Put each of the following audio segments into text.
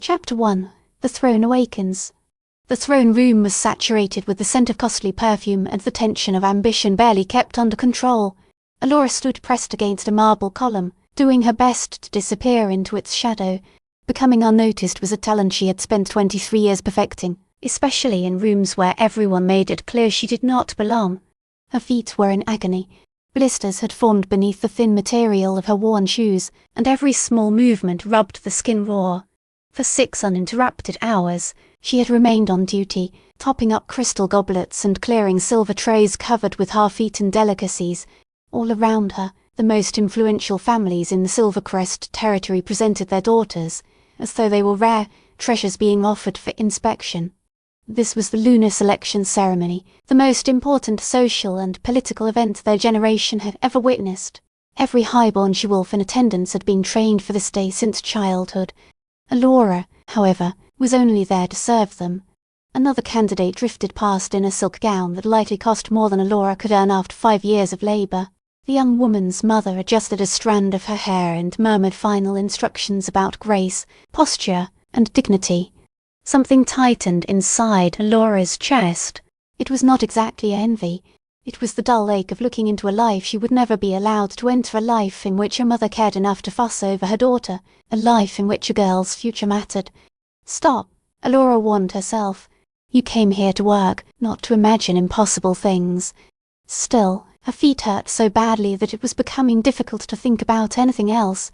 Chapter 1. The Throne Awakens. The throne room was saturated with the scent of costly perfume, and the tension of ambition barely kept under control. Alora stood pressed against a marble column, doing her best to disappear into its shadow. Becoming unnoticed was a talent she had spent 23 years perfecting, especially in rooms where everyone made it clear she did not belong. Her feet were in agony. Blisters had formed beneath the thin material of her worn shoes, and every small movement rubbed the skin raw. For 6 uninterrupted hours, she had remained on duty, topping up crystal goblets and clearing silver trays covered with half-eaten delicacies. All around her, the most influential families in the Silvercrest territory presented their daughters, as though they were rare treasures being offered for inspection. This was the lunar selection ceremony, the most important social and political event their generation had ever witnessed. Every highborn she-wolf in attendance had been trained for this day since childhood. Alora, however, was only there to serve them. Another candidate drifted past in a silk gown that likely cost more than Alora could earn after 5 years of labour. The young woman's mother adjusted a strand of her hair and murmured final instructions about grace, posture, and dignity. Something tightened inside Alora's chest. It was not exactly envy. It was the dull ache of looking into a life she would never be allowed to enter, a life in which a mother cared enough to fuss over her daughter, a life in which a girl's future mattered. Stop, Alora warned herself. You came here to work, not to imagine impossible things. Still, her feet hurt so badly that it was becoming difficult to think about anything else.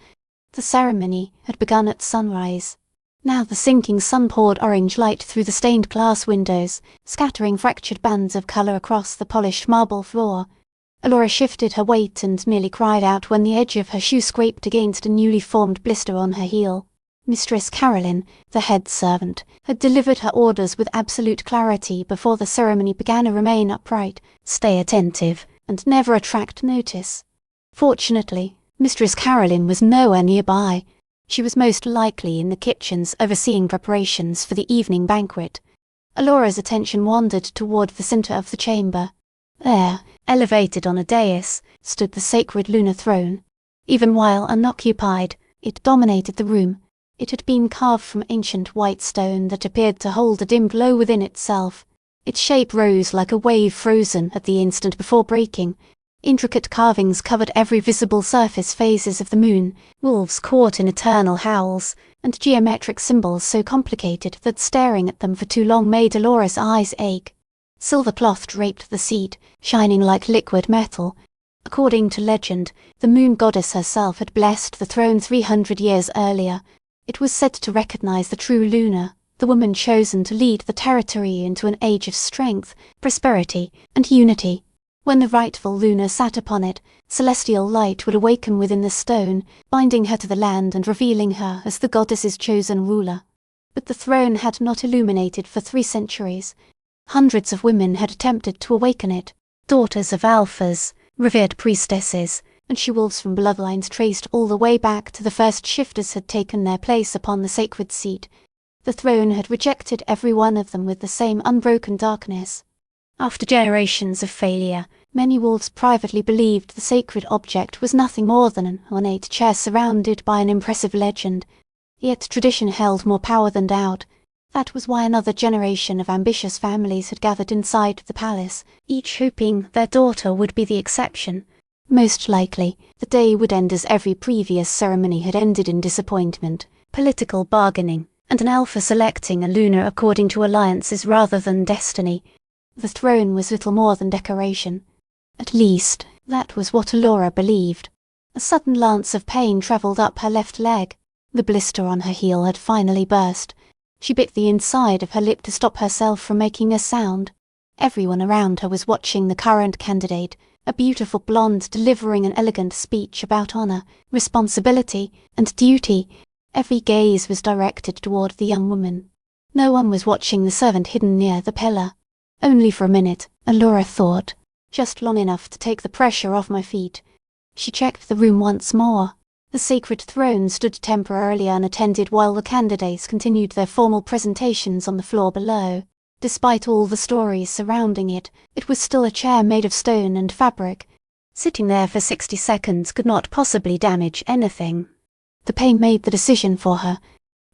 The ceremony had begun at sunrise. Now the sinking sun poured orange light through the stained glass windows, scattering fractured bands of colour across the polished marble floor. Alora shifted her weight and nearly cried out when the edge of her shoe scraped against a newly formed blister on her heel. Mistress Caroline, the head servant, had delivered her orders with absolute clarity before the ceremony began to remain upright, stay attentive, and never attract notice. Fortunately, Mistress Caroline was nowhere nearby. She was most likely in the kitchens overseeing preparations for the evening banquet. Alora's attention wandered toward the centre of the chamber. There, elevated on a dais, stood the sacred lunar throne. Even while unoccupied, it dominated the room. It had been carved from ancient white stone that appeared to hold a dim glow within itself. Its shape rose like a wave frozen at the instant before breaking. Intricate carvings covered every visible surface, phases of the moon, wolves caught in eternal howls, and geometric symbols so complicated that staring at them for too long made Alora's eyes ache. Silver cloth draped the seat, shining like liquid metal. According to legend, the moon goddess herself had blessed the throne 300 years earlier. It was said to recognize the true Luna, the woman chosen to lead the territory into an age of strength, prosperity, and unity. When the rightful Luna sat upon it, celestial light would awaken within the stone, binding her to the land and revealing her as the goddess's chosen ruler. But the throne had not illuminated for 3 centuries. Hundreds of women had attempted to awaken it, daughters of alphas, revered priestesses, and she-wolves from bloodlines traced all the way back to the first shifters had taken their place upon the sacred seat. The throne had rejected every one of them with the same unbroken darkness. After generations of failure, many wolves privately believed the sacred object was nothing more than an ornate chair surrounded by an impressive legend. Yet tradition held more power than doubt. That was why another generation of ambitious families had gathered inside the palace, each hoping their daughter would be the exception. Most likely, the day would end as every previous ceremony had ended, in disappointment, political bargaining, and an alpha selecting a lunar according to alliances rather than destiny. The throne was little more than decoration. At least, that was what Alora believed. A sudden lance of pain travelled up her left leg. The blister on her heel had finally burst. She bit the inside of her lip to stop herself from making a sound. Everyone around her was watching the current candidate, a beautiful blonde delivering an elegant speech about honour, responsibility, and duty. Every gaze was directed toward the young woman. No one was watching the servant hidden near the pillar. Only for a minute, Alora thought. Just long enough to take the pressure off my feet. She checked the room once more. The sacred throne stood temporarily unattended while the candidates continued their formal presentations on the floor below. Despite all the stories surrounding it, it was still a chair made of stone and fabric. Sitting there for 60 seconds could not possibly damage anything. The pain made the decision for her.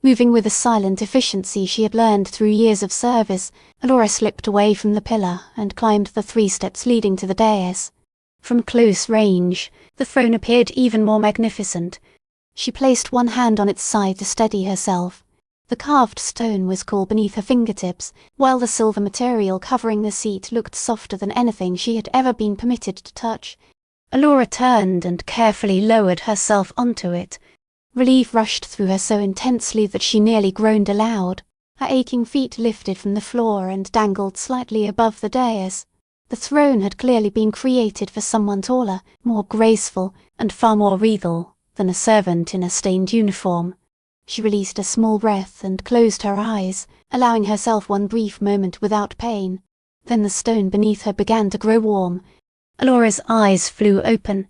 Moving with a silent efficiency she had learned through years of service, Alora slipped away from the pillar and climbed the 3 steps leading to the dais. From close range, the throne appeared even more magnificent. She placed one hand on its side to steady herself. The carved stone was cool beneath her fingertips, while the silver material covering the seat looked softer than anything she had ever been permitted to touch. Alora turned and carefully lowered herself onto it. Relief rushed through her so intensely that she nearly groaned aloud. Her aching feet lifted from the floor and dangled slightly above the dais. The throne had clearly been created for someone taller, more graceful, and far more regal than a servant in a stained uniform. She released a small breath and closed her eyes, allowing herself one brief moment without pain. Then the stone beneath her began to grow warm. Alora's eyes flew open.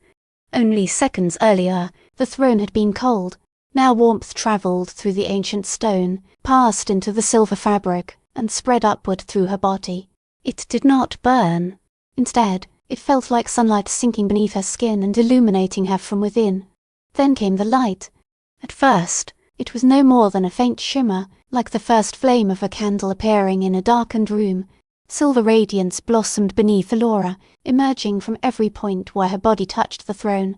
Only seconds earlier, the throne had been cold. Now warmth travelled through the ancient stone, passed into the silver fabric, and spread upward through her body. It did not burn. Instead, it felt like sunlight sinking beneath her skin and illuminating her from within. Then came the light. At first, it was no more than a faint shimmer, like the first flame of a candle appearing in a darkened room. Silver radiance blossomed beneath Alora, emerging from every point where her body touched the throne.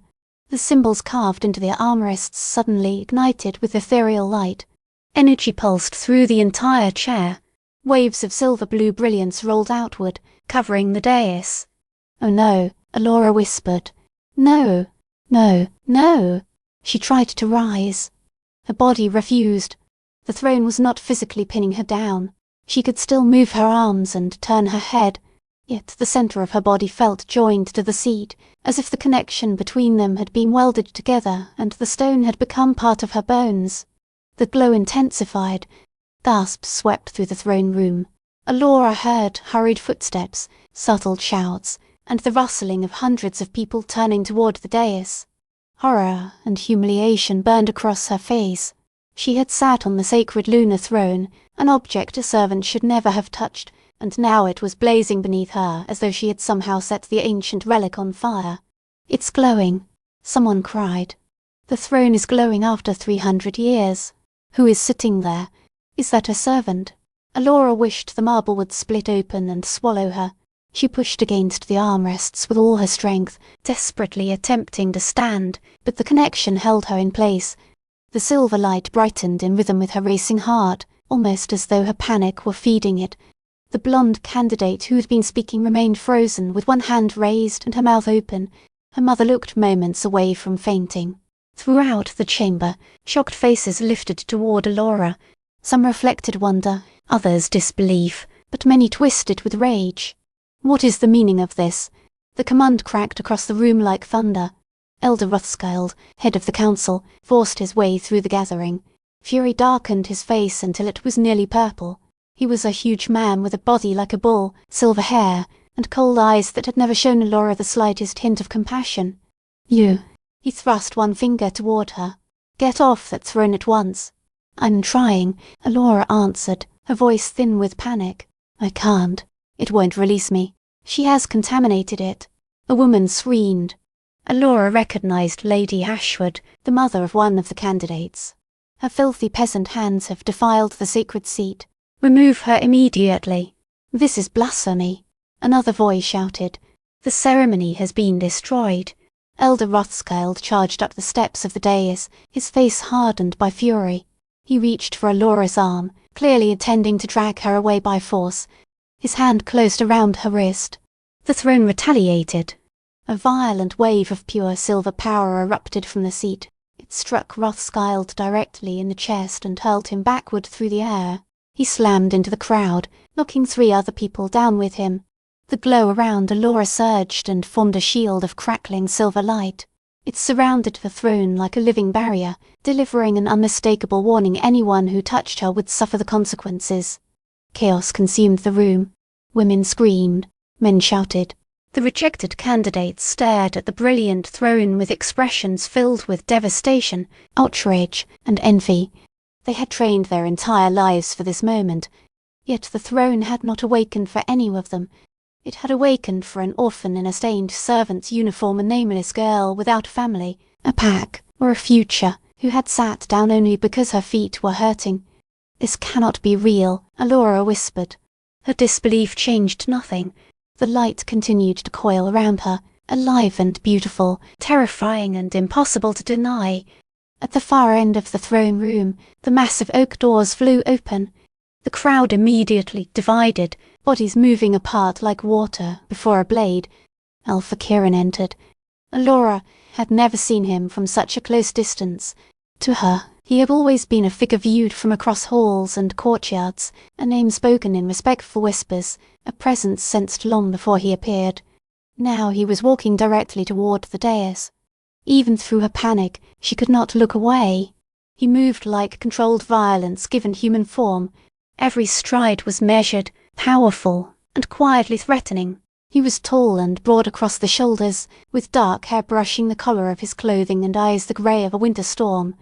The symbols carved into the armrests suddenly ignited with ethereal light. Energy pulsed through the entire chair. Waves of silver-blue brilliance rolled outward, covering the dais. "Oh no," Alora whispered. "No, no, no." She tried to rise. Her body refused. The throne was not physically pinning her down. She could still move her arms and turn her head, yet the centre of her body felt joined to the seat, as if the connection between them had been welded together and the stone had become part of her bones. The glow intensified. Gasps swept through the throne room. Alora heard hurried footsteps, startled shouts, and the rustling of hundreds of people turning toward the dais. Horror and humiliation burned across her face. She had sat on the sacred lunar throne, an object a servant should never have touched, and now it was blazing beneath her as though she had somehow set the ancient relic on fire. "It's glowing," someone cried. "The throne is glowing after 300 years. Who is sitting there? Is that a servant?" Alora wished the marble would split open and swallow her. She pushed against the armrests with all her strength, desperately attempting to stand, but the connection held her in place. The silver light brightened in rhythm with her racing heart, almost as though her panic were feeding it. The blonde candidate who had been speaking remained frozen, with one hand raised and her mouth open. Her mother looked moments away from fainting. Throughout the chamber, shocked faces lifted toward Alora. Some reflected wonder, others disbelief, but many twisted with rage. "What is the meaning of this?" The command cracked across the room like thunder. Elder Rothschild, head of the council, forced his way through the gathering. Fury darkened his face until it was nearly purple. He was a huge man with a body like a bull, silver hair, and cold eyes that had never shown Alora the slightest hint of compassion. "You—" He thrust one finger toward her. "Get off that throne at once." "I'm trying," Alora answered, her voice thin with panic. "I can't. It won't release me. She has contaminated it." A woman screamed. Alora recognized Lady Ashford, the mother of one of the candidates. "Her filthy peasant hands have defiled the sacred seat. Remove her immediately. This is blasphemy." Another voice shouted. "The ceremony has been destroyed." Elder Rothschild charged up the steps of the dais, his face hardened by fury. He reached for Alora's arm, clearly intending to drag her away by force. His hand closed around her wrist. The throne retaliated. A violent wave of pure silver power erupted from the seat. It struck Rothschild directly in the chest and hurled him backward through the air. He slammed into the crowd, knocking 3 other people down with him. The glow around Alora surged and formed a shield of crackling silver light. It surrounded the throne like a living barrier, delivering an unmistakable warning anyone who touched her would suffer the consequences. Chaos consumed the room. Women screamed. Men shouted. The rejected candidates stared at the brilliant throne with expressions filled with devastation, outrage, and envy. They had trained their entire lives for this moment, yet the throne had not awakened for any of them. It had awakened for an orphan in a stained servant's uniform, a nameless girl without a family, a pack, or a future. who had sat down only because her feet were hurting. "This cannot be real," Alora whispered. Her disbelief changed nothing. The light continued to coil around her, alive and beautiful, terrifying and impossible to deny. At the far end of the throne room, the massive oak doors flew open. The crowd immediately divided, bodies moving apart like water before a blade. Alpha Kieran entered. Alora had never seen him from such a close distance. To her, he had always been a figure viewed from across halls and courtyards, a name spoken in respectful whispers, a presence sensed long before he appeared. Now he was walking directly toward the dais. Even through her panic, she could not look away. He moved like controlled violence given human form. Every stride was measured, powerful, and quietly threatening. He was tall and broad across the shoulders, with dark hair brushing the collar of his clothing and eyes the grey of a winter storm.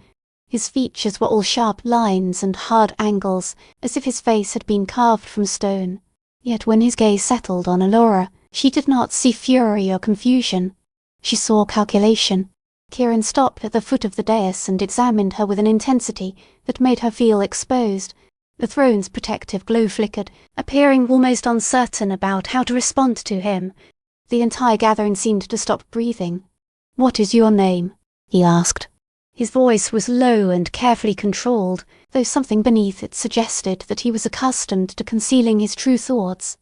His features were all sharp lines and hard angles, as if his face had been carved from stone. Yet when his gaze settled on Alora, she did not see fury or confusion. She saw calculation. Kieran stopped at the foot of the dais and examined her with an intensity that made her feel exposed. The throne's protective glow flickered, appearing almost uncertain about how to respond to him. The entire gathering seemed to stop breathing. "What is your name?" he asked. His voice was low and carefully controlled, though something beneath it suggested that he was accustomed to concealing his true thoughts.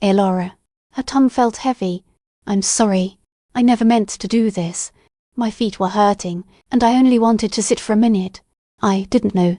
"Alora." Her tongue felt heavy. "I'm sorry. I never meant to do this. My feet were hurting, and I only wanted to sit for a minute. I didn't know.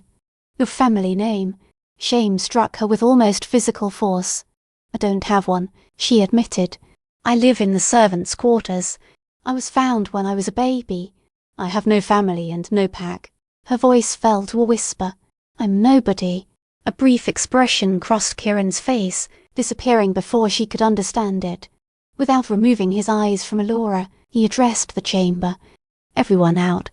Your family name." Shame struck her with almost physical force. "I don't have one," she admitted. "I live in the servants' quarters. I was found when I was a baby. I have no family and no pack." Her voice fell to a whisper. "I'm nobody." A brief expression crossed Kieran's face, disappearing before she could understand it. Without removing his eyes from Alora, he addressed the chamber. "Everyone out,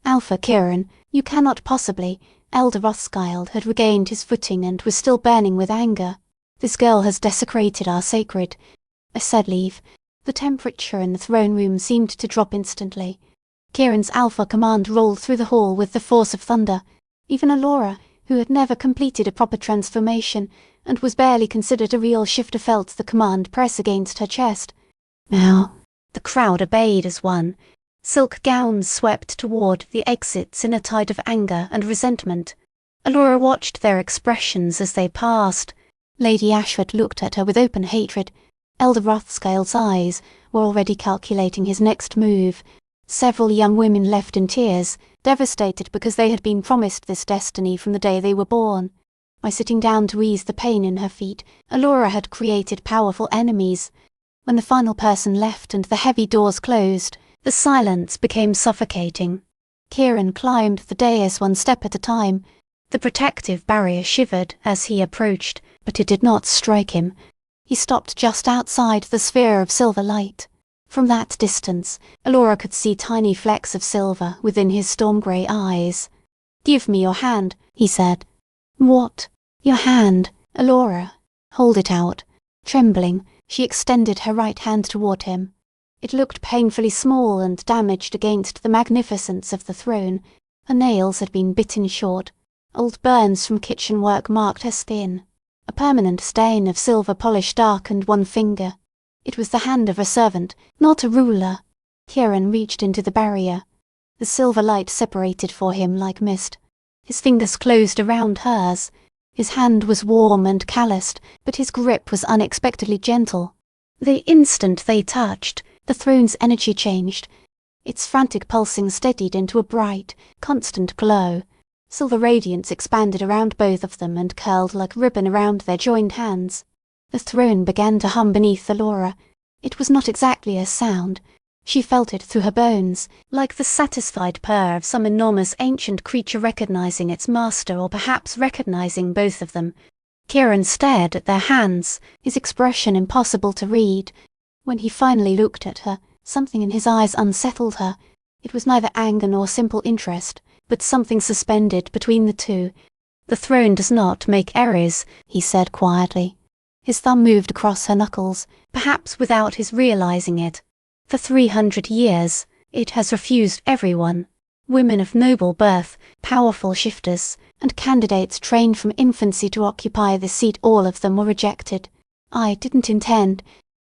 Alpha Kieran, you cannot possibly—" Elder Rothschild had regained his footing and was still burning with anger. "This girl has desecrated our sacred—" I said leave. The temperature in the throne room seemed to drop instantly. Kieran's alpha command rolled through the hall with the force of thunder. Even Alora, who had never completed a proper transformation and was barely considered a real shifter, felt the command press against her chest. "Now." The crowd obeyed as one. Silk gowns swept toward the exits in a tide of anger and resentment. Alora watched their expressions as they passed. Lady Ashford looked at her with open hatred. Elder Rothschild's eyes were already calculating his next move. Several young women left in tears, devastated because they had been promised this destiny from the day they were born. By sitting down to ease the pain in her feet, Alora had created powerful enemies. When the final person left and the heavy doors closed, the silence became suffocating. Kieran climbed the dais one step at a time. The protective barrier shivered as he approached, but it did not strike him. He stopped just outside the sphere of silver light. From that distance, Alora could see tiny flecks of silver within his storm-grey eyes. "Give me your hand," he said. "What?" "Your hand, Alora. Hold it out." Trembling, she extended her right hand toward him. It looked painfully small and damaged against the magnificence of the throne. Her nails had been bitten short. Old burns from kitchen work marked her skin. A permanent stain of silver polish darkened one finger. It was the hand of a servant, not a ruler. Kieran reached into the barrier. The silver light separated for him like mist. His fingers closed around hers. His hand was warm and calloused, but his grip was unexpectedly gentle. The instant they touched, the throne's energy changed. Its frantic pulsing steadied into a bright, constant glow. Silver radiance expanded around both of them and curled like ribbon around their joined hands. The throne began to hum beneath Alora. It was not exactly a sound. She felt it through her bones, like the satisfied purr of some enormous ancient creature recognizing its master, or perhaps recognizing both of them. Kieran stared at their hands, his expression impossible to read. When he finally looked at her, something in his eyes unsettled her. It was neither anger nor simple interest, but something suspended between the two. "The throne does not make errors," he said quietly. His thumb moved across her knuckles, perhaps without his realizing it. "For 300 years, it has refused everyone. Women of noble birth, powerful shifters, and candidates trained from infancy to occupy this seat, all of them were rejected. I didn't intend—"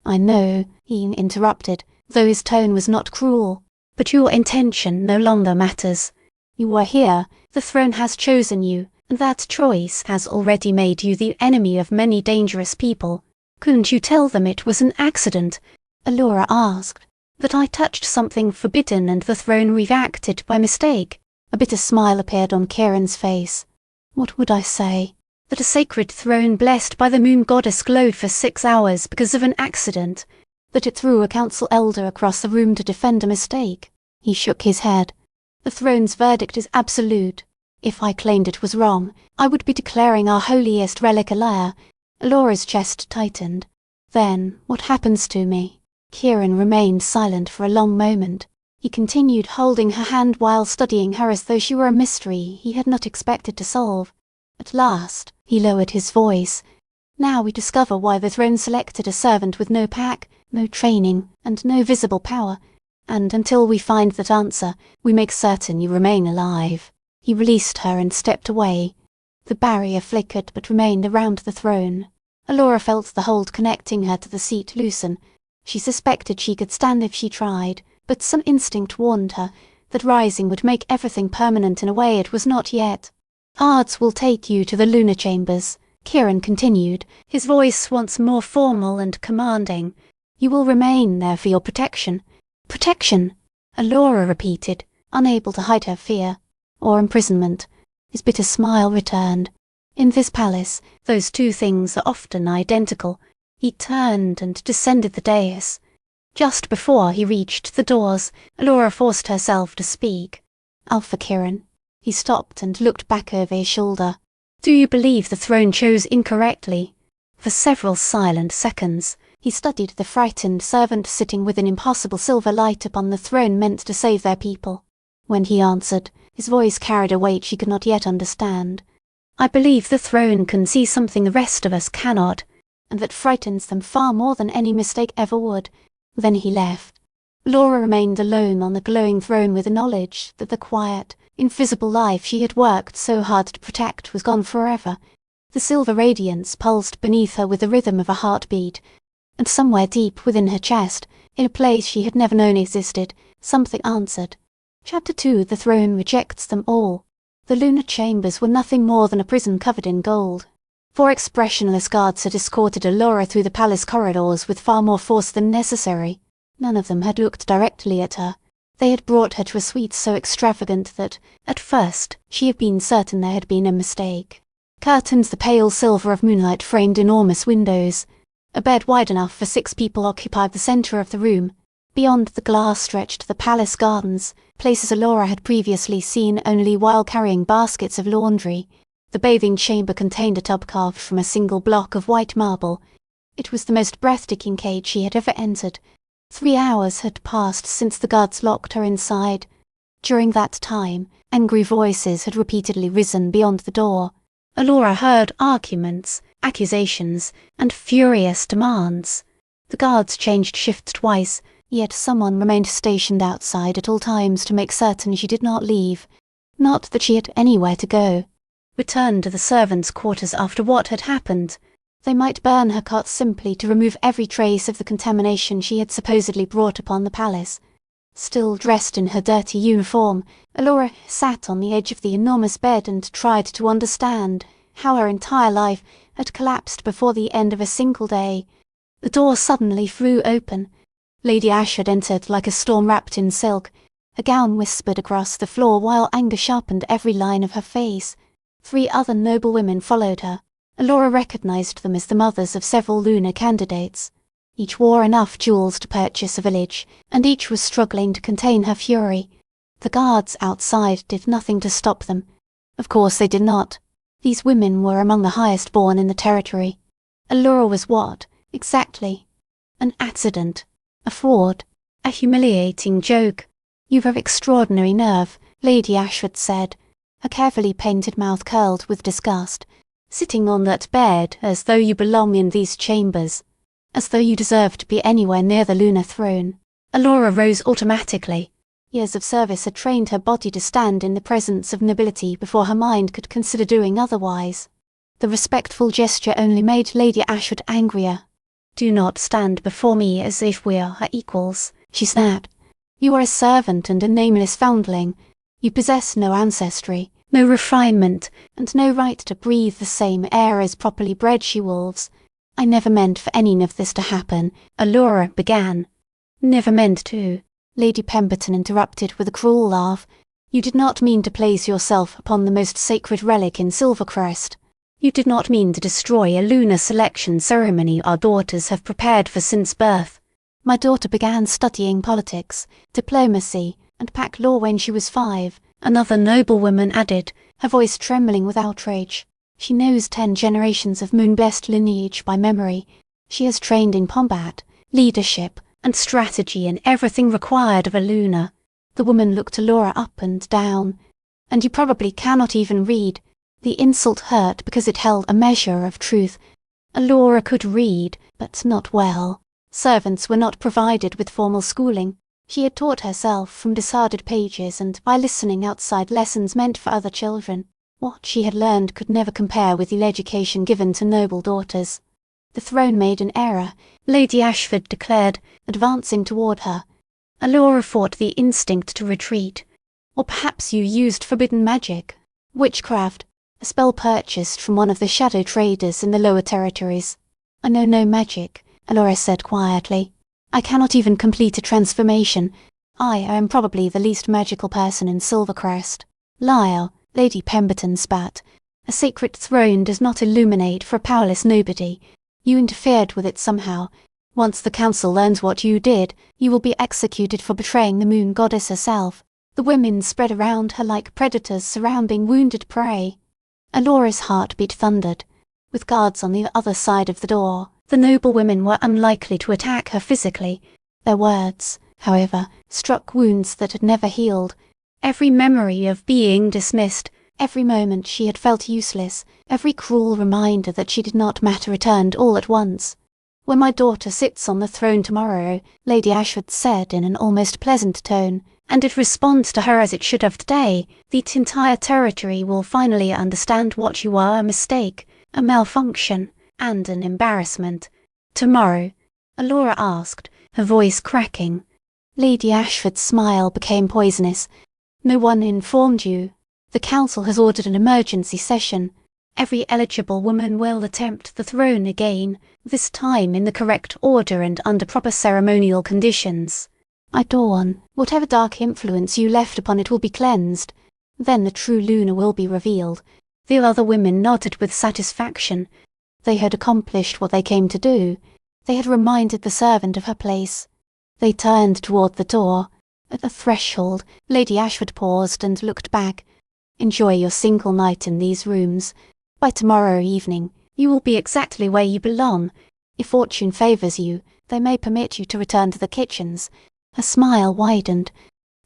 "I know," he interrupted, though his tone was not cruel. "But your intention no longer matters. You are here, the throne has chosen you, and that choice has already made you the enemy of many dangerous people. Couldn't you tell them it was an accident?" Alora asked. "That I touched something forbidden and the throne reacted by mistake?" A bitter smile appeared on Kieran's face. "What would I say? That a sacred throne blessed by the moon goddess glowed for 6 hours because of an accident? That it threw a council elder across the room to defend a mistake?" He shook his head. "The throne's verdict is absolute. If I claimed it was wrong, I would be declaring our holiest relic a liar." Alora's chest tightened. "Then, what happens to me?" Kieran remained silent for a long moment. He continued holding her hand while studying her as though she were a mystery he had not expected to solve. At last, he lowered his voice. "Now we discover why the throne selected a servant with no pack, no training, and no visible power, and until we find that answer, we make certain you remain alive." He released her and stepped away. The barrier flickered but remained around the throne. Alora felt the hold connecting her to the seat loosen. She suspected she could stand if she tried, but some instinct warned her that rising would make everything permanent in a way it was not yet. "Guards will take you to the lunar chambers," Kieran continued, his voice once more formal and commanding. "You will remain there for your protection." "Protection," Alora repeated, unable to hide her fear. "Or imprisonment." His bitter smile returned. "In this palace, those two things are often identical." He turned and descended the dais. Just before he reached the doors, Alora forced herself to speak. "Alpha Kieran." He stopped and looked back over his shoulder. "Do you believe the throne chose incorrectly?" For several silent seconds, he studied the frightened servant sitting with an impossible silver light upon the throne meant to save their people. When he answered, his voice carried a weight she could not yet understand. "I believe the throne can see something the rest of us cannot, and that frightens them far more than any mistake ever would." Then he left. Laura remained alone on the glowing throne with the knowledge that the quiet, invisible life she had worked so hard to protect was gone forever. The silver radiance pulsed beneath her with the rhythm of a heartbeat, and somewhere deep within her chest, in a place she had never known existed, something answered. Chapter 2: The Throne Rejects Them All. The lunar chambers were nothing more than a prison covered in gold. 4 expressionless guards had escorted Alora through the palace corridors with far more force than necessary. None of them had looked directly at her. They had brought her to a suite so extravagant that, at first, she had been certain there had been a mistake. Curtains the pale silver of moonlight framed enormous windows. A bed wide enough for 6 people occupied the centre of the room. Beyond the glass stretched the palace gardens, places Alora had previously seen only while carrying baskets of laundry. The bathing chamber contained a tub carved from a single block of white marble. It was the most breathtaking cage she had ever entered. 3 hours had passed since the guards locked her inside. During that time, angry voices had repeatedly risen beyond the door. Alora heard arguments, accusations, and furious demands. The guards changed shifts twice, yet someone remained stationed outside at all times to make certain she did not leave. Not that she had anywhere to go. Return to the servants' quarters after what had happened. They might burn her cot simply to remove every trace of the contamination she had supposedly brought upon the palace. Still dressed in her dirty uniform, Alora sat on the edge of the enormous bed and tried to understand how her entire life had collapsed before the end of a single day. The door suddenly flew open. Lady Ash had entered like a storm wrapped in silk. Her gown whispered across the floor while anger sharpened every line of her face. 3 other noble women followed her. Alora recognized them as the mothers of several lunar candidates. Each wore enough jewels to purchase a village, and each was struggling to contain her fury. The guards outside did nothing to stop them. Of course they did not. These women were among the highest born in the territory. Alora was what, exactly? An accident. A fraud. A humiliating joke. "You have extraordinary nerve," Lady Ashford said. Her carefully painted mouth curled with disgust. "Sitting on that bed as though you belong in these chambers. As though you deserve to be anywhere near the lunar throne." Alora rose automatically. Years of service had trained her body to stand in the presence of nobility before her mind could consider doing otherwise. The respectful gesture only made Lady Ashford angrier. "Do not stand before me as if we are equals," she snapped. "You are a servant and a nameless foundling. You possess no ancestry, no refinement, and no right to breathe the same air as properly bred she-wolves. I never meant for any of this to happen," Alora began. "Never meant to," Lady Pemberton interrupted with a cruel laugh. "You did not mean to place yourself upon the most sacred relic in Silvercrest. You did not mean to destroy a lunar selection ceremony our daughters have prepared for since birth. My daughter began studying politics, diplomacy, and pack law when she was 5, another noblewoman added, her voice trembling with outrage. She knows 10 generations of moon-blessed lineage by memory. She has trained in combat, leadership, and strategy in everything required of a lunar." The woman looked Alora up and down. "And you probably cannot even read." The insult hurt because it held a measure of truth. Alora could read, but not well. Servants were not provided with formal schooling. She had taught herself from discarded pages and by listening outside lessons meant for other children. What she had learned could never compare with the education given to noble daughters. "The throne made an error," Lady Ashford declared, advancing toward her. "Alora fought the instinct to retreat. Or perhaps you used forbidden magic. Witchcraft. A spell purchased from one of the shadow traders in the lower territories." "I know no magic," Alora said quietly. "I cannot even complete a transformation. I am probably the least magical person in Silvercrest." "Liar," Lady Pemberton spat. "A sacred throne does not illuminate for a powerless nobody. You interfered with it somehow. Once the council learns what you did, you will be executed for betraying the moon goddess herself." The women spread around her like predators surrounding wounded prey. Alora's heartbeat thundered. With guards on the other side of the door, the noblewomen were unlikely to attack her physically. Their words, however, struck wounds that had never healed. Every memory of being dismissed, every moment she had felt useless, every cruel reminder that she did not matter returned all at once. "When my daughter sits on the throne tomorrow," Lady Ashford said in an almost pleasant tone, "and it responds to her as it should have today, the entire territory will finally understand what you are: a mistake, a malfunction, and an embarrassment." "Tomorrow?" Alora asked, her voice cracking. Lady Ashford's smile became poisonous. "No one informed you. The council has ordered an emergency session. Every eligible woman will attempt the throne again, this time in the correct order and under proper ceremonial conditions. At dawn, whatever dark influence you left upon it will be cleansed. Then the true Luna will be revealed." The other women nodded with satisfaction. They had accomplished what they came to do. They had reminded the servant of her place. They turned toward the door. At the threshold, Lady Ashford paused and looked back. "Enjoy your single night in these rooms. By tomorrow evening, you will be exactly where you belong. If fortune favours you, they may permit you to return to the kitchens." Her smile widened.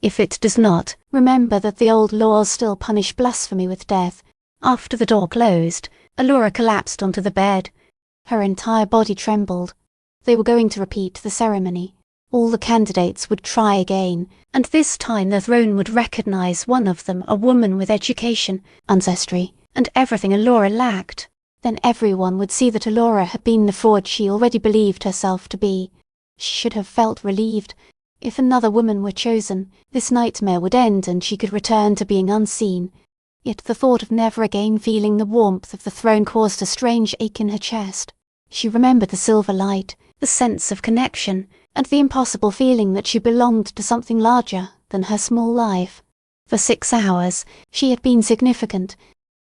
"If it does not, remember that the old laws still punish blasphemy with death." After the door closed, Alora collapsed onto the bed. Her entire body trembled. They were going to repeat the ceremony. All the candidates would try again, and this time the throne would recognize one of them, a woman with education, ancestry, and everything Alora lacked. Then everyone would see that Alora had been the fraud she already believed herself to be. She should have felt relieved. If another woman were chosen, this nightmare would end and she could return to being unseen. Yet the thought of never again feeling the warmth of the throne caused a strange ache in her chest. She remembered the silver light, the sense of connection, and the impossible feeling that she belonged to something larger than her small life. For 6 hours she had been significant.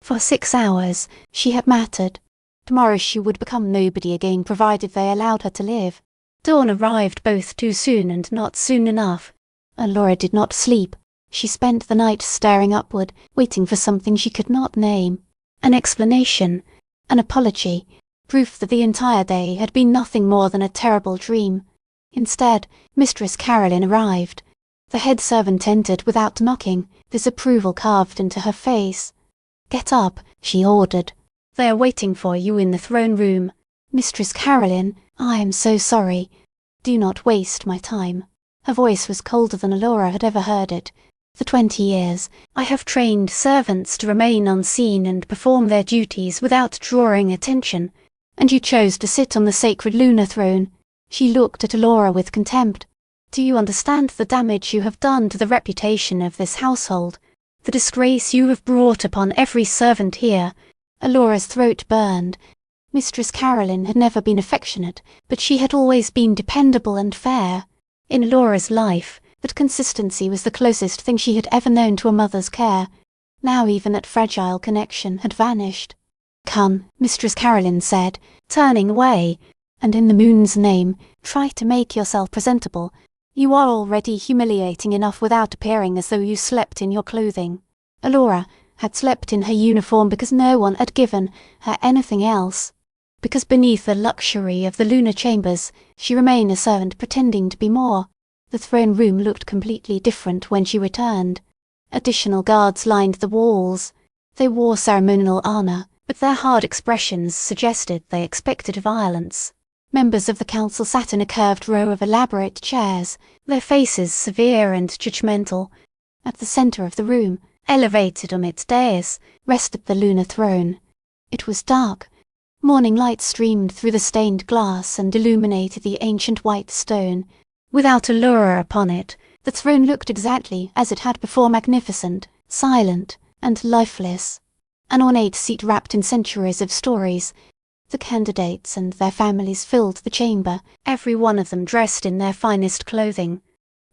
For 6 hours she had mattered. Tomorrow she would become nobody again provided they allowed her to live. Dawn arrived both too soon and not soon enough. Alora did not sleep. She spent the night staring upward, waiting for something she could not name. An explanation, an apology, proof that the entire day had been nothing more than a terrible dream. Instead, Mistress Caroline arrived. The head servant entered without knocking, disapproval carved into her face. "Get up," she ordered. "They are waiting for you in the throne room." "Mistress Caroline, I am so sorry. Do not waste my time." Her voice was colder than Alora had ever heard it. For 20 years, I have trained servants to remain unseen and perform their duties without drawing attention, and you chose to sit on the sacred lunar throne. She looked at Alora with contempt. Do you understand the damage you have done to the reputation of this household? The disgrace you have brought upon every servant here? Alora's throat burned. Mistress Carolyn had never been affectionate, but she had always been dependable and fair. In Alora's life, that consistency was the closest thing she had ever known to a mother's care. Now even that fragile connection had vanished. Come, Mistress Carolyn said, turning away, and in the moon's name, try to make yourself presentable. You are already humiliating enough without appearing as though you slept in your clothing. Alora had slept in her uniform because no one had given her anything else. Because beneath the luxury of the lunar chambers, she remained a servant pretending to be more. The throne room looked completely different when she returned. Additional guards lined the walls. They wore ceremonial armor, but their hard expressions suggested they expected violence. Members of the council sat in a curved row of elaborate chairs, their faces severe and judgmental. At the center of the room, elevated on its dais, rested the lunar throne. It was dark. Morning light streamed through the stained glass and illuminated the ancient white stone. Without Alora upon it, the throne looked exactly as it had before, magnificent, silent, and lifeless. An ornate seat wrapped in centuries of stories. The candidates and their families filled the chamber, every one of them dressed in their finest clothing.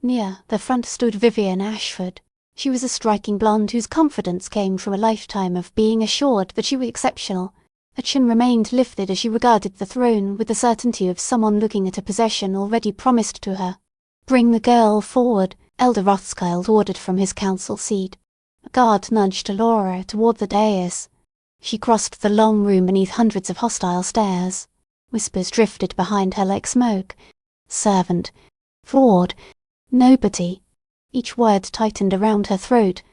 Near the front stood Vivian Ashford. She was a striking blonde whose confidence came from a lifetime of being assured that she was exceptional. Her chin remained lifted as she regarded the throne with the certainty of someone looking at a possession already promised to her. Bring the girl forward, Elder Rothschild ordered from his council seat. A guard nudged Alora toward the dais. She crossed the long room beneath hundreds of hostile stares. Whispers drifted behind her like smoke. Servant. Fraud. Nobody. Each word tightened around her throat.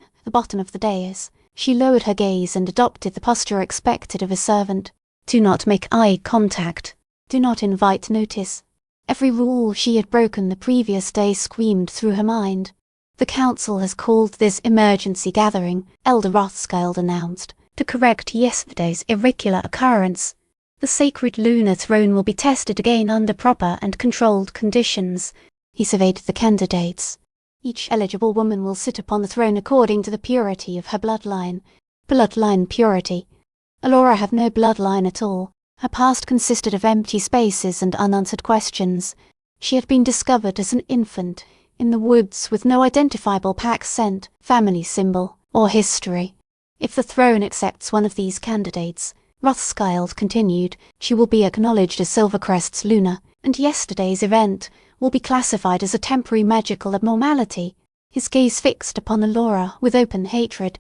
At the bottom of the dais, she lowered her gaze and adopted the posture expected of a servant. Do not make eye contact. Do not invite notice. Every rule she had broken the previous day screamed through her mind. The council has called this emergency gathering, Elder Rothschild announced, to correct yesterday's irregular occurrence. The sacred lunar throne will be tested again under proper and controlled conditions. He surveyed the candidates. Each eligible woman will sit upon the throne according to the purity of her bloodline. Bloodline purity. Alora had no bloodline at all. Her past consisted of empty spaces and unanswered questions. She had been discovered as an infant, in the woods with no identifiable pack scent, family symbol, or history. If the throne accepts one of these candidates, Rothschild continued, she will be acknowledged as Silvercrest's Luna, and yesterday's event will be classified as a temporary magical abnormality. His gaze fixed upon Alora with open hatred.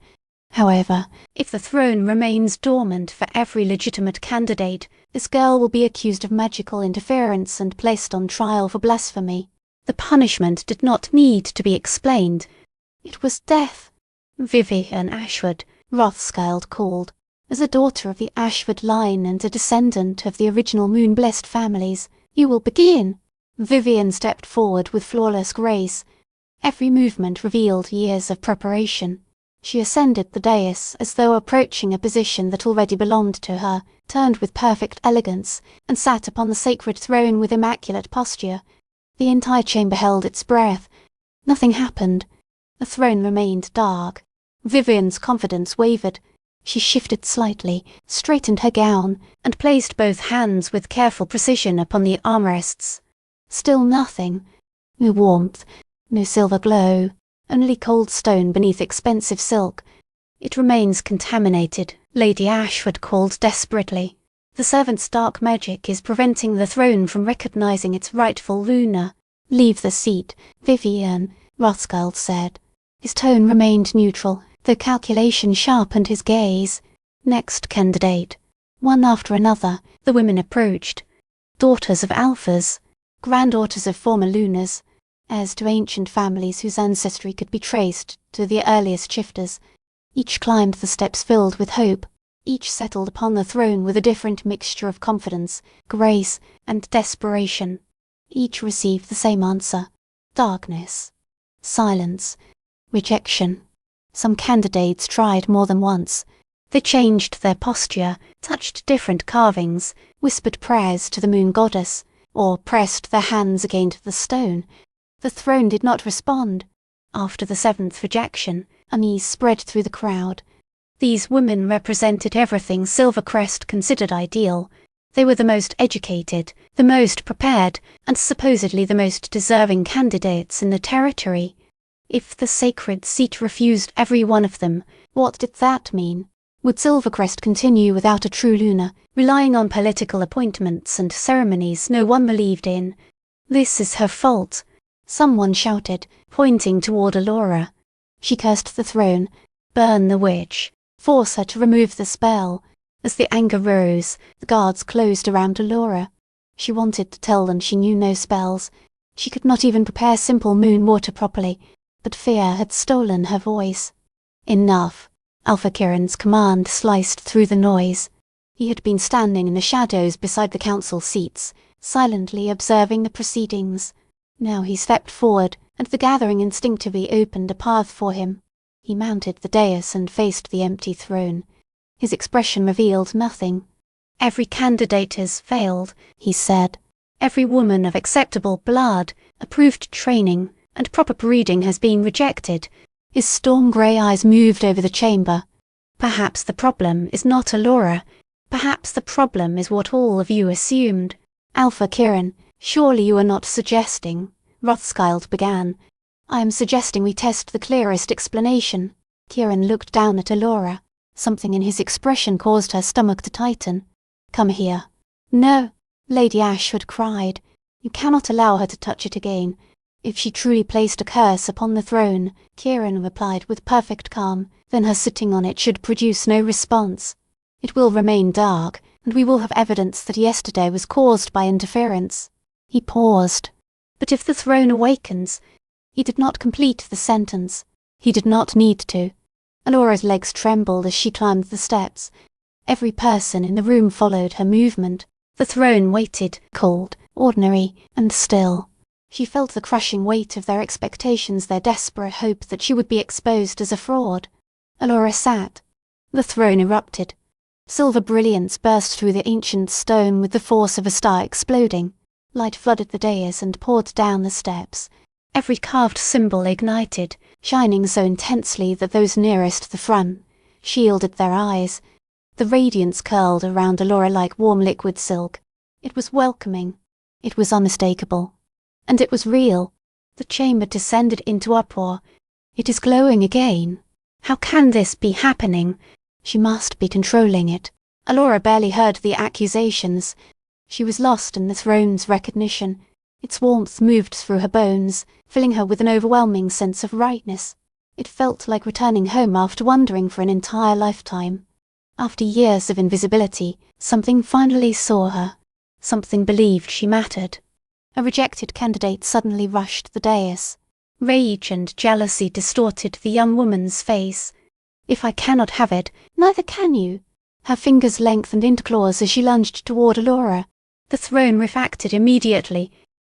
However, if the throne remains dormant for every legitimate candidate, this girl will be accused of magical interference and placed on trial for blasphemy. The punishment did not need to be explained. It was death. Vivian Ashford, Rothschild called. As a daughter of the Ashford line and a descendant of the original moon-blessed families, you will begin. Vivian stepped forward with flawless grace. Every movement revealed years of preparation. She ascended the dais as though approaching a position that already belonged to her, turned with perfect elegance, and sat upon the sacred throne with immaculate posture. The entire chamber held its breath. Nothing happened. The throne remained dark. Vivian's confidence wavered. She shifted slightly, straightened her gown, and placed both hands with careful precision upon the armrests. Still nothing. No warmth, no silver glow, only cold stone beneath expensive silk. It remains contaminated, Lady Ashford called desperately. The servant's dark magic is preventing the throne from recognizing its rightful Luna. Leave the seat, Vivian, Rothschild said. His tone remained neutral, though calculation sharpened his gaze. Next candidate. One after another, the women approached. Daughters of Alphas, granddaughters of former Lunas, heirs to ancient families whose ancestry could be traced to the earliest shifters. Each climbed the steps filled with hope. Each settled upon the throne with a different mixture of confidence, grace, and desperation. Each received the same answer. Darkness. Silence. Rejection. Some candidates tried more than once. They changed their posture, touched different carvings, whispered prayers to the moon goddess, or pressed their hands against the stone. The throne did not respond. After the seventh rejection, unease spread through the crowd. These women represented everything Silvercrest considered ideal. They were the most educated, the most prepared, and supposedly the most deserving candidates in the territory. If the sacred seat refused every one of them, what did that mean? Would Silvercrest continue without a true Luna, relying on political appointments and ceremonies no one believed in? This is her fault. Someone shouted, pointing toward Alora. She cursed the throne. Burn the witch. Force her to remove the spell. As the anger rose, the guards closed around Alora. She wanted to tell them she knew no spells. She could not even prepare simple moon water properly, but fear had stolen her voice. Enough. Alpha Kirin's command sliced through the noise. He had been standing in the shadows beside the council seats, silently observing the proceedings. Now he stepped forward, and the gathering instinctively opened a path for him. He mounted the dais and faced the empty throne. His expression revealed nothing. Every candidate has failed, he said. Every woman of acceptable blood, approved training, and proper breeding has been rejected. His storm-grey eyes moved over the chamber. Perhaps the problem is not Alora. Perhaps the problem is what all of you assumed. Alpha Kirin, surely you are not suggesting... Rothschild began. I am suggesting we test the clearest explanation. Kirin looked down at Alora. Something in his expression caused her stomach to tighten. Come here. No, Lady Ashford cried. You cannot allow her to touch it again. If she truly placed a curse upon the throne, Kirin replied with perfect calm, then her sitting on it should produce no response. It will remain dark, and we will have evidence that yesterday was caused by interference. He paused. But if the throne awakens... He did not complete the sentence. He did not need to. Alora's legs trembled as she climbed the steps. Every person in the room followed her movement. The throne waited, cold, ordinary, and still. She felt the crushing weight of their expectations, their desperate hope that she would be exposed as a fraud. Alora sat. The throne erupted. Silver brilliance burst through the ancient stone with the force of a star exploding. Light flooded the dais and poured down the steps. Every carved symbol ignited, shining so intensely that those nearest the front shielded their eyes. The radiance curled around Alora like warm liquid silk. It was welcoming. It was unmistakable. And it was real. The chamber descended into uproar. It is glowing again. How can this be happening? She must be controlling it. Alora barely heard the accusations. She was lost in the throne's recognition. Its warmth moved through her bones, filling her with an overwhelming sense of rightness. It felt like returning home after wandering for an entire lifetime. After years of invisibility, something finally saw her. Something believed she mattered. A rejected candidate suddenly rushed the dais. Rage and jealousy distorted the young woman's face. If I cannot have it, neither can you. Her fingers lengthened into claws as she lunged toward Alora. The throne refracted immediately.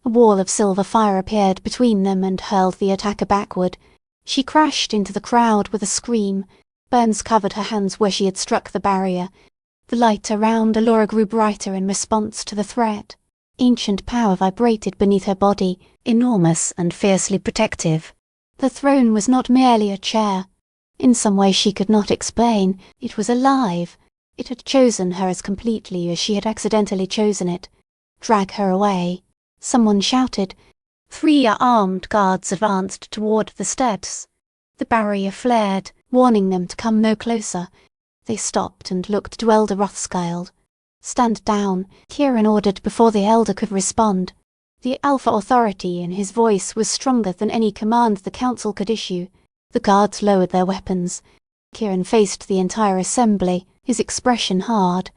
A wall of silver fire appeared between them and hurled the attacker backward. She crashed into the crowd with a scream. Burns covered her hands where she had struck the barrier. The light around Alora grew brighter in response to the threat. Ancient power vibrated beneath her body, enormous and fiercely protective. The throne was not merely a chair. In some way she could not explain, it was alive. It had chosen her as completely as she had accidentally chosen it. Drag her away. Someone shouted. 3 armed guards advanced toward the steps. The barrier flared, warning them to come no closer. They stopped and looked to Elder Rothschild. Stand down, Kirin ordered before the Elder could respond. The Alpha authority in his voice was stronger than any command the Council could issue. The guards lowered their weapons. Kirin faced the entire assembly, his expression hard.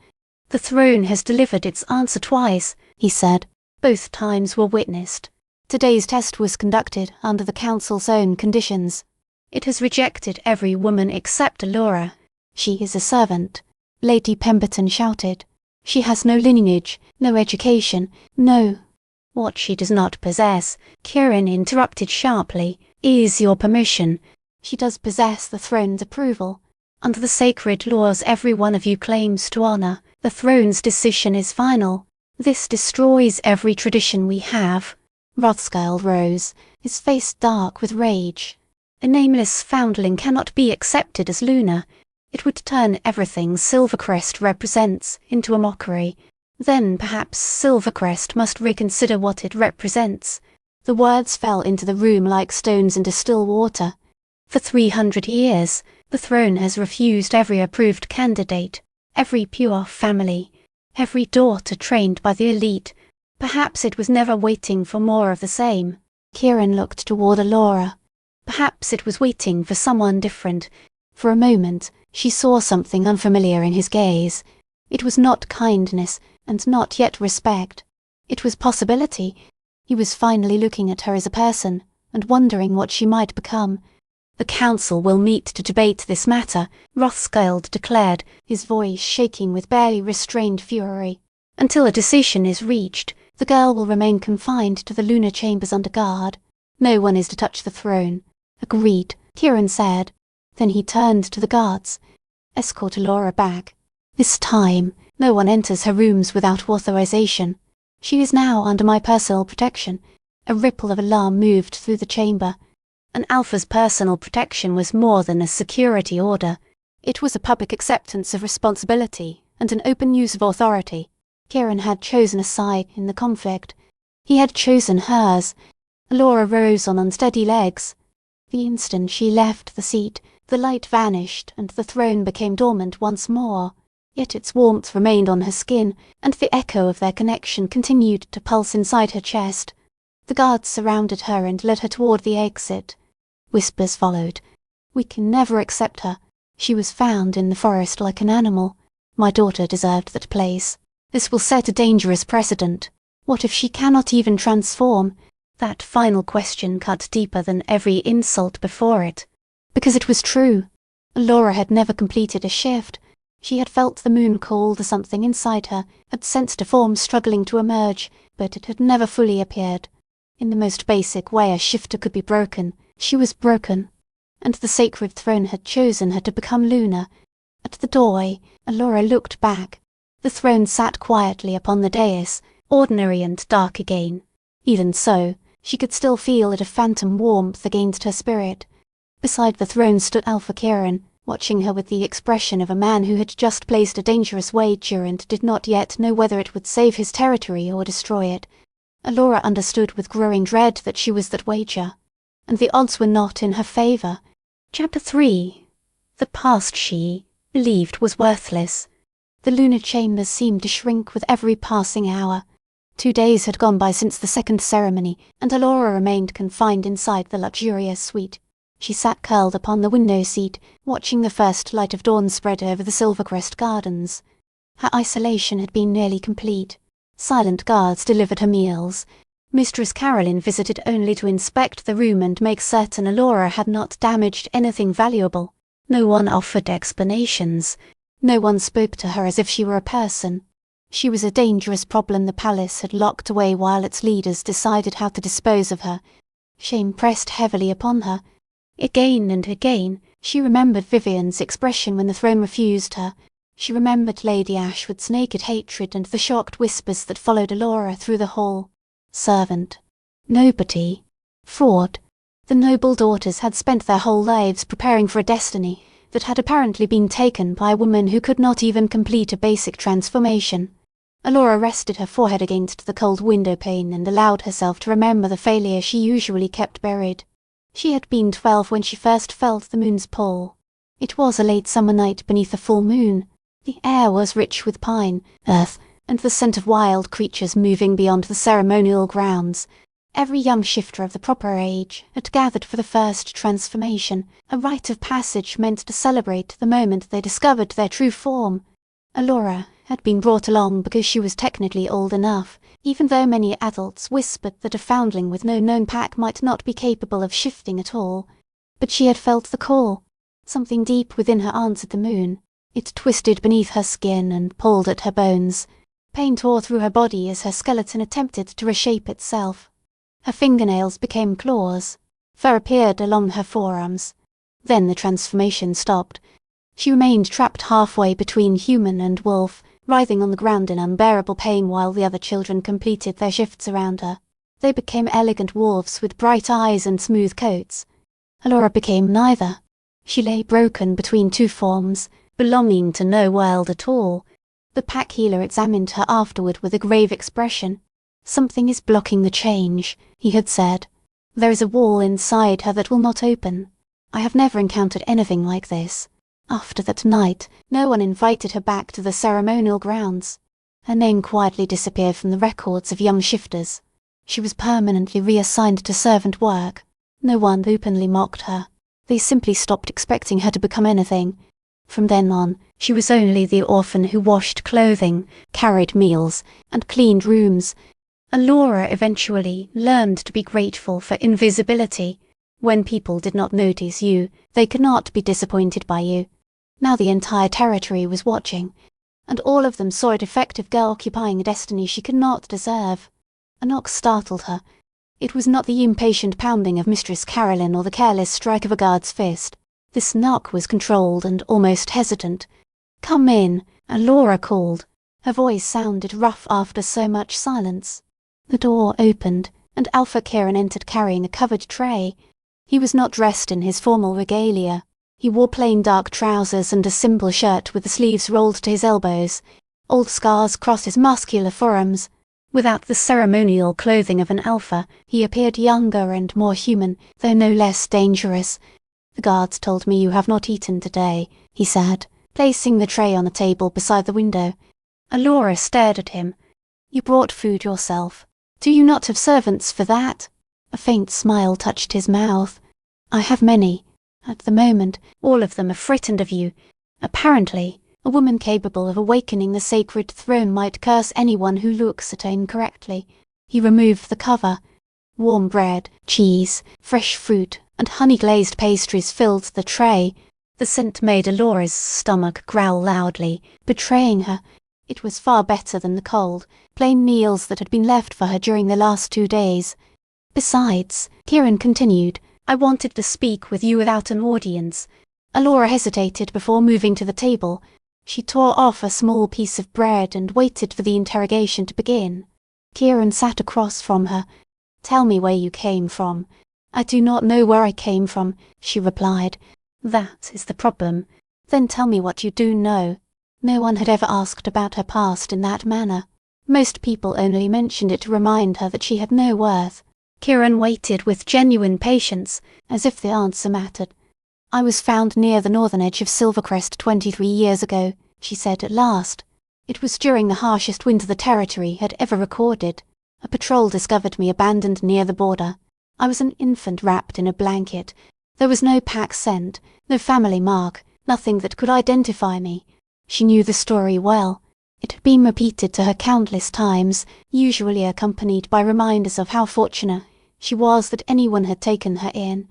The throne has delivered its answer twice, he said. Both times were witnessed. Today's test was conducted under the Council's own conditions. It has rejected every woman except Alora. She is a servant. Lady Pemberton shouted. She has no lineage, no education, no... What she does not possess, Kieran interrupted sharply, is your permission. She does possess the throne's approval. Under the sacred laws every one of you claims to honor, the throne's decision is final. This destroys every tradition we have. Rothschild rose, his face dark with rage. A nameless foundling cannot be accepted as Luna. It would turn everything Silvercrest represents into a mockery. Then perhaps Silvercrest must reconsider what it represents. The words fell into the room like stones into still water. For 300 years, the throne has refused every approved candidate, every pure family, every daughter trained by the elite. Perhaps it was never waiting for more of the same. Kieran looked toward Alora. Perhaps it was waiting for someone different. For a moment, she saw something unfamiliar in his gaze. It was not kindness, and not yet respect. It was possibility. He was finally looking at her as a person, and wondering what she might become. The council will meet to debate this matter, Rothschild declared, his voice shaking with barely restrained fury. Until a decision is reached, the girl will remain confined to the lunar chambers under guard. No one is to touch the throne. Agreed, Kieran said. Then he turned to the guards. Escort Alora back. This time, no one enters her rooms without authorization. She is now under my personal protection. A ripple of alarm moved through the chamber. An Alpha's personal protection was more than a security order. It was a public acceptance of responsibility and an open use of authority. Kieran had chosen a side in the conflict. He had chosen hers. Alora rose on unsteady legs. The instant she left the seat, the light vanished and the throne became dormant once more. Yet its warmth remained on her skin, and the echo of their connection continued to pulse inside her chest. The guards surrounded her and led her toward the exit. Whispers followed. We can never accept her. She was found in the forest like an animal. My daughter deserved that place. This will set a dangerous precedent. What if she cannot even transform? That final question cut deeper than every insult before it. Because it was true. Alora had never completed a shift. She had felt the moon call to something inside her, had sensed a form struggling to emerge, but it had never fully appeared. In the most basic way a shifter could be broken, she was broken. And the sacred throne had chosen her to become Luna. At the doorway, Alora looked back. The throne sat quietly upon the dais, ordinary and dark again. Even so, she could still feel it a phantom warmth against her spirit. Beside the throne stood Alpha Kieran, watching her with the expression of a man who had just placed a dangerous wager and did not yet know whether it would save his territory or destroy it. Alora understood with growing dread that she was that wager, and the odds were not in her favour. Chapter 3. The past she believed was worthless. The lunar chambers seemed to shrink with every passing hour. 2 days had gone by since the second ceremony, and Alora remained confined inside the luxurious suite. She sat curled upon the window seat, watching the first light of dawn spread over the Silvercrest gardens. Her isolation had been nearly complete. Silent guards delivered her meals. Mistress Caroline visited only to inspect the room and make certain Alora had not damaged anything valuable. No one offered explanations. No one spoke to her as if she were a person. She was a dangerous problem the palace had locked away while its leaders decided how to dispose of her. Shame pressed heavily upon her. Again and again, she remembered Vivian's expression when the throne refused her. She remembered Lady Ashwood's naked hatred and the shocked whispers that followed Alora through the hall. Servant. Nobody. Fraud. The noble daughters had spent their whole lives preparing for a destiny that had apparently been taken by a woman who could not even complete a basic transformation. Alora rested her forehead against the cold window pane and allowed herself to remember the failure she usually kept buried. She had been 12 when she first felt the moon's pull. It was a late summer night beneath a full moon. The air was rich with pine, earth, and the scent of wild creatures moving beyond the ceremonial grounds. Every young shifter of the proper age had gathered for the first transformation, a rite of passage meant to celebrate the moment they discovered their true form. Alora had been brought along because she was technically old enough, even though many adults whispered that a foundling with no known pack might not be capable of shifting at all. But she had felt the call. Something deep within her answered the moon. It twisted beneath her skin and pulled at her bones. Pain tore through her body as her skeleton attempted to reshape itself. Her fingernails became claws. Fur appeared along her forearms. Then the transformation stopped. She remained trapped halfway between human and wolf, writhing on the ground in unbearable pain while the other children completed their shifts around her. They became elegant wolves with bright eyes and smooth coats. Alora became neither. She lay broken between two forms, belonging to no world at all. The pack healer examined her afterward with a grave expression. "Something is blocking the change," he had said. "There is a wall inside her that will not open. I have never encountered anything like this." After that night, no one invited her back to the ceremonial grounds. Her name quietly disappeared from the records of young shifters. She was permanently reassigned to servant work. No one openly mocked her. They simply stopped expecting her to become anything. From then on, she was only the orphan who washed clothing, carried meals, and cleaned rooms. Alora eventually learned to be grateful for invisibility. When people did not notice you, they could not be disappointed by you. Now the entire territory was watching, and all of them saw a defective girl occupying a destiny she could not deserve. A knock startled her. It was not the impatient pounding of Mistress Carolyn or the careless strike of a guard's fist. This knock was controlled and almost hesitant. "Come in," Alora called. Her voice sounded rough after so much silence. The door opened, and Alpha Kieran entered carrying a covered tray. He was not dressed in his formal regalia. He wore plain dark trousers and a simple shirt with the sleeves rolled to his elbows. Old scars crossed his muscular forearms. Without the ceremonial clothing of an alpha, he appeared younger and more human, though no less dangerous. "The guards told me you have not eaten today," he said, placing the tray on a table beside the window. Alora stared at him. "You brought food yourself. Do you not have servants for that?" A faint smile touched his mouth. "I have many. At the moment, all of them are frightened of you. Apparently, a woman capable of awakening the sacred throne might curse anyone who looks at her incorrectly." He removed the cover. Warm bread, cheese, fresh fruit, and honey-glazed pastries filled the tray. The scent made Alora's stomach growl loudly, betraying her. It was far better than the cold, plain meals that had been left for her during the last 2 days. "Besides," Kieran continued, "I wanted to speak with you without an audience." Alora hesitated before moving to the table. She tore off a small piece of bread and waited for the interrogation to begin. Kieran sat across from her. "Tell me where you came from." "I do not know where I came from," she replied. "That is the problem. Then tell me what you do know." No one had ever asked about her past in that manner. Most people only mentioned it to remind her that she had no worth. Kieran waited with genuine patience, as if the answer mattered. "I was found near the northern edge of Silvercrest 23 years ago," she said at last. "It was during the harshest winter the territory had ever recorded. A patrol discovered me abandoned near the border. I was an infant wrapped in a blanket. There was no pack scent, no family mark, nothing that could identify me." She knew the story well. It had been repeated to her countless times, usually accompanied by reminders of how fortunate she was that anyone had taken her in.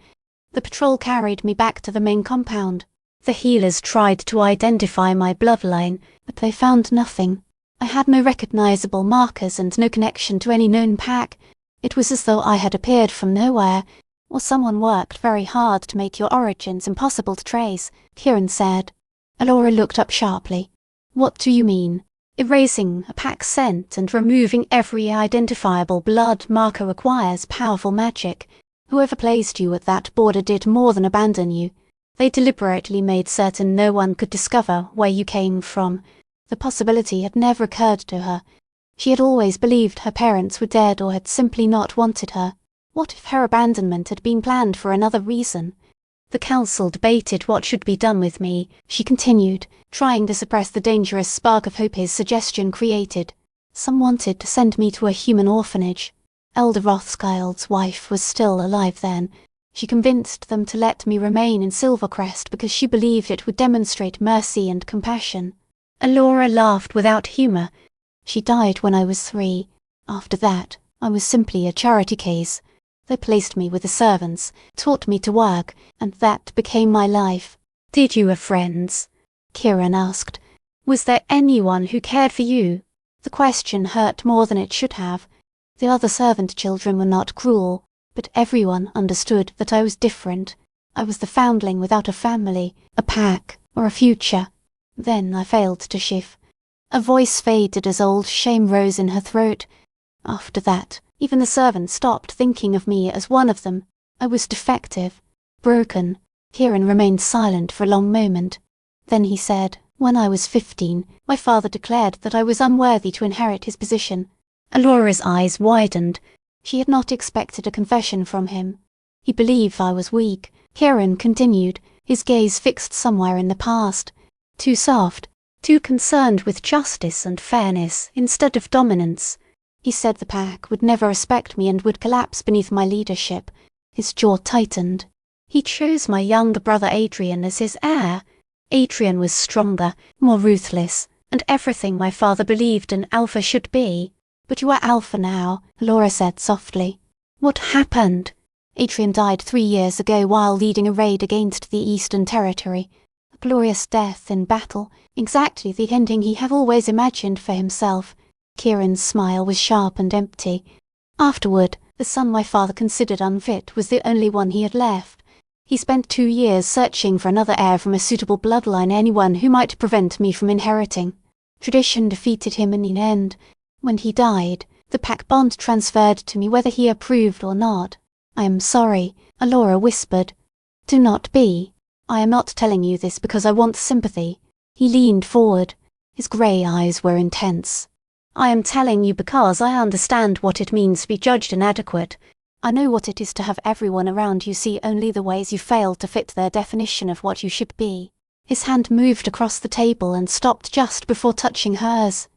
"The patrol carried me back to the main compound. The healers tried to identify my bloodline, but they found nothing. I had no recognizable markers and no connection to any known pack. It was as though I had appeared from nowhere, or someone worked very hard to make your origins impossible to trace," Kieran said. Alora looked up sharply. "What do you mean? Erasing a pack scent and removing every identifiable blood marker requires powerful magic. Whoever placed you at that border did more than abandon you. They deliberately made certain no one could discover where you came from." The possibility had never occurred to her. She had always believed her parents were dead or had simply not wanted her. What if her abandonment had been planned for another reason? "The council debated what should be done with me," she continued, trying to suppress the dangerous spark of hope his suggestion created. "Some wanted to send me to a human orphanage. Elder Rothschild's wife was still alive then. She convinced them to let me remain in Silvercrest because she believed it would demonstrate mercy and compassion." Alora laughed without humour. "She died when I was 3. After that, I was simply a charity case. They placed me with the servants, taught me to work, and that became my life." "Did you have friends?" Kieran asked. "Was there anyone who cared for you?" The question hurt more than it should have. The other servant children were not cruel, but everyone understood that I was different. I was the foundling without a family, a pack, or a future. Then I failed to shift. A voice faded as old shame rose in her throat. After that, even the servants stopped thinking of me as one of them. I was defective, broken. Kieran remained silent for a long moment. Then he said, "When I was 15, my father declared that I was unworthy to inherit his position." Alora's eyes widened. She had not expected a confession from him. He believed I was weak. Kieran continued, his gaze fixed somewhere in the past. Too soft, too concerned with justice and fairness instead of dominance. He said the pack would never respect me and would collapse beneath my leadership. His jaw tightened. He chose my younger brother Adrian as his heir. Adrian was stronger, more ruthless, and everything my father believed an alpha should be. "But you are alpha now," Alora said softly. "What happened?" "Adrian died 3 years ago while leading a raid against the Eastern Territory. A glorious death in battle, exactly the ending he had always imagined for himself." Kieran's smile was sharp and empty. "Afterward, the son my father considered unfit was the only one he had left. He spent 2 years searching for another heir from a suitable bloodline, anyone who might prevent me from inheriting. Tradition defeated him in the end. When he died, the pack bond transferred to me whether he approved or not. I am sorry," Alora whispered. "Do not be. I am not telling you this because I want sympathy." He leaned forward. His grey eyes were intense. "I am telling you because I understand what it means to be judged inadequate. I know what it is to have everyone around you see only the ways you failed to fit their definition of what you should be." His hand moved across the table and stopped just before touching hers.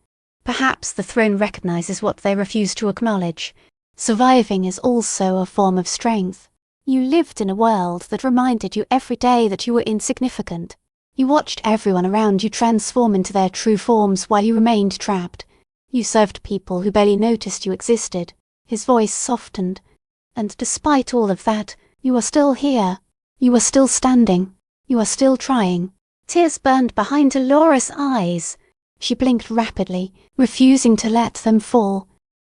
"Perhaps the throne recognizes what they refuse to acknowledge. Surviving is also a form of strength. You lived in a world that reminded you every day that you were insignificant. You watched everyone around you transform into their true forms while you remained trapped. You served people who barely noticed you existed." His voice softened. "And despite all of that, you are still here. You are still standing. You are still trying." Tears burned behind Alora's eyes. She blinked rapidly, refusing to let them fall.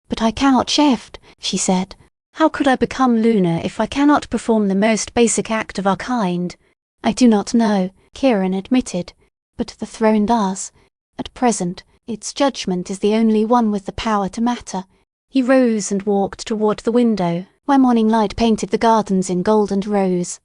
"But I cannot shift," she said. "How could I become Luna if I cannot perform the most basic act of our kind?" "I do not know," Kieran admitted. "But the throne does. At present, its judgment is the only one with the power to matter." He rose and walked toward the window, where morning light painted the gardens in gold and rose.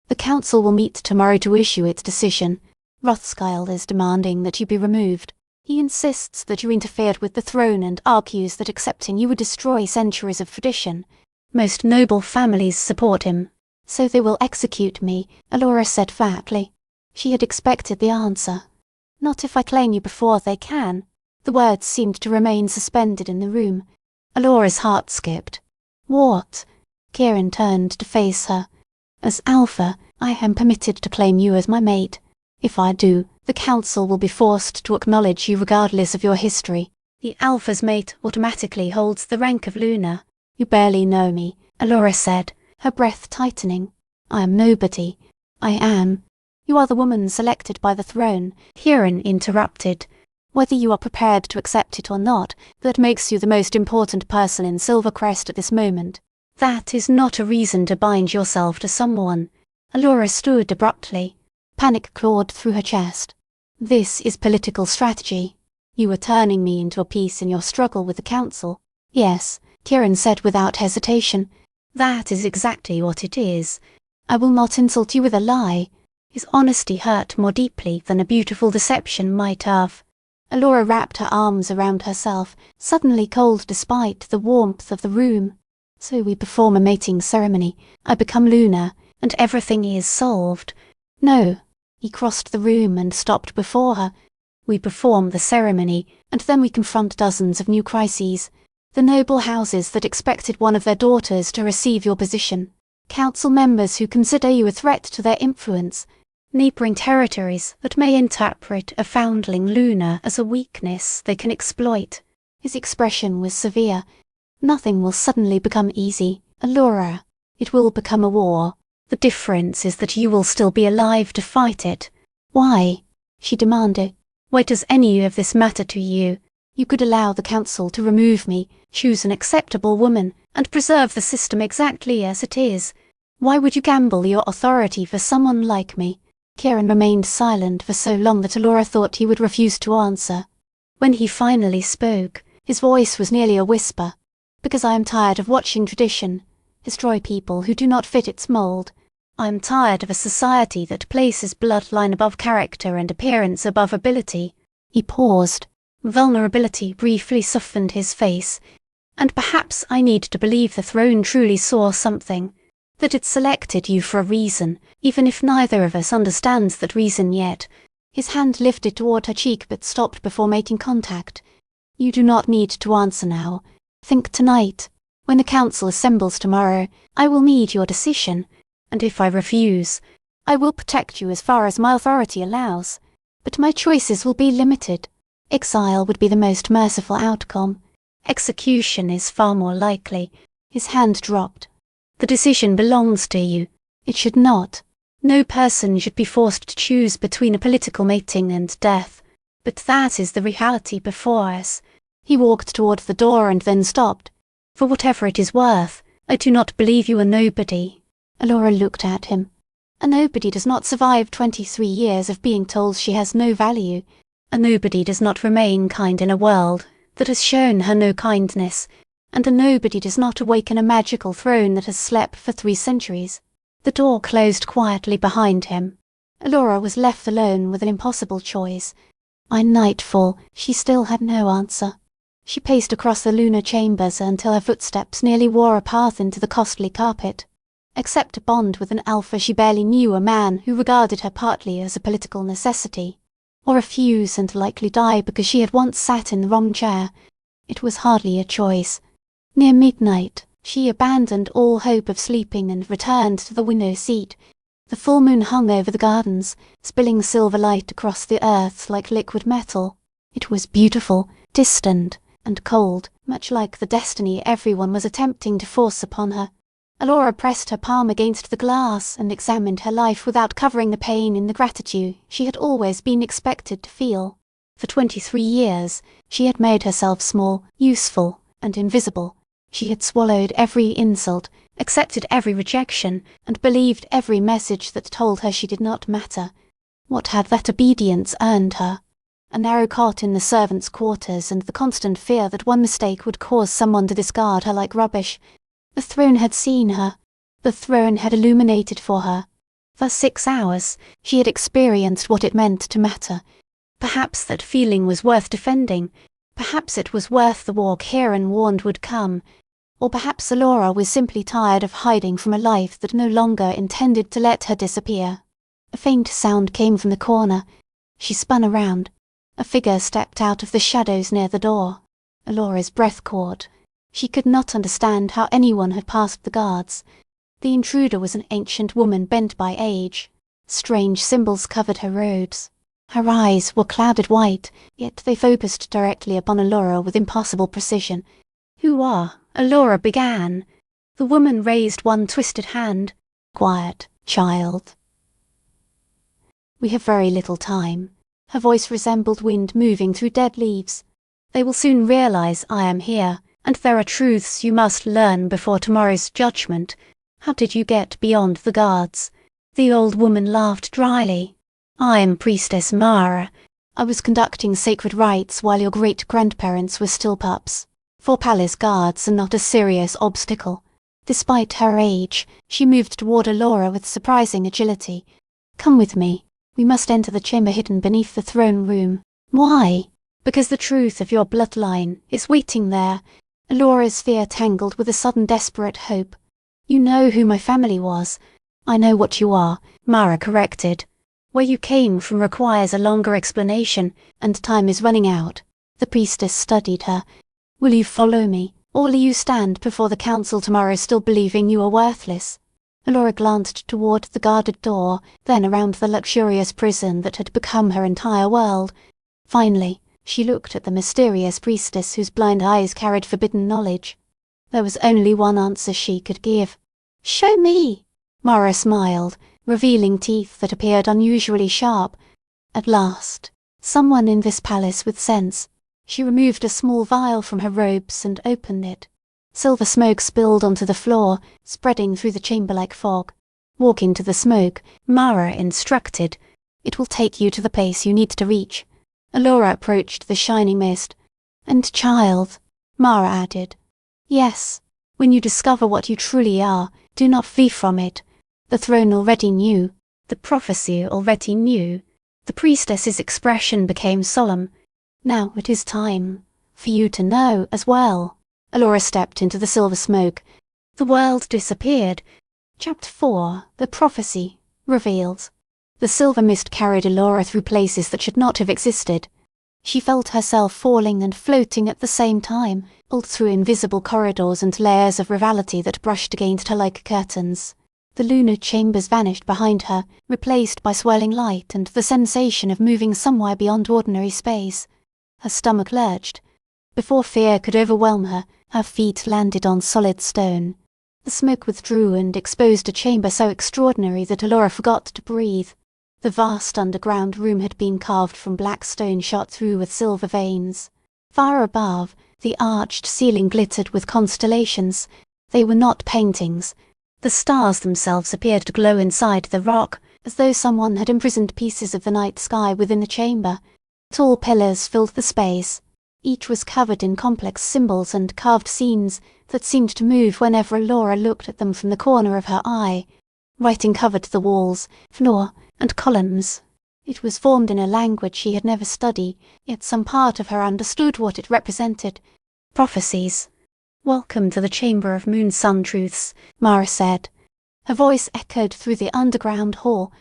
"The council will meet tomorrow to issue its decision. Rothschild is demanding that you be removed. He insists that you interfered with the throne and argues that accepting you would destroy centuries of tradition. Most noble families support him. So they will execute me," Alora said flatly. She had expected the answer. "Not if I claim you before they can." The words seemed to remain suspended in the room. Alora's heart skipped. "What?" Kieran turned to face her. "As Alpha, I am permitted to claim you as my mate. If I do, the council will be forced to acknowledge you regardless of your history. The Alpha's mate automatically holds the rank of Luna." "You barely know me," Alora said, her breath tightening. "I am nobody. I am—" "You are the woman selected by the throne," Kieran interrupted. "Whether you are prepared to accept it or not, that makes you the most important person in Silvercrest at this moment. That is not a reason to bind yourself to someone." Alora stood abruptly. Panic clawed through her chest. "This is political strategy. You are turning me into a piece in your struggle with the council." "Yes," Kieran said without hesitation. "That is exactly what it is. I will not insult you with a lie." His honesty hurt more deeply than a beautiful deception might have. Alora wrapped her arms around herself, suddenly cold despite the warmth of the room. "So we perform a mating ceremony. I become Luna, and everything is solved. No." He crossed the room and stopped before her. "We perform the ceremony, and then we confront dozens of new crises. The noble houses that expected one of their daughters to receive your position. Council members who consider you a threat to their influence. Neighbouring territories that may interpret a foundling Luna as a weakness they can exploit." His expression was severe. "Nothing will suddenly become easy, Alora. It will become a war. The difference is that you will still be alive to fight it." "Why?" she demanded. "Why does any of this matter to you?" You could allow the council to remove me, choose an acceptable woman, and preserve the system exactly as it is. Why would you gamble your authority for someone like me?" Kieran remained silent for so long that Alora thought he would refuse to answer. When he finally spoke, his voice was nearly a whisper. "Because I am tired of watching tradition destroy people who do not fit its mould. I am tired of a society that places bloodline above character and appearance above ability." He paused. Vulnerability briefly softened his face. "And perhaps I need to believe the throne truly saw something, that it selected you for a reason, even if neither of us understands that reason yet." His hand lifted toward her cheek but stopped before making contact. "You do not need to answer now. Think tonight. When the council assembles tomorrow, I will need your decision, and if I refuse, I will protect you as far as my authority allows. But my choices will be limited. Exile would be the most merciful outcome. Execution is far more likely." His hand dropped. "The decision belongs to you. It should not. No person should be forced to choose between a political mating and death. But that is the reality before us." He walked toward the door and then stopped. "For whatever it is worth, I do not believe you a nobody." Alora looked at him. A nobody does not survive 23 years of being told she has no value. A nobody does not remain kind in a world that has shown her no kindness, and a nobody does not awaken a magical throne that has slept for 3 centuries. The door closed quietly behind him. Alora was left alone with an impossible choice. By nightfall, she still had no answer. She paced across the lunar chambers until her footsteps nearly wore a path into the costly carpet. Accept a bond with an alpha she barely knew, a man who regarded her partly as a political necessity, or refuse and likely die because she had once sat in the wrong chair. It was hardly a choice. Near midnight, she abandoned all hope of sleeping and returned to the window seat. The full moon hung over the gardens, spilling silver light across the earth like liquid metal. It was beautiful, distant, and cold, much like the destiny everyone was attempting to force upon her. Alora pressed her palm against the glass and examined her life without covering the pain in the gratitude she had always been expected to feel. For 23 years, she had made herself small, useful, and invisible. She had swallowed every insult, accepted every rejection, and believed every message that told her she did not matter. What had that obedience earned her? A narrow cot in the servants' quarters and the constant fear that one mistake would cause someone to discard her like rubbish. The throne had seen her. The throne had illuminated for her. For 6 hours, she had experienced what it meant to matter. Perhaps that feeling was worth defending. Perhaps it was worth the war Kieran warned would come. Or perhaps Alora was simply tired of hiding from a life that no longer intended to let her disappear. A faint sound came from the corner. She spun around. A figure stepped out of the shadows near the door. Alora's breath caught. She could not understand how anyone had passed the guards. The intruder was an ancient woman bent by age. Strange symbols covered her robes. Her eyes were clouded white, yet they focused directly upon Alora with impossible precision. "Who are?" Alora began. The woman raised one twisted hand. "Quiet, child." "We have very little time." Her voice resembled wind moving through dead leaves. "They will soon realize I am here, and there are truths you must learn before tomorrow's judgment. How did you get beyond the guards?" The old woman laughed dryly. "I am Priestess Mara. I was conducting sacred rites while your great-grandparents were still pups. 4 palace guards are not a serious obstacle." Despite her age, she moved toward Alora with surprising agility. "Come with me. We must enter the chamber hidden beneath the throne room." "Why?" "Because the truth of your bloodline is waiting there." Alora's fear tangled with a sudden desperate hope. "You know who my family was." "I know what you are," Mara corrected. "Where you came from requires a longer explanation, and time is running out." The priestess studied her. "Will you follow me, or will you stand before the council tomorrow still believing you are worthless?" Alora glanced toward the guarded door, then around the luxurious prison that had become her entire world. Finally, she looked at the mysterious priestess whose blind eyes carried forbidden knowledge. There was only one answer she could give. "Show me!" Mara smiled, revealing teeth that appeared unusually sharp. "At last, someone in this palace with sense. She removed a small vial from her robes and opened it. Silver smoke spilled onto the floor, spreading through the chamber like fog. Walk into the smoke, Mara instructed. It will take you to the place you need to reach. Alora approached the shining mist. And child, Mara added. Yes, when you discover what you truly are, do not flee from it. The throne already knew. The prophecy already knew. The priestess's expression became solemn. Now it is time for you to know as well. Alora stepped into the silver smoke. The world disappeared. Chapter 4, The Prophecy, revealed. The silver mist carried Alora through places that should not have existed. She felt herself falling and floating at the same time, all through invisible corridors and layers of rivality that brushed against her like curtains. The lunar chambers vanished behind her, replaced by swirling light and the sensation of moving somewhere beyond ordinary space. Her stomach lurched. Before fear could overwhelm her, her feet landed on solid stone. The smoke withdrew and exposed a chamber so extraordinary that Alora forgot to breathe. The vast underground room had been carved from black stone shot through with silver veins. Far above, the arched ceiling glittered with constellations. They were not paintings. The stars themselves appeared to glow inside the rock, as though someone had imprisoned pieces of the night sky within the chamber. Tall pillars filled the space. Each was covered in complex symbols and carved scenes that seemed to move whenever Alora looked at them from the corner of her eye. Writing covered the walls, floor, and columns. It was formed in a language she had never studied, yet some part of her understood what it represented. Prophecies. "Welcome to the Chamber of Moon-Sun Truths," Mara said. Her voice echoed through the underground hall.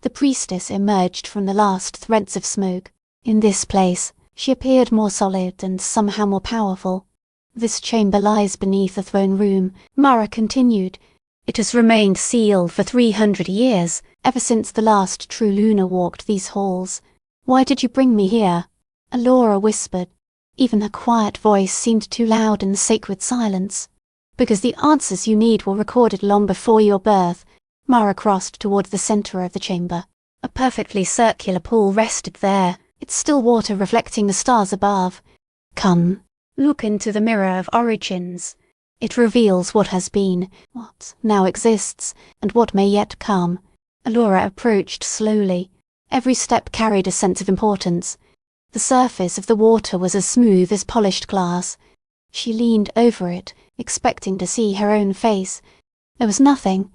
The priestess emerged from the last threads of smoke. In this place, she appeared more solid and somehow more powerful. "This chamber lies beneath the throne room," Mara continued. "It has remained sealed for 300 years, ever since the last true Luna walked these halls. Why did you bring me here?" Alora whispered. Even her quiet voice seemed too loud in the sacred silence. "Because the answers you need were recorded long before your birth." Mara crossed toward the center of the chamber. A perfectly circular pool rested there, its still water reflecting the stars above. "Come, look into the mirror of origins. It reveals what has been, what now exists, and what may yet come." Alora approached slowly. Every step carried a sense of importance. The surface of the water was as smooth as polished glass. She leaned over it, expecting to see her own face. There was nothing.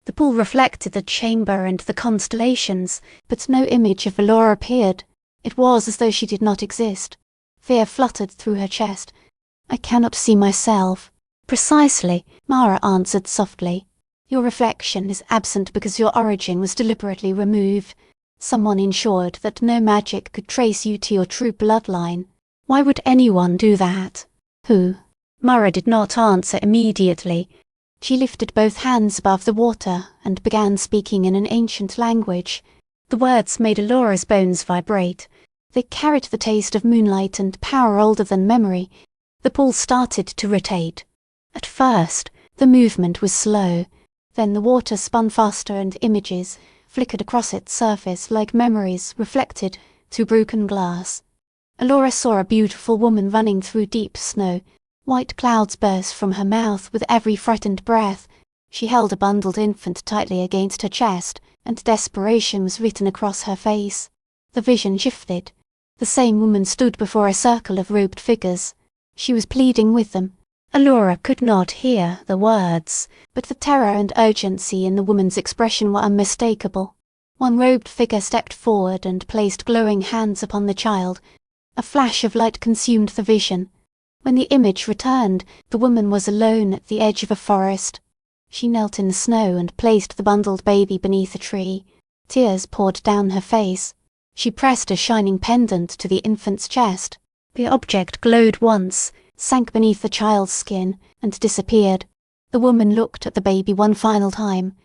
The pool reflected the chamber and the constellations, but no image of Alora appeared. It was as though she did not exist. Fear fluttered through her chest. "I cannot see myself." "Precisely," Mara answered softly. "Your reflection is absent because your origin was deliberately removed. Someone ensured that no magic could trace you to your true bloodline. Why would anyone do that?" "Who?" Mara did not answer immediately. She lifted both hands above the water and began speaking in an ancient language. The words made Alora's bones vibrate. They carried the taste of moonlight and power older than memory. The pool started to rotate. At first, the movement was slow. Then the water spun faster and images flickered across its surface like memories reflected through broken glass. Alora saw a beautiful woman running through deep snow. White clouds burst from her mouth with every frightened breath. She held a bundled infant tightly against her chest, and desperation was written across her face. The vision shifted. The same woman stood before a circle of robed figures. She was pleading with them. Alora could not hear the words, but the terror and urgency in the woman's expression were unmistakable. One robed figure stepped forward and placed glowing hands upon the child. A flash of light consumed the vision. When the image returned, the woman was alone at the edge of a forest. She knelt in the snow and placed the bundled baby beneath a tree. Tears poured down her face. She pressed a shining pendant to the infant's chest. The object glowed once, sank beneath the child's skin, and disappeared. The woman looked at the baby one final time.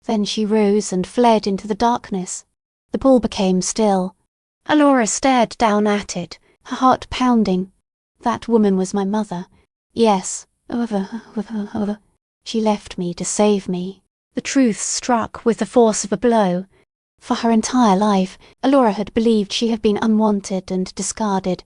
Then she rose and fled into the darkness. The pool became still. Alora stared down at it, her heart pounding. That woman was my mother. Yes. She left me to save me. The truth struck with the force of a blow. For her entire life, Alora had believed she had been unwanted and discarded.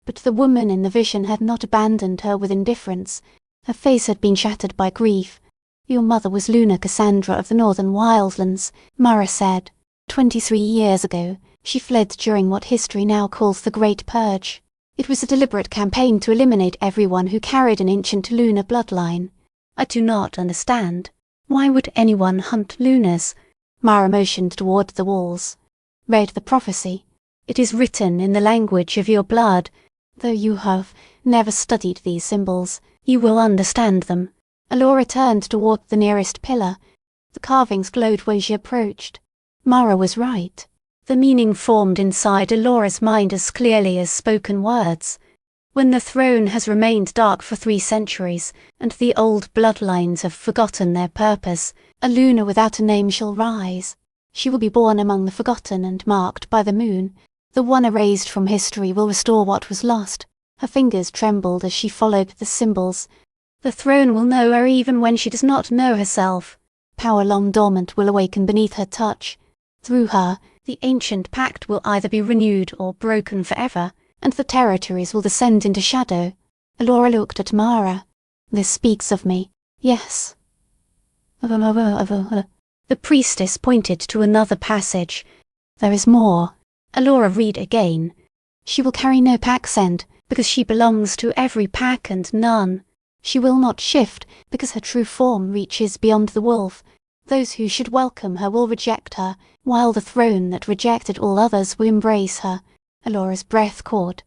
But the woman in the vision had not abandoned her with indifference. Her face had been shattered by grief. Your mother was Luna Cassandra of the Northern Wildlands, Mara said. 23 years ago, she fled during what history now calls the Great Purge. It was a deliberate campaign to eliminate everyone who carried an ancient Luna bloodline. I do not understand. Why would anyone hunt Lunas? Mara motioned toward the walls. Read the prophecy. It is written in the language of your blood. Though you have never studied these symbols, you will understand them. Alora turned toward the nearest pillar. The carvings glowed when she approached. Mara was right. The meaning formed inside Alora's mind as clearly as spoken words. When the throne has remained dark for 3 centuries, and the old bloodlines have forgotten their purpose, a Luna without a name shall rise. She will be born among the forgotten and marked by the moon. The one erased from history will restore what was lost. Her fingers trembled as she followed the symbols. The throne will know her even when she does not know herself. Power long dormant will awaken beneath her touch. Through her, the ancient pact will either be renewed or broken forever, and the territories will descend into shadow. Alora looked at Mara. This speaks of me. Yes. The priestess pointed to another passage. There is more. Alora, read again. She will carry no pack scent, because she belongs to every pack and none. She will not shift, because her true form reaches beyond the wolf. Those who should welcome her will reject her, while the throne that rejected all others will embrace her. Alora's breath caught.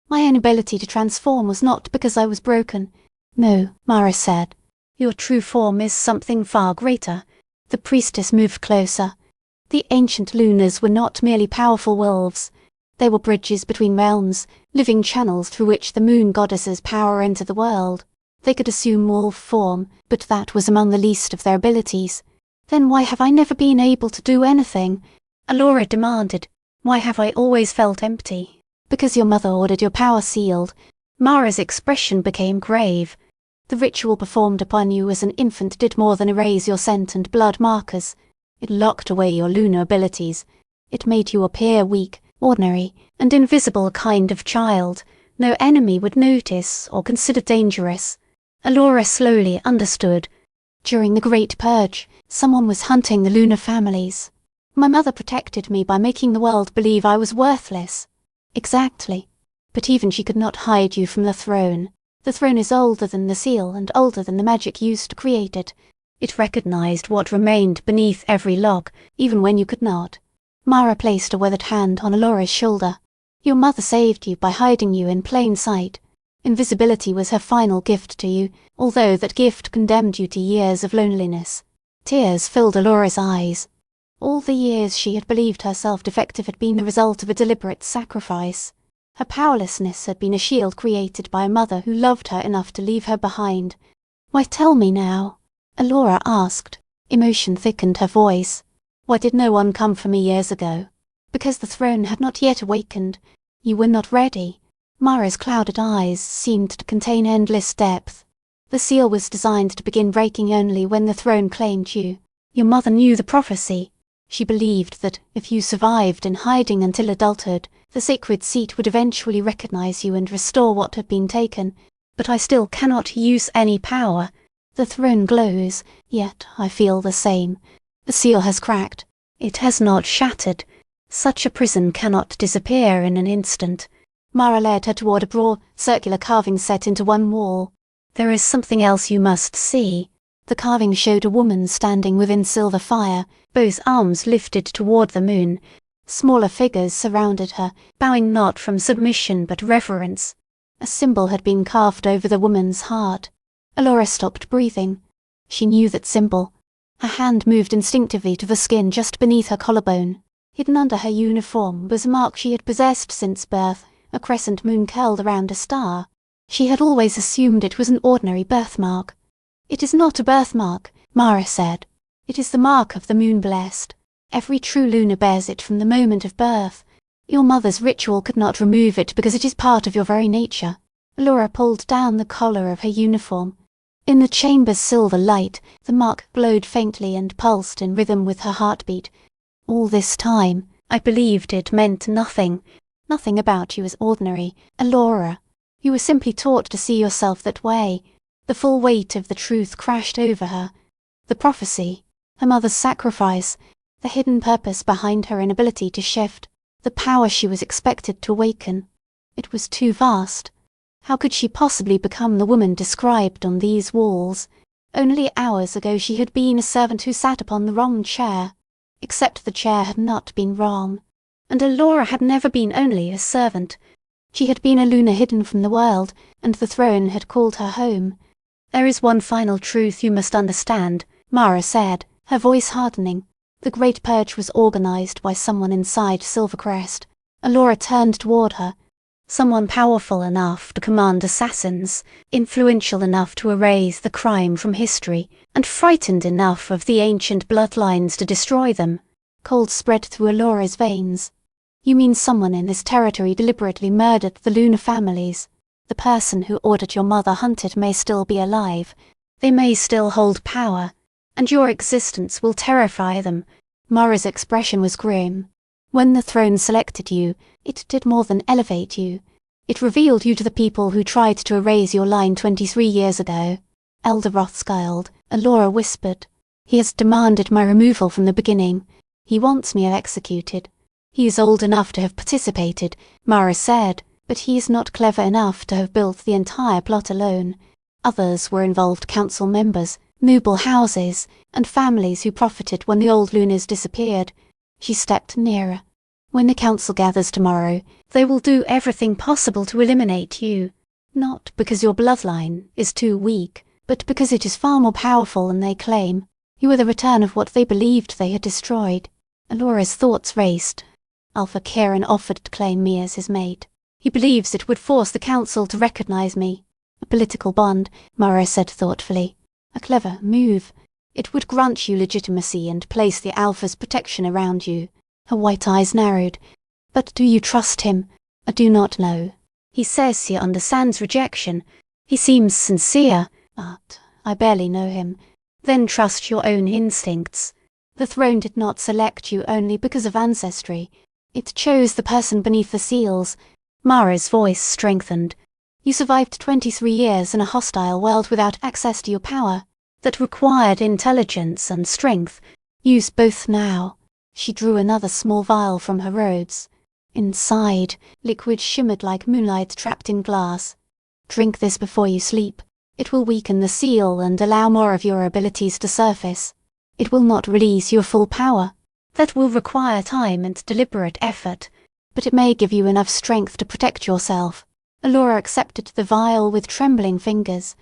My inability to transform was not because I was broken. No, Mara said. Your true form is something far greater. The priestess moved closer. The ancient Lunas were not merely powerful wolves. They were bridges between realms, living channels through which the moon goddesses' power entered the world. They could assume wolf form, but that was among the least of their abilities. Then why have I never been able to do anything? Alora demanded. Why have I always felt empty? Because your mother ordered your power sealed. Mara's expression became grave. The ritual performed upon you as an infant did more than erase your scent and blood markers. It locked away your lunar abilities. It made you appear weak, ordinary, and invisible kind of child. No enemy would notice or consider dangerous. Alora slowly understood. During the Great Purge, someone was hunting the lunar families. My mother protected me by making the world believe I was worthless. Exactly. But even she could not hide you from the throne. The throne is older than the seal and older than the magic used to create it. It recognized what remained beneath every lock, even when you could not. Mara placed a weathered hand on Alora's shoulder. Your mother saved you by hiding you in plain sight. Invisibility was her final gift to you, although that gift condemned you to years of loneliness. Tears filled Alora's eyes. All the years she had believed herself defective had been the result of a deliberate sacrifice. Her powerlessness had been a shield created by a mother who loved her enough to leave her behind. Why, tell me now? Alora asked. Emotion thickened her voice. Why did no one come for me years ago? Because the throne had not yet awakened. You were not ready. Mara's clouded eyes seemed to contain endless depth. The seal was designed to begin breaking only when the throne claimed you. Your mother knew the prophecy. She believed that if you survived in hiding until adulthood, the sacred seat would eventually recognize you and restore what had been taken. But I still cannot use any power. The throne glows, yet I feel the same. The seal has cracked. It has not shattered. Such a prison cannot disappear in an instant. Mara led her toward a broad, circular carving set into one wall. There is something else you must see. The carving showed a woman standing within silver fire, both arms lifted toward the moon. Smaller figures surrounded her, bowing not from submission but reverence. A symbol had been carved over the woman's heart. Alora stopped breathing. She knew that symbol. Her hand moved instinctively to the skin just beneath her collarbone. Hidden under her uniform was a mark she had possessed since birth, a crescent moon curled around a star. She had always assumed it was an ordinary birthmark. It is not a birthmark, Mara said. It is the mark of the moon-blessed. Every true Luna bears it from the moment of birth. Your mother's ritual could not remove it because it is part of your very nature. Alora pulled down the collar of her uniform. In the chamber's silver light, the mark glowed faintly and pulsed in rhythm with her heartbeat. All this time, I believed it meant nothing. Nothing about you is ordinary, Alora. You were simply taught to see yourself that way. The full weight of the truth crashed over her. The prophecy, her mother's sacrifice, the hidden purpose behind her inability to shift, the power she was expected to awaken. It was too vast. How could she possibly become the woman described on these walls? Only hours ago she had been a servant who sat upon the wrong chair. Except the chair had not been wrong. And Alora had never been only a servant. She had been a Luna hidden from the world, and the throne had called her home. There is one final truth you must understand, Mara said, her voice hardening. The Great Purge was organized by someone inside Silvercrest. Alora turned toward her. Someone powerful enough to command assassins, influential enough to erase the crime from history, and frightened enough of the ancient bloodlines to destroy them. Cold spread through Alora's veins. You mean someone in this territory deliberately murdered the Luna families. The person who ordered your mother hunted may still be alive. They may still hold power. And your existence will terrify them. Mara's expression was grim. When the throne selected you, it did more than elevate you. It revealed you to the people who tried to erase your line 23 years ago. Elder Rothschild, Alora whispered. He has demanded my removal from the beginning. He wants me executed. He is old enough to have participated, Mara said, but he is not clever enough to have built the entire plot alone. Others were involved council members, noble houses, and families who profited when the old Lunas disappeared. She stepped nearer. When the council gathers tomorrow, they will do everything possible to eliminate you. Not because your bloodline is too weak, but because it is far more powerful than they claim. You are the return of what they believed they had destroyed. Alora's thoughts raced. Alpha Kieran offered to claim me as his mate. He believes it would force the council to recognize me. A political bond, Mara said thoughtfully. A clever move. It would grant you legitimacy and place the Alpha's protection around you. Her white eyes narrowed. But do you trust him? I do not know. He says he understands rejection. He seems sincere, but I barely know him. Then trust your own instincts. The throne did not select you only because of ancestry. It chose the person beneath the seals. Mara's voice strengthened. You survived 23 years in a hostile world without access to your power. That required intelligence and strength. Use both now. She drew another small vial from her robes. Inside, liquid shimmered like moonlight trapped in glass. Drink this before you sleep. It will weaken the seal and allow more of your abilities to surface. It will not release your full power. That will require time and deliberate effort, but it may give you enough strength to protect yourself. Alora accepted the vial with trembling fingers.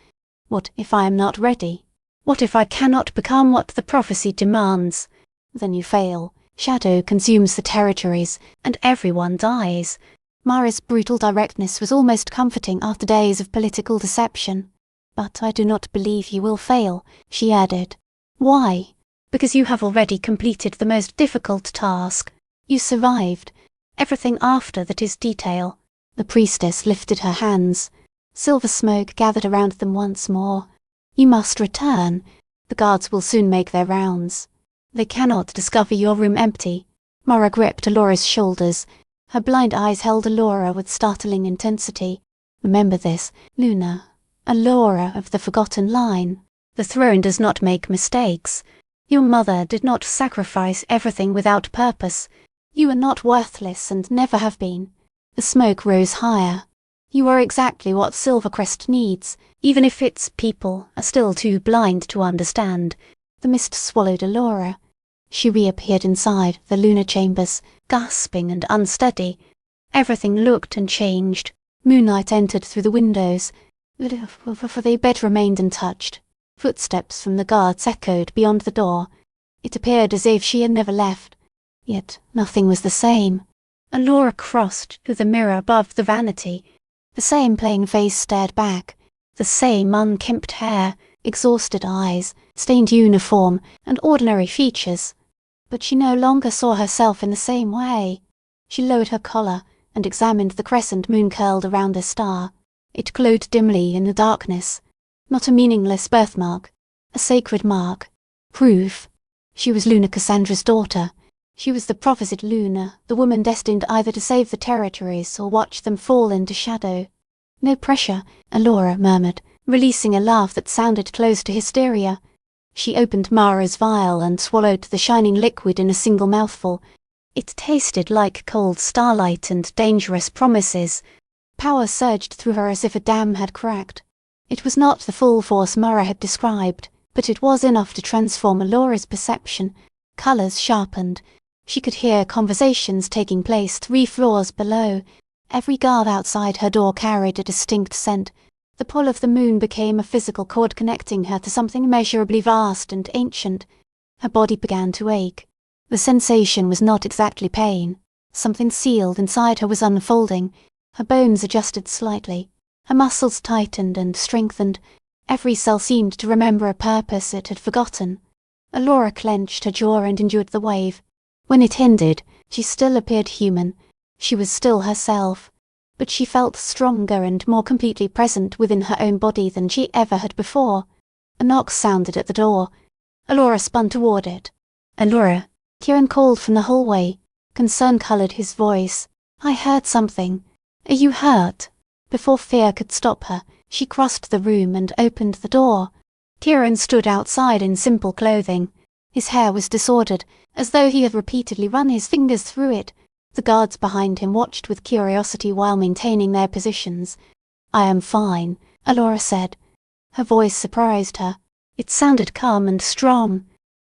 What if I am not ready? What if I cannot become what the prophecy demands? Then you fail. Shadow consumes the territories, and everyone dies. Mara's brutal directness was almost comforting after days of political deception. But I do not believe you will fail, she added. Why? Because you have already completed the most difficult task. You survived. Everything after that is detail. The priestess lifted her hands. Silver smoke gathered around them once more. You must return. The guards will soon make their rounds. They cannot discover your room empty. Mara gripped Alora's shoulders. Her blind eyes held Alora with startling intensity. Remember this, Luna. Alora of the forgotten line. The throne does not make mistakes. Your mother did not sacrifice everything without purpose. You are not worthless and never have been. The smoke rose higher. You are exactly what Silvercrest needs, even if its people are still too blind to understand. The mist swallowed Alora. She reappeared inside the lunar chambers, gasping and unsteady. Everything looked and changed. Moonlight entered through the windows, for the bed remained untouched. Footsteps from the guards echoed beyond the door. It appeared as if she had never left. Yet nothing was the same. Alora crossed to the mirror above the vanity. The same plain face stared back. The same unkempt hair, exhausted eyes, stained uniform, and ordinary features. But she no longer saw herself in the same way. She lowered her collar and examined the crescent moon curled around the star. It glowed dimly in the darkness. Not a meaningless birthmark. A sacred mark. Proof. She was Luna Cassandra's daughter. She was the prophesied Luna, the woman destined either to save the territories or watch them fall into shadow. No pressure, Alora murmured, releasing a laugh that sounded close to hysteria. She opened Mara's vial and swallowed the shining liquid in a single mouthful. It tasted like cold starlight and dangerous promises. Power surged through her as if a dam had cracked. It was not the full force Mara had described, but it was enough to transform Alora's perception. Colours sharpened. She could hear conversations taking place 3 floors below. Every guard outside her door carried a distinct scent. The pull of the moon became a physical cord connecting her to something immeasurably vast and ancient. Her body began to ache. The sensation was not exactly pain. Something sealed inside her was unfolding. Her bones adjusted slightly. Her muscles tightened and strengthened. Every cell seemed to remember a purpose it had forgotten. Alora clenched her jaw and endured the wave. When it ended, she still appeared human. She was still herself. But she felt stronger and more completely present within her own body than she ever had before. A knock sounded at the door. Alora spun toward it. "Alora," Kieran called from the hallway. Concern coloured his voice. "I heard something. Are you hurt?" Before fear could stop her, she crossed the room and opened the door. Kieran stood outside in simple clothing. His hair was disordered, as though he had repeatedly run his fingers through it. The guards behind him watched with curiosity while maintaining their positions. "I am fine," Alora said. Her voice surprised her. It sounded calm and strong.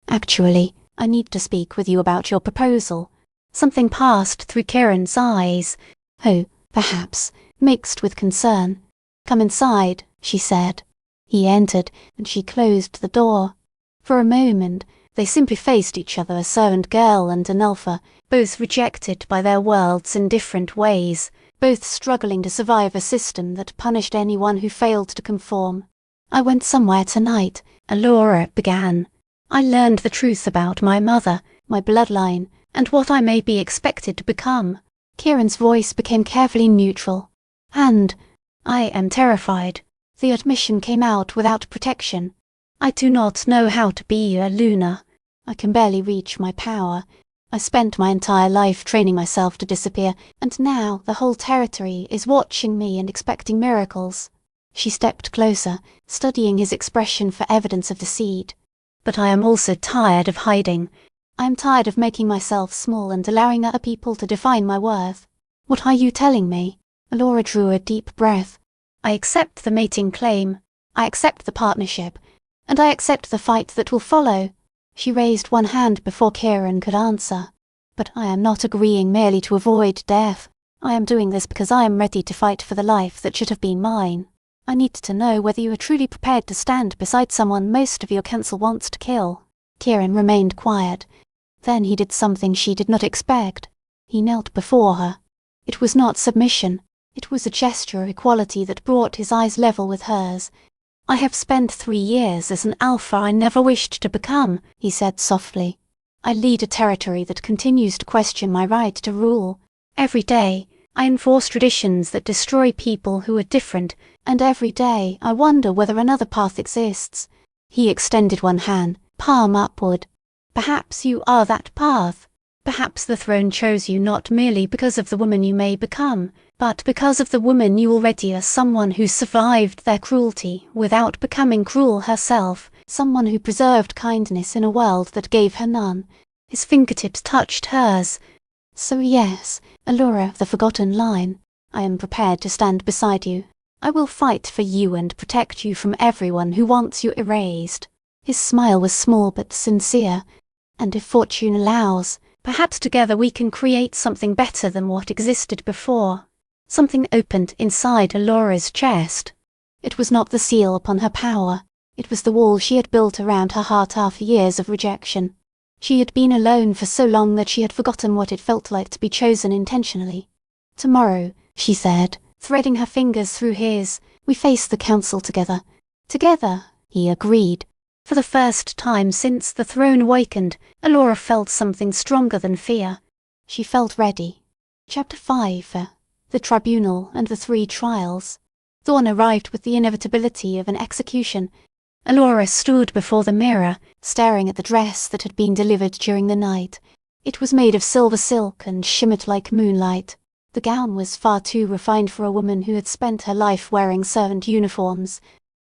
"Actually, I need to speak with you about your proposal." Something passed through Kieran's eyes. Hope, perhaps, mixed with concern. "Come inside," she said. He entered, and she closed the door. For a moment, they simply faced each other, servant girl and Anelpha, both rejected by their worlds in different ways, both struggling to survive a system that punished anyone who failed to conform. "I went somewhere tonight," Alora began. "I learned the truth about my mother, my bloodline, and what I may be expected to become." Kieran's voice became carefully neutral. "And I am terrified." The admission came out without protection. "I do not know how to be a Luna. I can barely reach my power. I spent my entire life training myself to disappear, and now the whole territory is watching me and expecting miracles." She stepped closer, studying his expression for evidence of the seed. "But I am also tired of hiding. I am tired of making myself small and allowing other people to define my worth." "What are you telling me?" Alora drew a deep breath. "I accept the mating claim. I accept the partnership. And I accept the fight that will follow." She raised one hand before Kieran could answer. "But I am not agreeing merely to avoid death. I am doing this because I am ready to fight for the life that should have been mine. I need to know whether you are truly prepared to stand beside someone most of your council wants to kill." Kieran remained quiet. Then he did something she did not expect. He knelt before her. It was not submission. It was a gesture of equality that brought his eyes level with hers. "I have spent 3 years as an alpha I never wished to become," he said softly. "I lead a territory that continues to question my right to rule. Every day, I enforce traditions that destroy people who are different, and every day I wonder whether another path exists." He extended one hand, palm upward. "Perhaps you are that path. Perhaps the throne chose you not merely because of the woman you may become, but because of the woman you already are, someone who survived their cruelty without becoming cruel herself, someone who preserved kindness in a world that gave her none." His fingertips touched hers. "So yes, Alora, the forgotten line. I am prepared to stand beside you. I will fight for you and protect you from everyone who wants you erased." His smile was small but sincere. "And if fortune allows, perhaps together we can create something better than what existed before." Something opened inside Alora's chest. It was not the seal upon her power. It was the wall she had built around her heart after years of rejection. She had been alone for so long that she had forgotten what it felt like to be chosen intentionally. "Tomorrow," she said, threading her fingers through his, "we face the council together." "Together," he agreed. For the first time since the throne awakened, Alora felt something stronger than fear. She felt ready. Chapter 5. The Tribunal and the 3 Trials. Dawn arrived with the inevitability of an execution. Alora stood before the mirror, staring at the dress that had been delivered during the night. It was made of silver silk and shimmered like moonlight. The gown was far too refined for a woman who had spent her life wearing servant uniforms.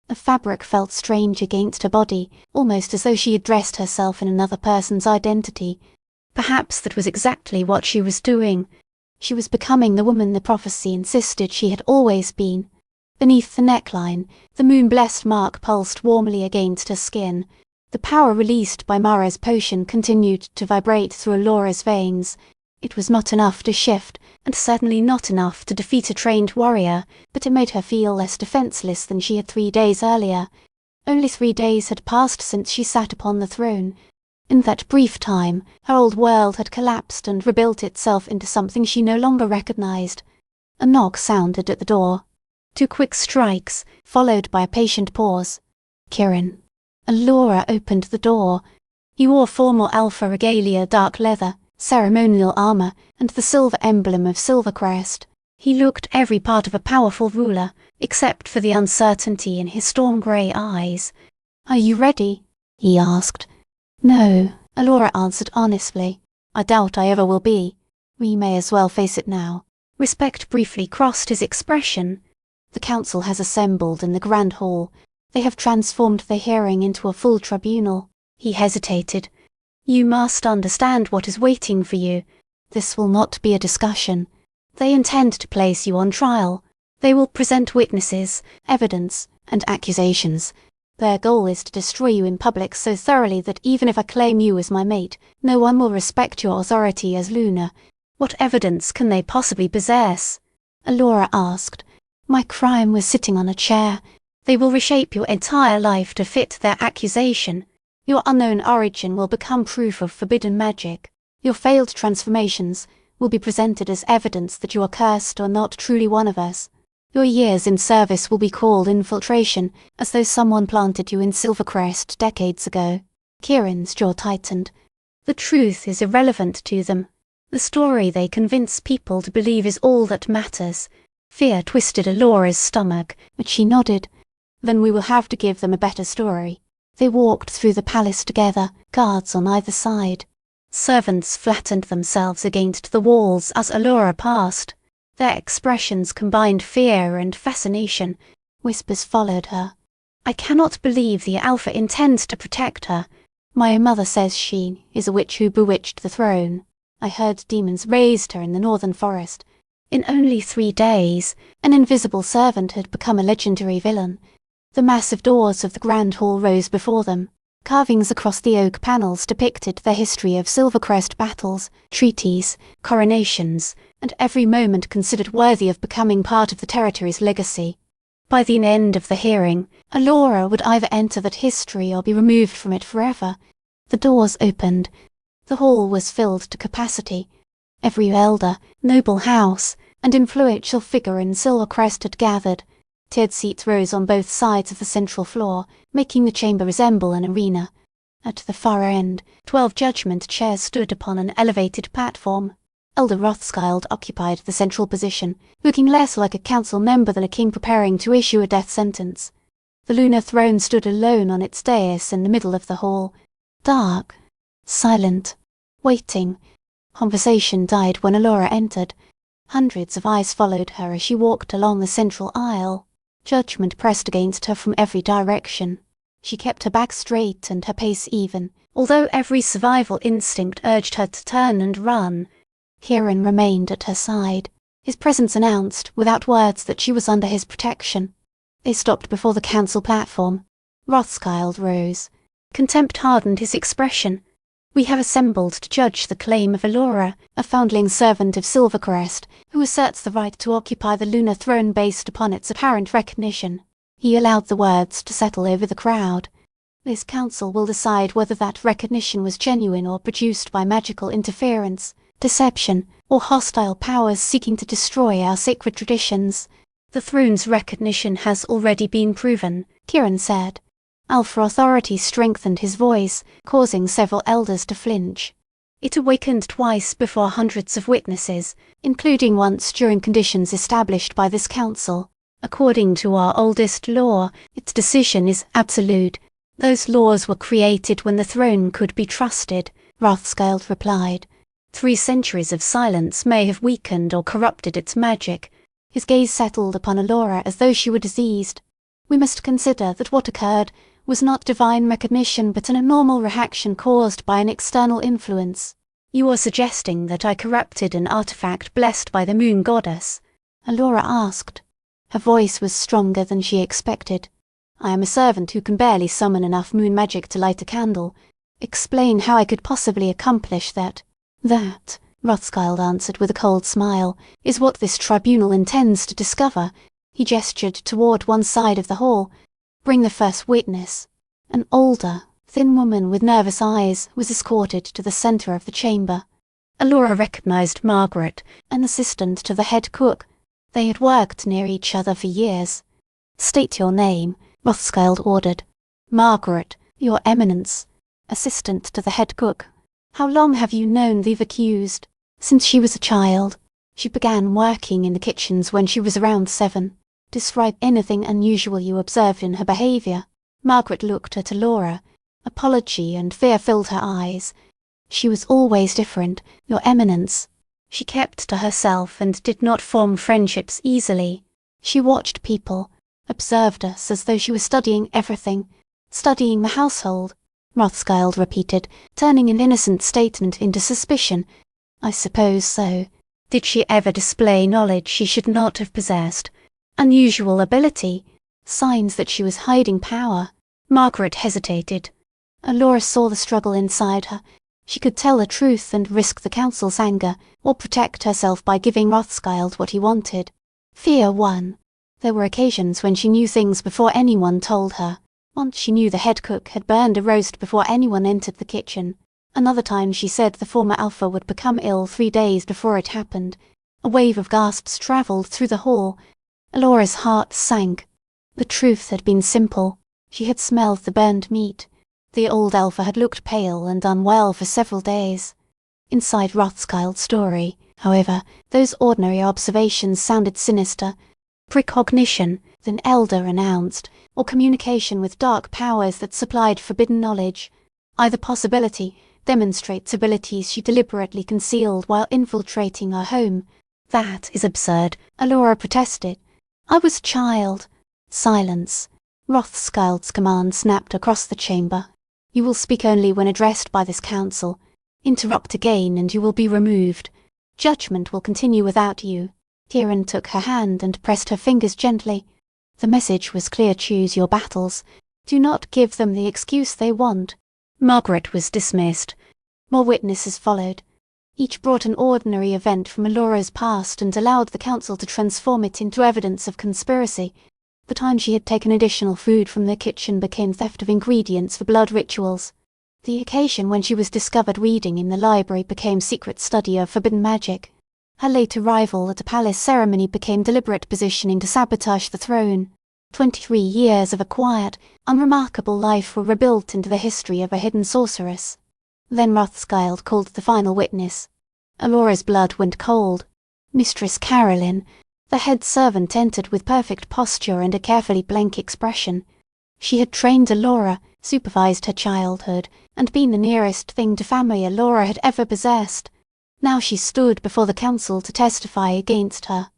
The fabric felt strange against her body, almost as though she had dressed herself in another person's identity. Perhaps that was exactly what she was doing. She was becoming the woman the prophecy insisted she had always been. Beneath the neckline, the moon-blessed mark pulsed warmly against her skin. The power released by Mara's potion continued to vibrate through Alora's veins. It was not enough to shift, and certainly not enough to defeat a trained warrior, but it made her feel less defenseless than she had 3 days earlier. Only 3 days had passed since she sat upon the throne. In that brief time, her old world had collapsed and rebuilt itself into something she no longer recognized. A knock sounded at the door. 2 quick strikes, followed by a patient pause. Kirin. Alora opened the door. He wore formal alpha regalia, dark leather, ceremonial armor, and the silver emblem of Silvercrest. He looked every part of a powerful ruler, except for the uncertainty in his storm-grey eyes. "Are you ready?" he asked. "No," Alora answered honestly. "I doubt I ever will be. We may as well face it now." Respect briefly crossed his expression. "The council has assembled in the grand hall. They have transformed the hearing into a full tribunal." He hesitated. "You must understand what is waiting for you. This will not be a discussion. They intend to place you on trial. They will present witnesses, evidence, and accusations. Their goal is to destroy you in public so thoroughly that even if I claim you as my mate, no one will respect your authority as Luna. What evidence can they possibly possess?" Alora asked. "My crime was sitting on a chair. They will reshape your entire life to fit their accusation. Your unknown origin will become proof of forbidden magic. Your failed transformations will be presented as evidence that you are cursed or not truly one of us. Your years in service will be called infiltration, as though someone planted you in Silvercrest decades ago." Kirin's jaw tightened. "The truth is irrelevant to them. The story they convince people to believe is all that matters." Fear twisted Alora's stomach, but she nodded. "Then we will have to give them a better story." They walked through the palace together, guards on either side. Servants flattened themselves against the walls as Alora passed. Their expressions combined fear and fascination. Whispers followed her. "I cannot believe the Alpha intends to protect her. My mother says she is a witch who bewitched the throne. I heard demons raised her in the northern forest. In only 3 days, an invisible servant had become a legendary villain." The massive doors of the grand hall rose before them. Carvings across the oak panels depicted the history of Silvercrest battles, treaties, coronations, and every moment considered worthy of becoming part of the territory's legacy. By the end of the hearing, Alora would either enter that history or be removed from it forever. The doors opened. The hall was filled to capacity. Every elder, noble house, and influential figure in Silvercrest had gathered. Tiered seats rose on both sides of the central floor, making the chamber resemble an arena. At the far end, 12 judgment chairs stood upon an elevated platform. Elder Rothschild occupied the central position, looking less like a council member than a king preparing to issue a death sentence. The lunar throne stood alone on its dais in the middle of the hall, dark, silent, waiting. Conversation died when Alora entered. Hundreds of eyes followed her as she walked along the central aisle. Judgment pressed against her from every direction. She kept her back straight and her pace even, although every survival instinct urged her to turn and run. Kirin remained at her side. His presence announced, without words, that she was under his protection. They stopped before the council platform. Rothschild rose. Contempt hardened his expression. "We have assembled to judge the claim of Alora, a foundling servant of Silvercrest, who asserts the right to occupy the lunar throne based upon its apparent recognition." He allowed the words to settle over the crowd. "This council will decide whether that recognition was genuine or produced by magical interference, deception, or hostile powers seeking to destroy our sacred traditions. The throne's recognition has already been proven," Kirin said. Alpha authority strengthened his voice, causing several elders to flinch. "It awakened twice before hundreds of witnesses, including once during conditions established by this council. According to our oldest law, its decision is absolute. Those laws were created when the throne could be trusted," Rothschild replied. 3 centuries of silence may have weakened or corrupted its magic. His gaze settled upon Alora as though she were diseased. We must consider that what occurred was not divine recognition but an abnormal reaction caused by an external influence. You are suggesting that I corrupted an artifact blessed by the moon goddess? Alora asked. Her voice was stronger than she expected. I am a servant who can barely summon enough moon magic to light a candle. Explain how I could possibly accomplish that. That, Rothschild answered with a cold smile, is what this tribunal intends to discover. He gestured toward one side of the hall. Bring the first witness. An older, thin woman with nervous eyes was escorted to the center of the chamber. Alora recognized Margaret, an assistant to the head cook. They had worked near each other for years. State your name, Rothschild ordered. Margaret, Your Eminence. Assistant to the head cook. How long have you known the accused? Since she was a child. She began working in the kitchens when she was around 7. Describe anything unusual you observed in her behavior. Margaret looked at Alora. Apology and fear filled her eyes. She was always different, Your Eminence. She kept to herself and did not form friendships easily. She watched people, observed us as though she was studying everything, studying the household. Rothschild repeated, turning an innocent statement into suspicion. I suppose so. Did she ever display knowledge she should not have possessed? Unusual ability? Signs that she was hiding power? Margaret hesitated. Alora saw the struggle inside her. She could tell the truth and risk the council's anger, or protect herself by giving Rothschild what he wanted. Fear won. There were occasions when she knew things before anyone told her. Once she knew the head cook had burned a roast before anyone entered the kitchen. Another time she said the former Alpha would become ill 3 days before it happened. A wave of gasps travelled through the hall. Alora's heart sank. The truth had been simple. She had smelled the burned meat. The old Alpha had looked pale and unwell for several days. Inside Rothschild's story, however, those ordinary observations sounded sinister. Precognition, an elder announced, or communication with dark powers that supplied forbidden knowledge. Either possibility demonstrates abilities she deliberately concealed while infiltrating her home. That is absurd, Alora protested. I was a child. Silence. Rothschild's command snapped across the chamber. You will speak only when addressed by this council. Interrupt again and you will be removed. Judgment will continue without you. Kieran took her hand and pressed her fingers gently. The message was clear: choose your battles. Do not give them the excuse they want. Margaret was dismissed. More witnesses followed. Each brought an ordinary event from Alora's past and allowed the council to transform it into evidence of conspiracy. The time she had taken additional food from the kitchen became theft of ingredients for blood rituals. The occasion when she was discovered reading in the library became secret study of forbidden magic. Her late arrival at a palace ceremony became deliberate positioning to sabotage the throne. 23 years of a quiet, unremarkable life were rebuilt into the history of a hidden sorceress. Then Rothschild called the final witness. Alora's blood went cold. Mistress Caroline, the head servant, entered with perfect posture and a carefully blank expression. She had trained Alora, supervised her childhood, and been the nearest thing to family Alora had ever possessed. Now she stood before the council to testify against her.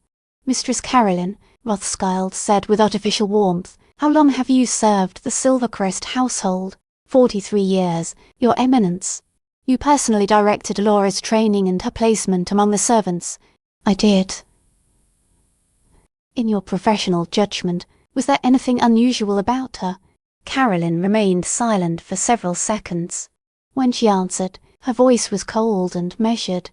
Mistress Caroline, Rothschild said with artificial warmth, how long have you served the Silvercrest household? 43 years, Your Eminence. You personally directed Alora's training and her placement among the servants. I did. In your professional judgment, was there anything unusual about her? Caroline remained silent for several seconds. When she answered, her voice was cold and measured.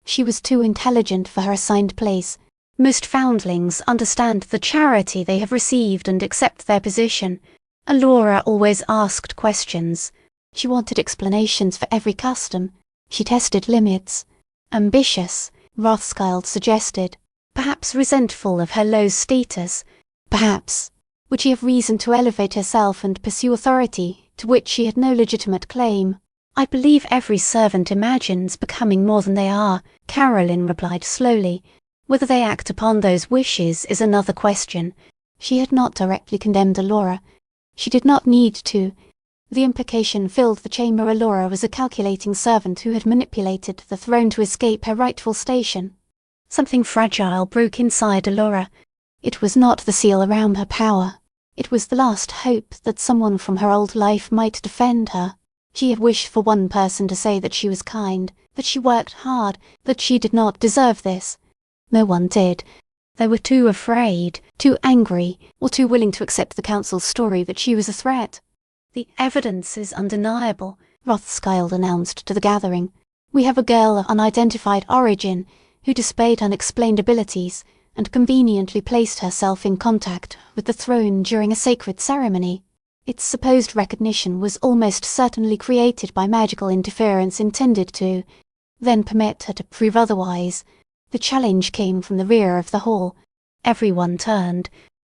She was too intelligent for her assigned place. Most foundlings understand the charity they have received and accept their position. Alora always asked questions. She wanted explanations for every custom. She tested limits. Ambitious, Rothschild suggested. Perhaps resentful of her low status. Perhaps would she have reason to elevate herself and pursue authority to which she had no legitimate claim? I believe every servant imagines becoming more than they are, Caroline replied slowly. Whether they act upon those wishes is another question. She had not directly condemned Alora. She did not need to. The implication filled the chamber. Alora was a calculating servant who had manipulated the throne to escape her rightful station. Something fragile broke inside Alora. It was not the seal around her power. It was the last hope that someone from her old life might defend her. She had wished for one person to say that she was kind, that she worked hard, that she did not deserve this. No one did. They were too afraid, too angry, or too willing to accept the council's story that she was a threat. "The evidence is undeniable," Rothschild announced to the gathering. "We have a girl of unidentified origin who displayed unexplained abilities and conveniently placed herself in contact with the throne during a sacred ceremony. Its supposed recognition was almost certainly created by magical interference intended to then permit her to prove otherwise." The challenge came from the rear of the hall. Everyone turned.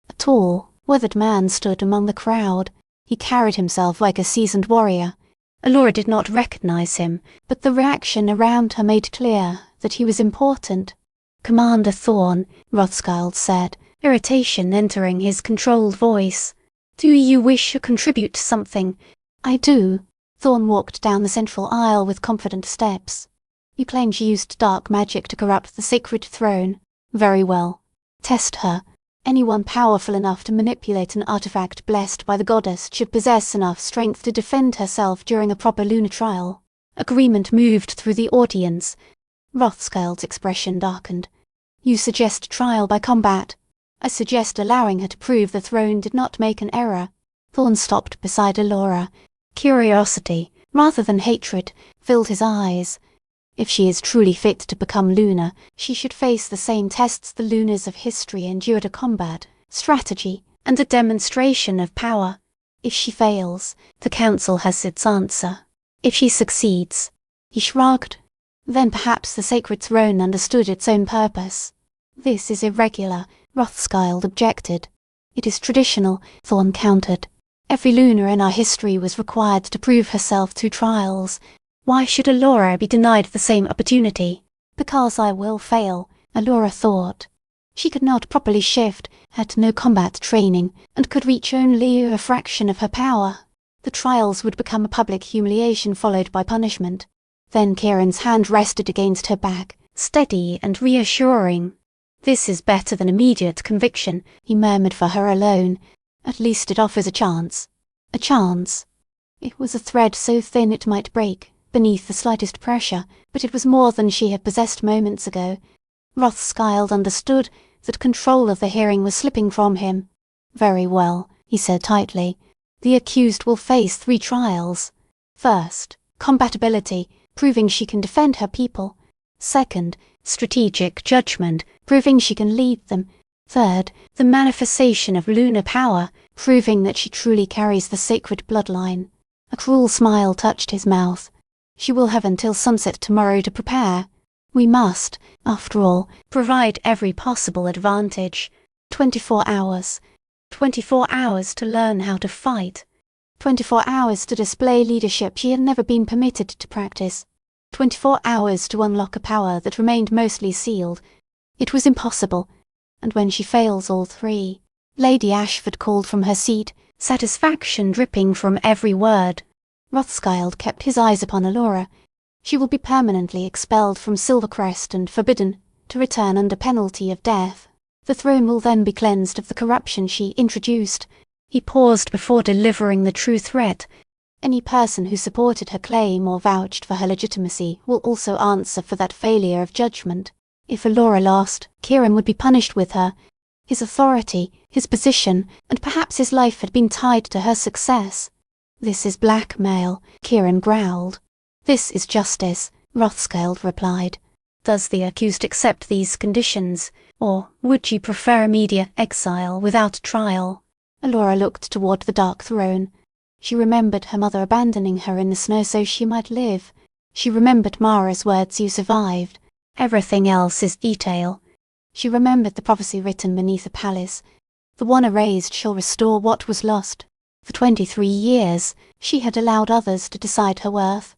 A tall, weathered man stood among the crowd. He carried himself like a seasoned warrior. Alora did not recognize him, but the reaction around her made clear that he was important. "Commander Thorn," Rothschild said, irritation entering his controlled voice. "Do you wish to contribute something?" "I do." Thorn walked down the central aisle with confident steps. "You claim she used dark magic to corrupt the sacred throne. Very well. Test her. Anyone powerful enough to manipulate an artifact blessed by the goddess should possess enough strength to defend herself during a proper lunar trial." Agreement moved through the audience. Rothschild's expression darkened. "You suggest trial by combat. I suggest allowing her to prove the throne did not make an error." Thorn stopped beside Alora. Curiosity, rather than hatred, filled his eyes. If she is truly fit to become Lunar, she should face the same tests the Lunars of history endured: a combat, strategy, and a demonstration of power. If she fails, the council has its answer. If she succeeds— He shrugged. Then perhaps the sacred throne understood its own purpose. "This is irregular," Rothschild objected. "It is traditional," Thorn countered. "Every Lunar in our history was required to prove herself through trials. Why should Alora be denied the same opportunity?" "Because I will fail," Alora thought. She could not properly shift, had no combat training, and could reach only a fraction of her power. The trials would become a public humiliation followed by punishment. Then Kieran's hand rested against her back, steady and reassuring. "This is better than immediate conviction," he murmured for her alone. "At least it offers a chance. A chance." It was a thread so thin it might break beneath the slightest pressure, but it was more than she had possessed moments ago. Rothschild understood that control of the hearing was slipping from him. "Very well," he said tightly. "The accused will face 3 trials. First, compatibility, proving she can defend her people. Second, strategic judgment, proving she can lead them. Third, the manifestation of lunar power, proving that she truly carries the sacred bloodline." A cruel smile touched his mouth. "She will have until sunset tomorrow to prepare. We must, after all, provide every possible advantage. 24 hours. 24 hours to learn how to fight. 24 hours to display leadership she had never been permitted to practice. 24 hours to unlock a power that remained mostly sealed. It was impossible. And when she fails all 3... Lady Ashford called from her seat, satisfaction dripping from every word. Rothschild kept his eyes upon Alora. She will be permanently expelled from Silvercrest and forbidden to return under penalty of death. The throne will then be cleansed of the corruption she introduced. He paused before delivering the true threat. Any person who supported her claim or vouched for her legitimacy will also answer for that failure of judgment. If Alora lost, Kieran would be punished with her. His authority, his position, and perhaps his life had been tied to her success. "This is blackmail," Kieran growled. "This is justice," Rothschild replied. "Does the accused accept these conditions, or would you prefer immediate exile without trial?" Alora looked toward the dark throne. She remembered her mother abandoning her in the snow so she might live. She remembered Mara's words: "You survived. Everything else is detail." She remembered the prophecy written beneath the palace: "The one erased shall restore what was lost." For 23 years she had allowed others to decide her worth.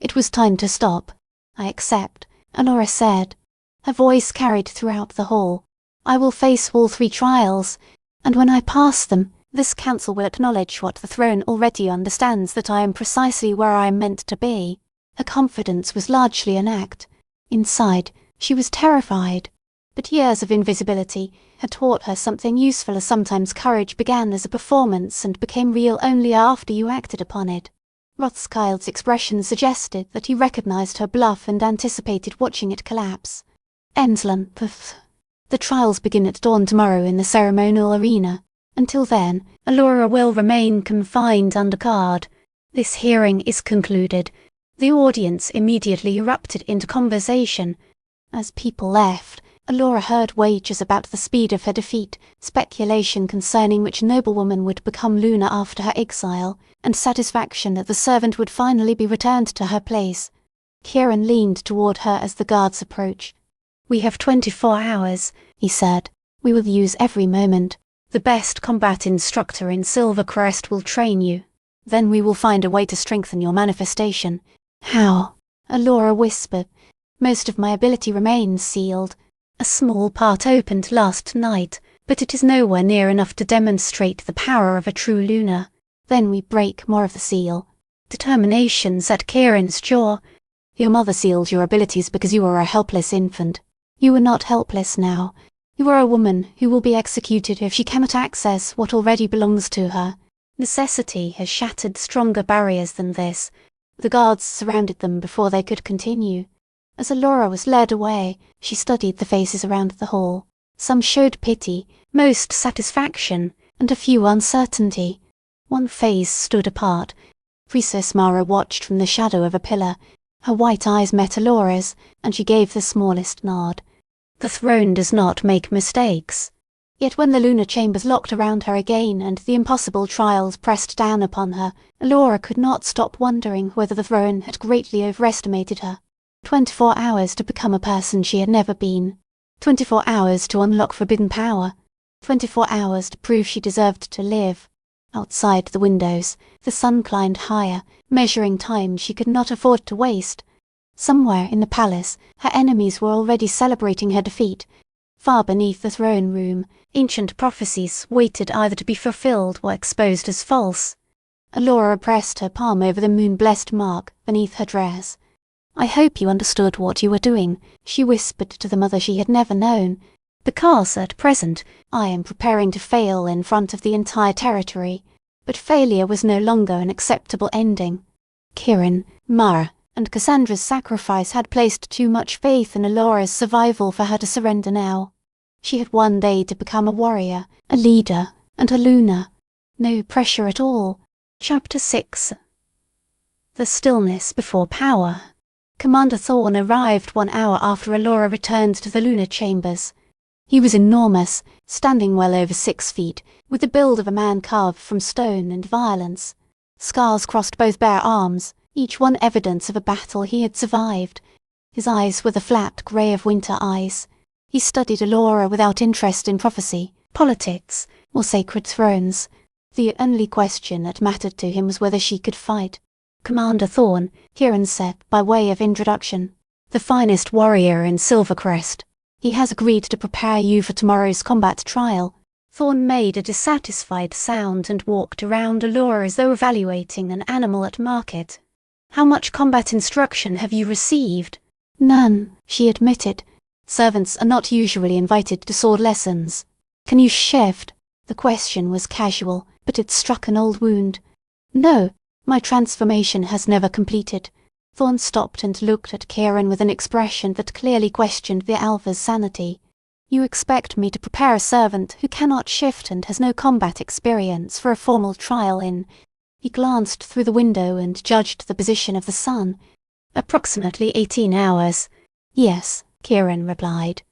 It was time to stop. "I accept," Alora said. Her voice carried throughout the hall. "I will face all 3 trials, and when I pass them, This council will acknowledge what the throne already understands, that I am precisely where I am meant to be. Her confidence was largely an act. Inside, she was terrified. But years of invisibility had taught her something useful, as sometimes courage began as a performance and became real only after you acted upon it. Rothschild's expression suggested that he recognized her bluff and anticipated watching it collapse. Enslan, the trials begin at dawn tomorrow in the ceremonial arena. Until then, Alora will remain confined under guard. This hearing is concluded. The audience immediately erupted into conversation. As people left, Alora heard wagers about the speed of her defeat, speculation concerning which noblewoman would become Luna after her exile, and satisfaction that the servant would finally be returned to her place. Kieran leaned toward her as the guards approached. "We have 24 hours, he said. "We will use every moment. The best combat instructor in Silvercrest will train you. Then we will find a way to strengthen your manifestation." "How?" Alora whispered. "Most of my ability remains sealed. A small part opened last night, but it is nowhere near enough to demonstrate the power of a true Luna. Then we break more of the seal." Determination set Kieran's jaw. "Your mother sealed your abilities because you were a helpless infant. You are not helpless now. You are a woman who will be executed if she cannot access what already belongs to her. Necessity has shattered stronger barriers than this." The guards surrounded them before they could continue. As Alora was led away, she studied the faces around the hall. Some showed pity, most satisfaction, and a few uncertainty. One face stood apart. Princess Mara watched from the shadow of a pillar. Her white eyes met Alora's, and she gave the smallest nod. The throne does not make mistakes. Yet when the lunar chambers locked around her again and the impossible trials pressed down upon her, Alora could not stop wondering whether the throne had greatly overestimated her. 24 hours to become a person she had never been. 24 hours to unlock forbidden power. 24 hours to prove she deserved to live. Outside the windows, the sun climbed higher, measuring time she could not afford to waste. Somewhere in the palace, her enemies were already celebrating her defeat. Far beneath the throne room, ancient prophecies waited either to be fulfilled or exposed as false. Alora pressed her palm over the moon-blessed mark beneath her dress. "I hope you understood what you were doing," she whispered to the mother she had never known. "Because, at present, I am preparing to fail in front of the entire territory." But failure was no longer an acceptable ending. Kieran, Mara, and Cassandra's sacrifice had placed too much faith in Alora's survival for her to surrender now. She had one day to become a warrior, a leader, and a Luna. No pressure at all. Chapter 6. The stillness before power. Commander Thorne arrived 1 hour after Alora returned to the lunar chambers. He was enormous, standing well over 6 feet, with the build of a man carved from stone and violence. Scars crossed both bare arms, each one evidence of a battle he had survived. His eyes were the flat grey of winter eyes. He studied Alora without interest in prophecy, politics, or sacred thrones. The only question that mattered to him was whether she could fight. "Commander Thorne," Kieran said by way of introduction. "The finest warrior in Silvercrest. He has agreed to prepare you for tomorrow's combat trial." Thorne made a dissatisfied sound and walked around Alora as though evaluating an animal at market. "How much combat instruction have you received?" "None," she admitted. "Servants are not usually invited to sword lessons." "Can you shift?" The question was casual, but it struck an old wound. "No, my transformation has never completed." Thorne stopped and looked at Kieran with an expression that clearly questioned the alpha's sanity. "You expect me to prepare a servant who cannot shift and has no combat experience for a formal trial in—" He glanced through the window and judged the position of the sun. "Approximately 18 hours. "Yes," Kieran replied.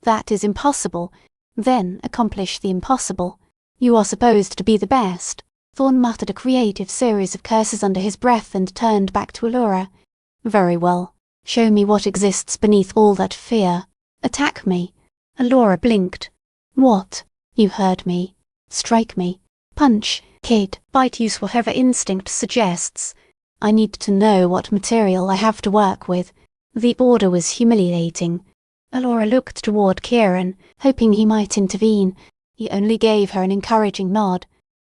"That is impossible. Then accomplish the impossible. You are supposed to be the best." Thorne muttered a creative series of curses under his breath and turned back to Alora. "Very well. Show me what exists beneath all that fear. Attack me." Alora blinked. "What?" "You heard me. Strike me. Punch, kick, bite, use whatever instinct suggests. I need to know what material I have to work with." The order was humiliating. Alora looked toward Kieran, hoping he might intervene. He only gave her an encouraging nod.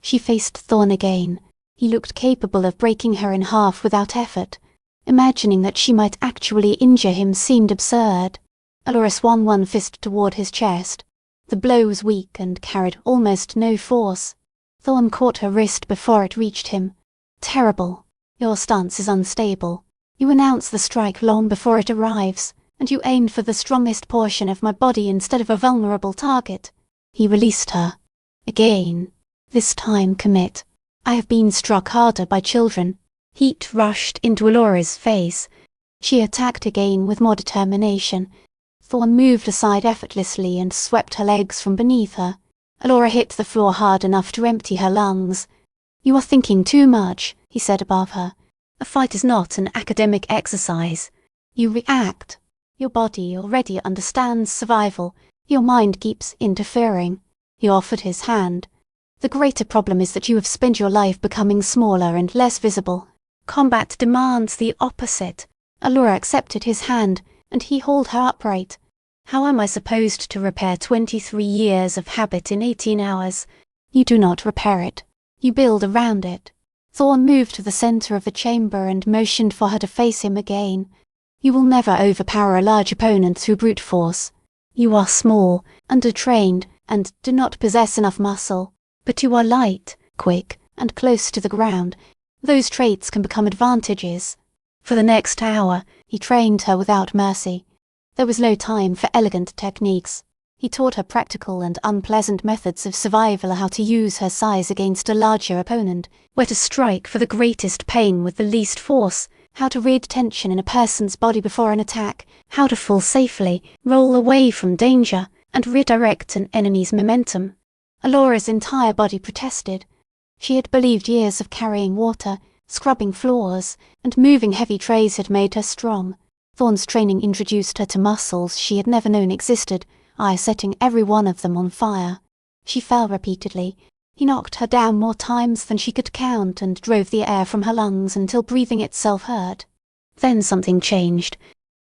She faced Thorn again. He looked capable of breaking her in half without effort. Imagining that she might actually injure him seemed absurd. Alora swung one fist toward his chest. The blow was weak and carried almost no force. Thorn caught her wrist before it reached him. Terrible. Your stance is unstable. You announce the strike long before it arrives, and you aimed for the strongest portion of my body instead of a vulnerable target. He released her. Again. This time commit. I have been struck harder by children. Heat rushed into Alora's face. She attacked again with more determination. Thorn moved aside effortlessly and swept her legs from beneath her. Alora hit the floor hard enough to empty her lungs. You are thinking too much, he said above her. A fight is not an academic exercise. You react. Your body already understands survival. Your mind keeps interfering. He offered his hand. The greater problem is that you have spent your life becoming smaller and less visible. Combat demands the opposite. Alora accepted his hand, and he hauled her upright. How am I supposed to repair 23 years of habit in 18 hours? You do not repair it. You build around it. Thorn moved to the center of the chamber and motioned for her to face him again. You will never overpower a large opponent through brute force. You are small, undertrained, and do not possess enough muscle. But you are light, quick, and close to the ground. Those traits can become advantages. For the next hour, he trained her without mercy. There was no time for elegant techniques. He taught her practical and unpleasant methods of survival, how to use her size against a larger opponent, where to strike for the greatest pain with the least force, how to rid tension in a person's body before an attack, how to fall safely, roll away from danger, and redirect an enemy's momentum. Alora's entire body protested. She had believed years of carrying water, scrubbing floors, and moving heavy trays had made her strong. Thorn's training introduced her to muscles she had never known existed, setting every one of them on fire. She fell repeatedly. He knocked her down more times than she could count and drove the air from her lungs until breathing itself hurt. Then something changed.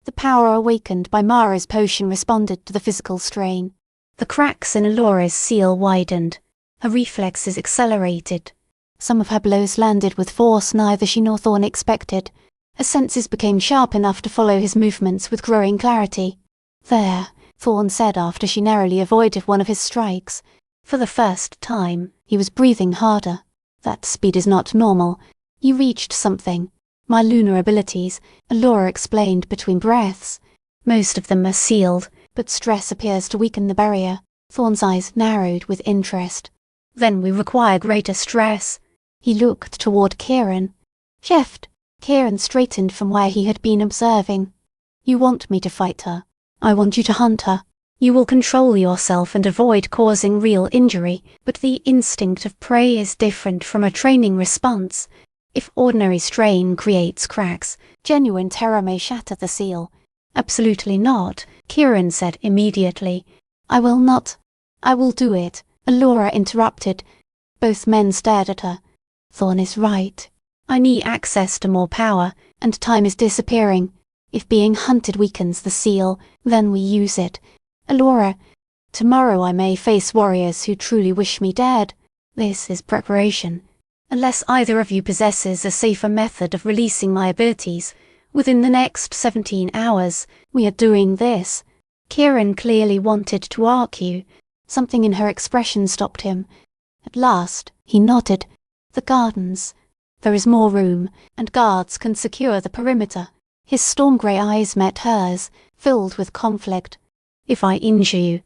The power awakened by Mara's potion responded to the physical strain. The cracks in Alora's seal widened. Her reflexes accelerated. Some of her blows landed with force neither she nor Thorn expected. Her senses became sharp enough to follow his movements with growing clarity. There, Thorn said after she narrowly avoided one of his strikes. For the first time, he was breathing harder. That speed is not normal. You reached something. My lunar abilities, Alora explained between breaths. Most of them are sealed, but stress appears to weaken the barrier. Thorn's eyes narrowed with interest. Then we require greater stress. He looked toward Kieran. Shift. Kieran straightened from where he had been observing. You want me to fight her. I want you to hunt her. You will control yourself and avoid causing real injury, but the instinct of prey is different from a training response. If ordinary strain creates cracks, genuine terror may shatter the seal. Absolutely not, Kieran said immediately. I will not. I will do it, Alora interrupted. Both men stared at her. Thorn is right. I need access to more power, and time is disappearing. If being hunted weakens the seal, then we use it. Alora, tomorrow I may face warriors who truly wish me dead. This is preparation. Unless either of you possesses a safer method of releasing my abilities, within the next 17 hours, we are doing this. Kieran clearly wanted to argue. Something in her expression stopped him. At last, he nodded. The gardens. There is more room, and guards can secure the perimeter. His storm-grey eyes met hers, filled with conflict. If I injure you...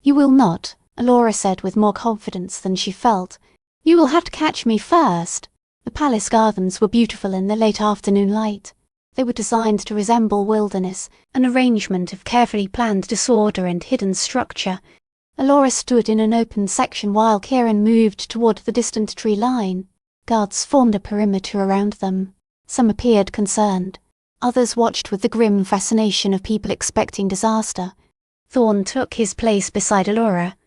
You will not, Alora said with more confidence than she felt. You will have to catch me first. The palace gardens were beautiful in the late afternoon light. They were designed to resemble wilderness, an arrangement of carefully planned disorder and hidden structure. Alora stood in an open section while Kieran moved toward the distant tree line. Guards formed a perimeter around them. Some appeared concerned. Others watched with the grim fascination of people expecting disaster. Thorn took his place beside Alora.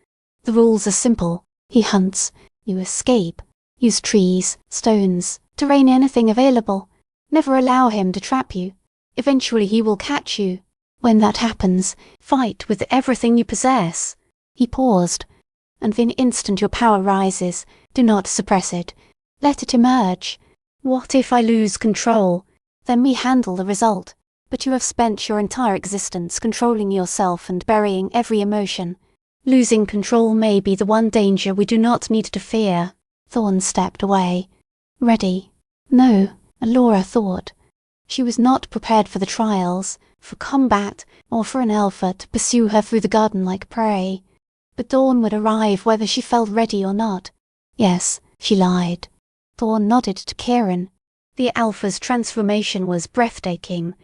The rules are simple. He hunts. You escape. Use trees, stones, terrain, anything available. Never allow him to trap you. Eventually he will catch you. When that happens, fight with everything you possess. He paused. And the instant your power rises, Do not suppress it. Let it emerge. What if I lose control? Then we handle the result. But you have spent your entire existence controlling yourself and burying every emotion. Losing control may be the one danger we do not need to fear. Thorn stepped away. Ready? No, Alora thought. She was not prepared for the trials, for combat, or for an alpha to pursue her through the garden like prey. But dawn would arrive whether she felt ready or not. Yes, she lied. Thorn nodded to Kieran. The alpha's transformation was breathtaking.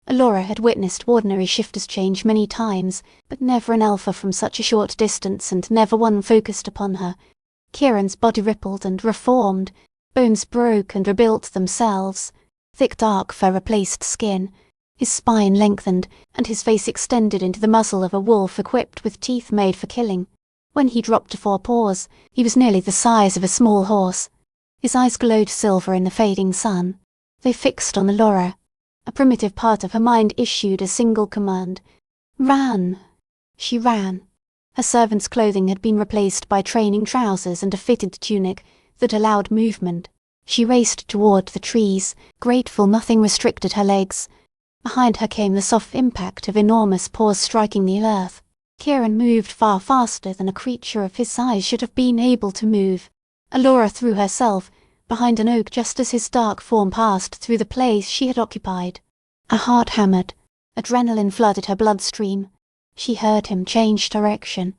Alora had witnessed ordinary shifters change many times, but never an alpha from such a short distance and never one focused upon her. Kieran's body rippled and reformed. Bones broke and rebuilt themselves. Thick dark fur replaced skin. His spine lengthened, and his face extended into the muzzle of a wolf equipped with teeth made for killing. When he dropped to 4 paws, he was nearly the size of a small horse. His eyes glowed silver in the fading sun. They fixed on Alora. A primitive part of her mind issued a single command. Ran. She ran. Her servant's clothing had been replaced by training trousers and a fitted tunic that allowed movement. She raced toward the trees, grateful nothing restricted her legs. Behind her came the soft impact of enormous paws striking the earth. Kieran moved far faster than a creature of his size should have been able to move. Alora threw herself behind an oak just as his dark form passed through the place she had occupied. Her heart hammered. Adrenaline flooded her bloodstream. She heard him change direction.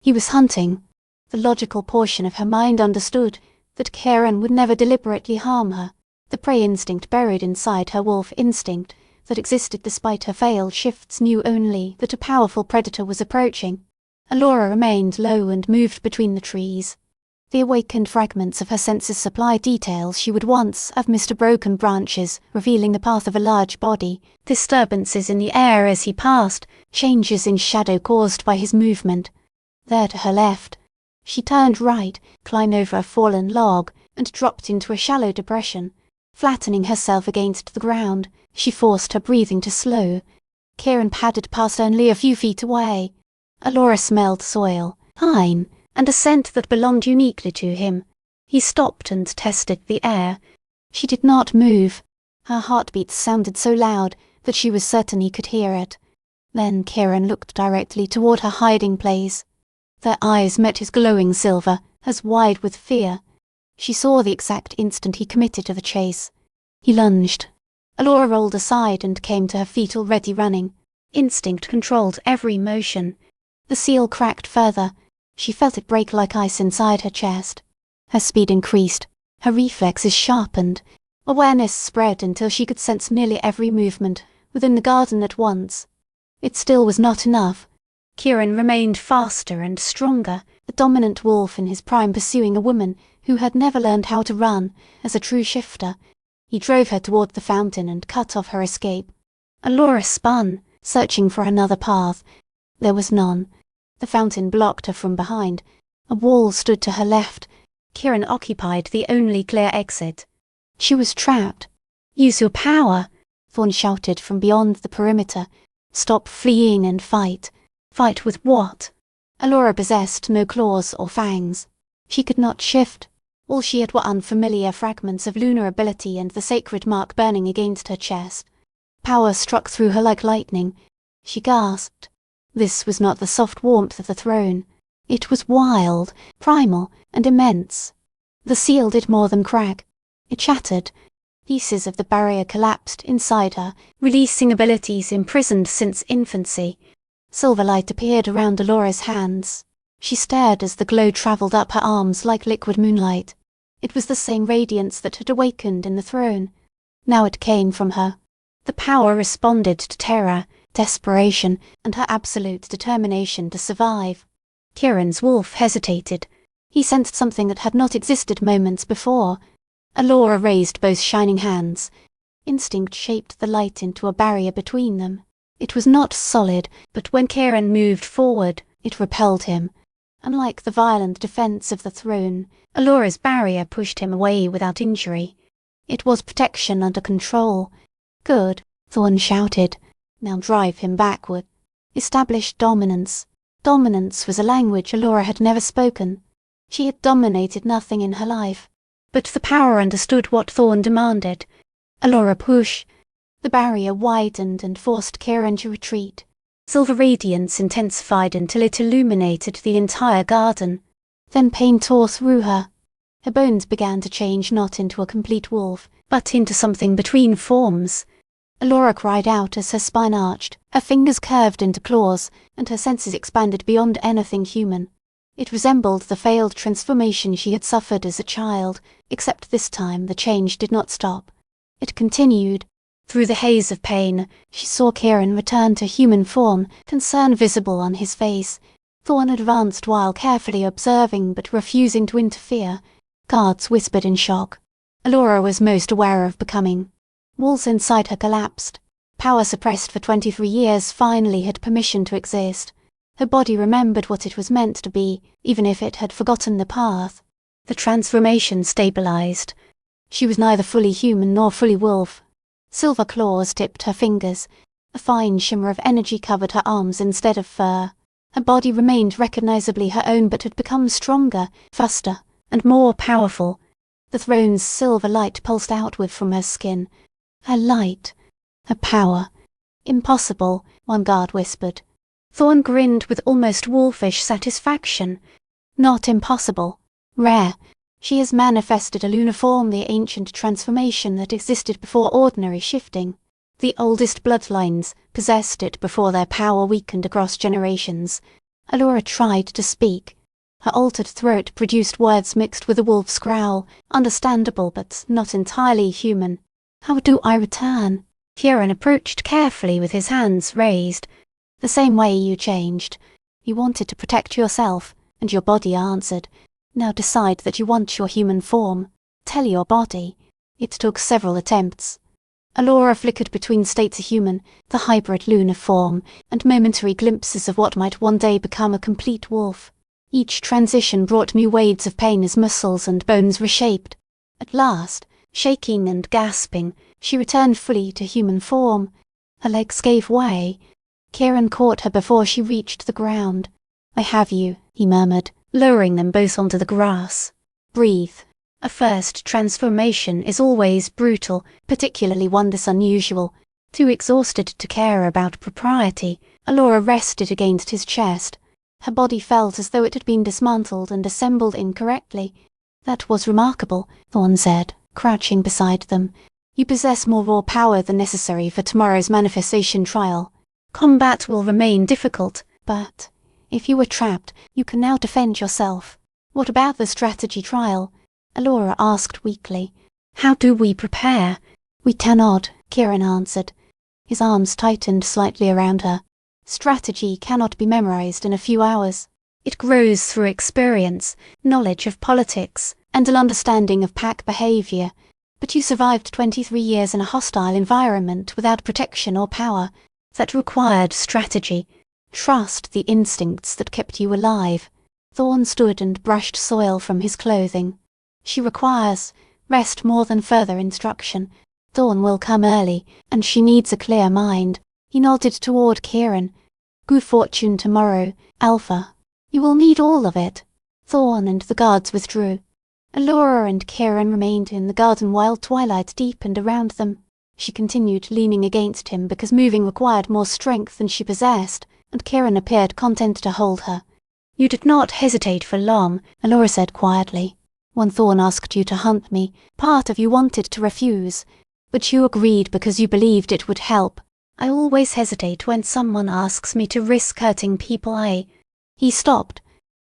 He was hunting. The logical portion of her mind understood that Kieran would never deliberately harm her. The prey instinct buried inside her wolf instinct that existed despite her failed shifts knew only that a powerful predator was approaching. Alora remained low and moved between the trees. The awakened fragments of her senses supply details she would once have missed: broken branches revealing the path of a large body, disturbances in the air as he passed, changes in shadow caused by his movement. There to her left. She turned right, climbed over a fallen log, and dropped into a shallow depression. Flattening herself against the ground, she forced her breathing to slow. Kieran padded past only a few feet away. Alora smelled soil, pine, and a scent that belonged uniquely to him. He stopped and tested the air. She did not move. Her heartbeat sounded so loud that she was certain he could hear it. Then Kieran looked directly toward her hiding place. Their eyes met his glowing silver, as wide with fear. She saw the exact instant he committed to the chase. He lunged. Alora rolled aside and came to her feet already running. Instinct controlled every motion. The seal cracked further. She felt it break like ice inside her chest. Her speed increased. Her reflexes sharpened. Awareness spread until she could sense nearly every movement within the garden at once. It still was not enough. Kieran remained faster and stronger, the dominant wolf in his prime pursuing a woman who had never learned how to run, as a true shifter. He drove her toward the fountain and cut off her escape. Alora spun, searching for another path. There was none. The fountain blocked her from behind. A wall stood to her left. Kieran occupied the only clear exit. She was trapped. Use your power, Thorn shouted from beyond the perimeter. Stop fleeing and fight. Fight with what? Alora possessed no claws or fangs. She could not shift. All she had were unfamiliar fragments of lunar ability and the sacred mark burning against her chest. Power struck through her like lightning. She gasped. This was not the soft warmth of the throne. It was wild, primal, and immense. The seal did more than crack. It shattered. Pieces of the barrier collapsed inside her, releasing abilities imprisoned since infancy. Silver light appeared around Alora's hands. She stared as the glow travelled up her arms like liquid moonlight. It was the same radiance that had awakened in the throne. Now it came from her. The power responded to terror, desperation, and her absolute determination to survive. Kieran's wolf hesitated. He sensed something that had not existed moments before. Alora raised both shining hands. Instinct shaped the light into a barrier between them. It was not solid, but when Kieran moved forward, it repelled him. Unlike the violent defense of the throne, Alora's barrier pushed him away without injury. It was protection under control. Good, Thorn shouted. Now drive him backward. Establish dominance. Dominance was a language Alora had never spoken. She had dominated nothing in her life, but the power understood what Thorn demanded. Alora, push! The barrier widened and forced Kieran to retreat. Silver radiance intensified until it illuminated the entire garden. Then pain tore through her. Her bones began to change not into a complete wolf, but into something between forms. Alora cried out as her spine arched, her fingers curved into claws, and her senses expanded beyond anything human. It resembled the failed transformation she had suffered as a child, except this time the change did not stop. It continued. Through the haze of pain, she saw Kieran return to human form, concern visible on his face. Thorn advanced while carefully observing but refusing to interfere. Guards whispered in shock. Alora was most aware of becoming. Walls inside her collapsed. Power suppressed for 23 years finally had permission to exist. Her body remembered what it was meant to be, even if it had forgotten the path. The transformation stabilized. She was neither fully human nor fully wolf. Silver claws tipped her fingers. A fine shimmer of energy covered her arms instead of fur. Her body remained recognizably her own but had become stronger, faster, and more powerful. The throne's silver light pulsed outward from her skin. Her light. Her power. Impossible, one guard whispered. Thorn grinned with almost wolfish satisfaction. Not impossible. Rare. She has manifested a lunar form, the ancient transformation that existed before ordinary shifting. The oldest bloodlines possessed it before their power weakened across generations. Alora tried to speak. Her altered throat produced words mixed with a wolf's growl, understandable but not entirely human. How do I return? Kieran approached carefully with his hands raised. The same way you changed. You wanted to protect yourself, and your body answered. Now decide that you want your human form. Tell your body. It took several attempts. Alora flickered between states of human, the hybrid lunar form, and momentary glimpses of what might one day become a complete wolf. Each transition brought new waves of pain as muscles and bones reshaped. At last, shaking and gasping, she returned fully to human form. Her legs gave way. Kieran caught her before she reached the ground. I have you, he murmured, lowering them both onto the grass. Breathe. A first transformation is always brutal, particularly one this unusual. Too exhausted to care about propriety, Alora rested against his chest. Her body felt as though it had been dismantled and assembled incorrectly. That was remarkable, Thorn said, crouching beside them. You possess more raw power than necessary for tomorrow's manifestation trial. Combat will remain difficult, but if you were trapped, you can now defend yourself. What about the strategy trial? Alora asked weakly. How do we prepare? We cannot, Kieran answered. His arms tightened slightly around her. Strategy cannot be memorized in a few hours. It grows through experience, knowledge of politics, and an understanding of pack behavior. But you survived 23 years in a hostile environment without protection or power. That required strategy. Trust the instincts that kept you alive. Thorn stood and brushed soil from his clothing. She requires rest more than further instruction. Dawn will come early, and she needs a clear mind. He nodded toward Kieran. Good fortune tomorrow, Alpha. You will need all of it. Thorn and the guards withdrew. Alora and Kieran remained in the garden while twilight deepened around them. She continued leaning against him because moving required more strength than she possessed, and Kieran appeared content to hold her. You did not hesitate for long, Alora said quietly. When Thorn asked you to hunt me, part of you wanted to refuse, but you agreed because you believed it would help. I always hesitate when someone asks me to risk hurting people He stopped.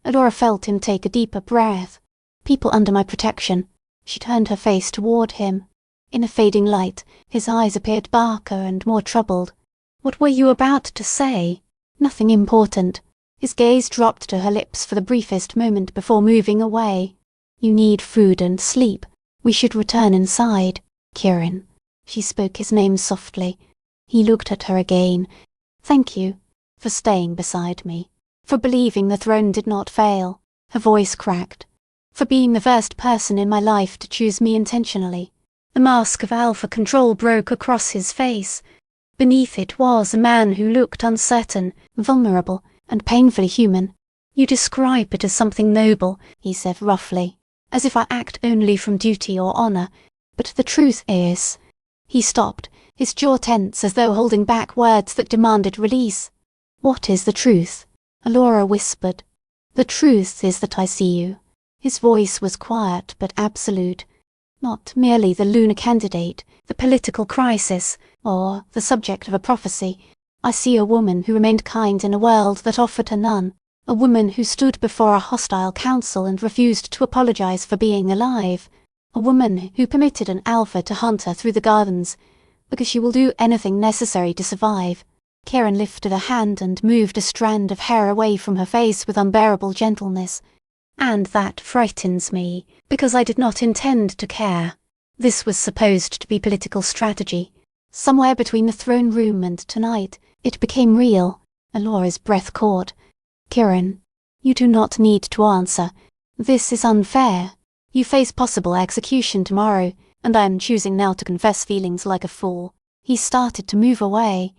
Alora felt him take a deeper breath. People under my protection. She turned her face toward him. In a fading light, his eyes appeared darker and more troubled. What were you about to say? Nothing important. His gaze dropped to her lips for the briefest moment before moving away. You need food and sleep. We should return inside. Kieran. She spoke his name softly. He looked at her again. Thank you. For staying beside me. For believing the throne did not fail. Her voice cracked. For being the first person in my life to choose me intentionally. The mask of alpha control broke across his face. Beneath it was a man who looked uncertain, vulnerable, and painfully human. You describe it as something noble, he said roughly, as if I act only from duty or honour, but the truth is... He stopped, his jaw tense as though holding back words that demanded release. What is the truth? Alora whispered. The truth is that I see you. His voice was quiet but absolute. Not merely the lunar candidate, the political crisis, or the subject of a prophecy. I see a woman who remained kind in a world that offered her none. A woman who stood before a hostile council and refused to apologize for being alive. A woman who permitted an alpha to hunt her through the gardens, because she will do anything necessary to survive. Kieran lifted a hand and moved a strand of hair away from her face with unbearable gentleness. And that frightens me, because I did not intend to care. This was supposed to be political strategy. Somewhere between the throne room and tonight, it became real. Alora's breath caught. Kieran, you do not need to answer. This is unfair. You face possible execution tomorrow, and I am choosing now to confess feelings like a fool. He started to move away.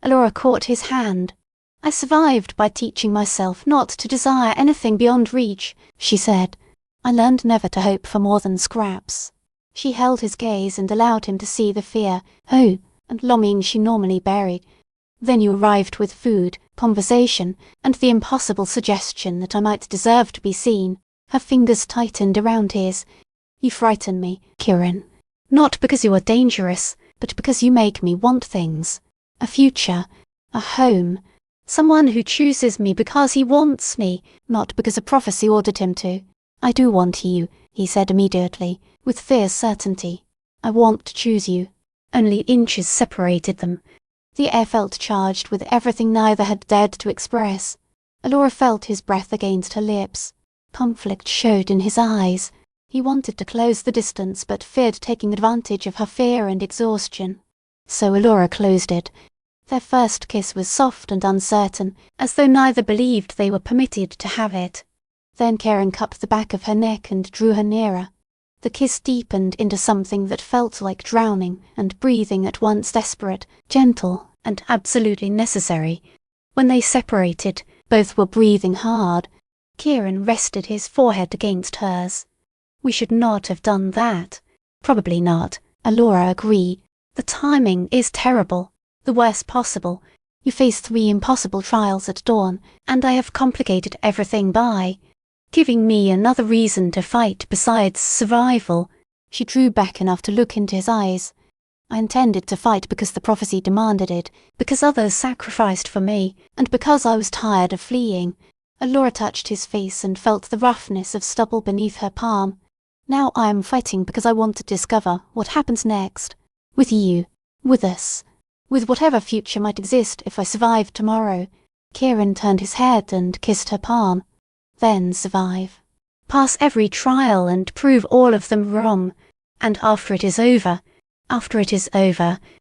Alora caught his hand. I survived by teaching myself not to desire anything beyond reach, she said. I learned never to hope for more than scraps. She held his gaze and allowed him to see the fear, hope, and longing she normally buried. Then you arrived with food, conversation, and the impossible suggestion that I might deserve to be seen. Her fingers tightened around his. You frighten me, Kieran. Not because you are dangerous, but because you make me want things. A future, a home, someone who chooses me because he wants me, not because a prophecy ordered him to. I do want you, he said immediately, with fierce certainty. I want to choose you. Only inches separated them. The air felt charged with everything neither had dared to express. Alora felt his breath against her lips. Conflict showed in his eyes. He wanted to close the distance but feared taking advantage of her fear and exhaustion. So Alora closed it. Their first kiss was soft and uncertain, as though neither believed they were permitted to have it. Then Kieran cupped the back of her neck and drew her nearer. The kiss deepened into something that felt like drowning and breathing at once desperate, gentle, and absolutely necessary. When they separated, both were breathing hard. Kieran rested his forehead against hers. We should not have done that. Probably not, Alora agreed. The timing is terrible. The worst possible. You face 3 impossible trials at dawn, and I have complicated everything by giving me another reason to fight besides survival. She drew back enough to look into his eyes. I intended to fight because the prophecy demanded it, because others sacrificed for me, and because I was tired of fleeing. Alora touched his face and felt the roughness of stubble beneath her palm. Now I am fighting because I want to discover what happens next. With you. With us. With whatever future might exist if I survived tomorrow. Kieran turned his head and kissed her palm. Then survive. Pass every trial and prove all of them wrong. And after it is over,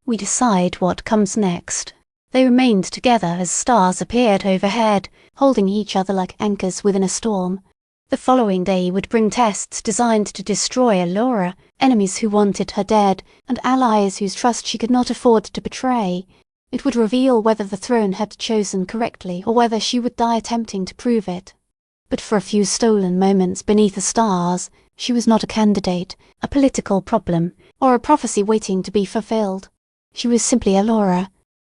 we decide what comes next. They remained together as stars appeared overhead, holding each other like anchors within a storm. The following day would bring tests designed to destroy Alora, enemies who wanted her dead, and allies whose trust she could not afford to betray. It would reveal whether the throne had chosen correctly or whether she would die attempting to prove it. But for a few stolen moments beneath the stars, she was not a candidate, a political problem, or a prophecy waiting to be fulfilled. She was simply Alora.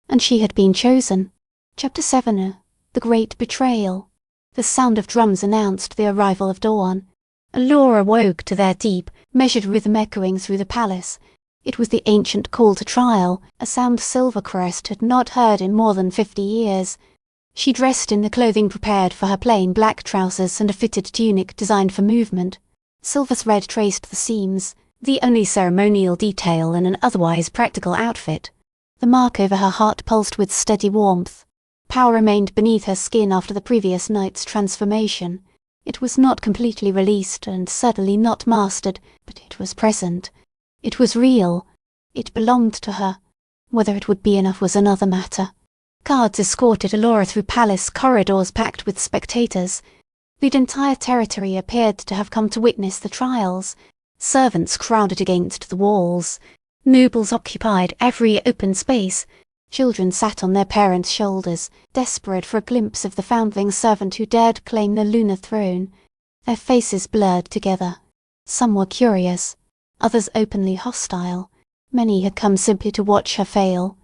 And she had been chosen. Chapter 7. The Great Betrayal. The sound of drums announced the arrival of dawn. Alora woke to their deep, measured rhythm echoing through the palace. It was the ancient call to trial, a sound Silvercrest had not heard in more than 50 years. She dressed in the clothing prepared for her plain black trousers and a fitted tunic designed for movement. Silver thread traced the seams, the only ceremonial detail in an otherwise practical outfit. The mark over her heart pulsed with steady warmth. Power remained beneath her skin after the previous night's transformation. It was not completely released and certainly not mastered, but it was present. It was real. It belonged to her. Whether it would be enough was another matter. Guards escorted Alora through palace corridors packed with spectators. The entire territory appeared to have come to witness the trials. Servants crowded against the walls. Nobles occupied every open space. Children sat on their parents' shoulders, desperate for a glimpse of the foundling servant who dared claim the lunar throne. Their faces blurred together. Some were curious, others openly hostile. Many had come simply to watch her fail.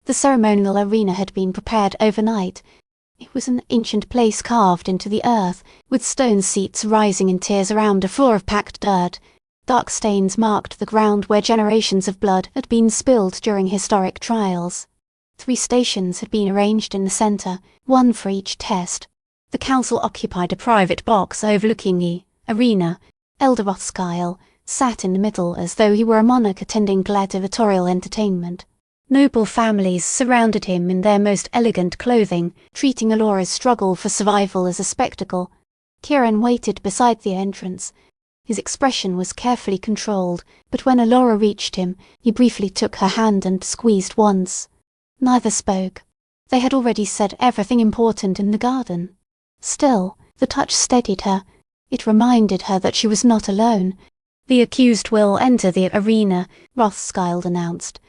The ceremonial arena had been prepared overnight. It was an ancient place carved into the earth, with stone seats rising in tiers around a floor of packed dirt. Dark stains marked the ground where generations of blood had been spilled during historic trials. 3 stations had been arranged in the centre, one for each test. The council occupied a private box overlooking the arena. Elder Rothschild sat in the middle as though he were a monarch attending gladiatorial entertainment. Noble families surrounded him in their most elegant clothing, treating Alora's struggle for survival as a spectacle. Kieran waited beside the entrance. His expression was carefully controlled, but when Alora reached him, he briefly took her hand and squeezed once. Neither spoke. They had already said everything important in the garden. Still, the touch steadied her. It reminded her that she was not alone. "The accused will enter the arena," Rothschild announced.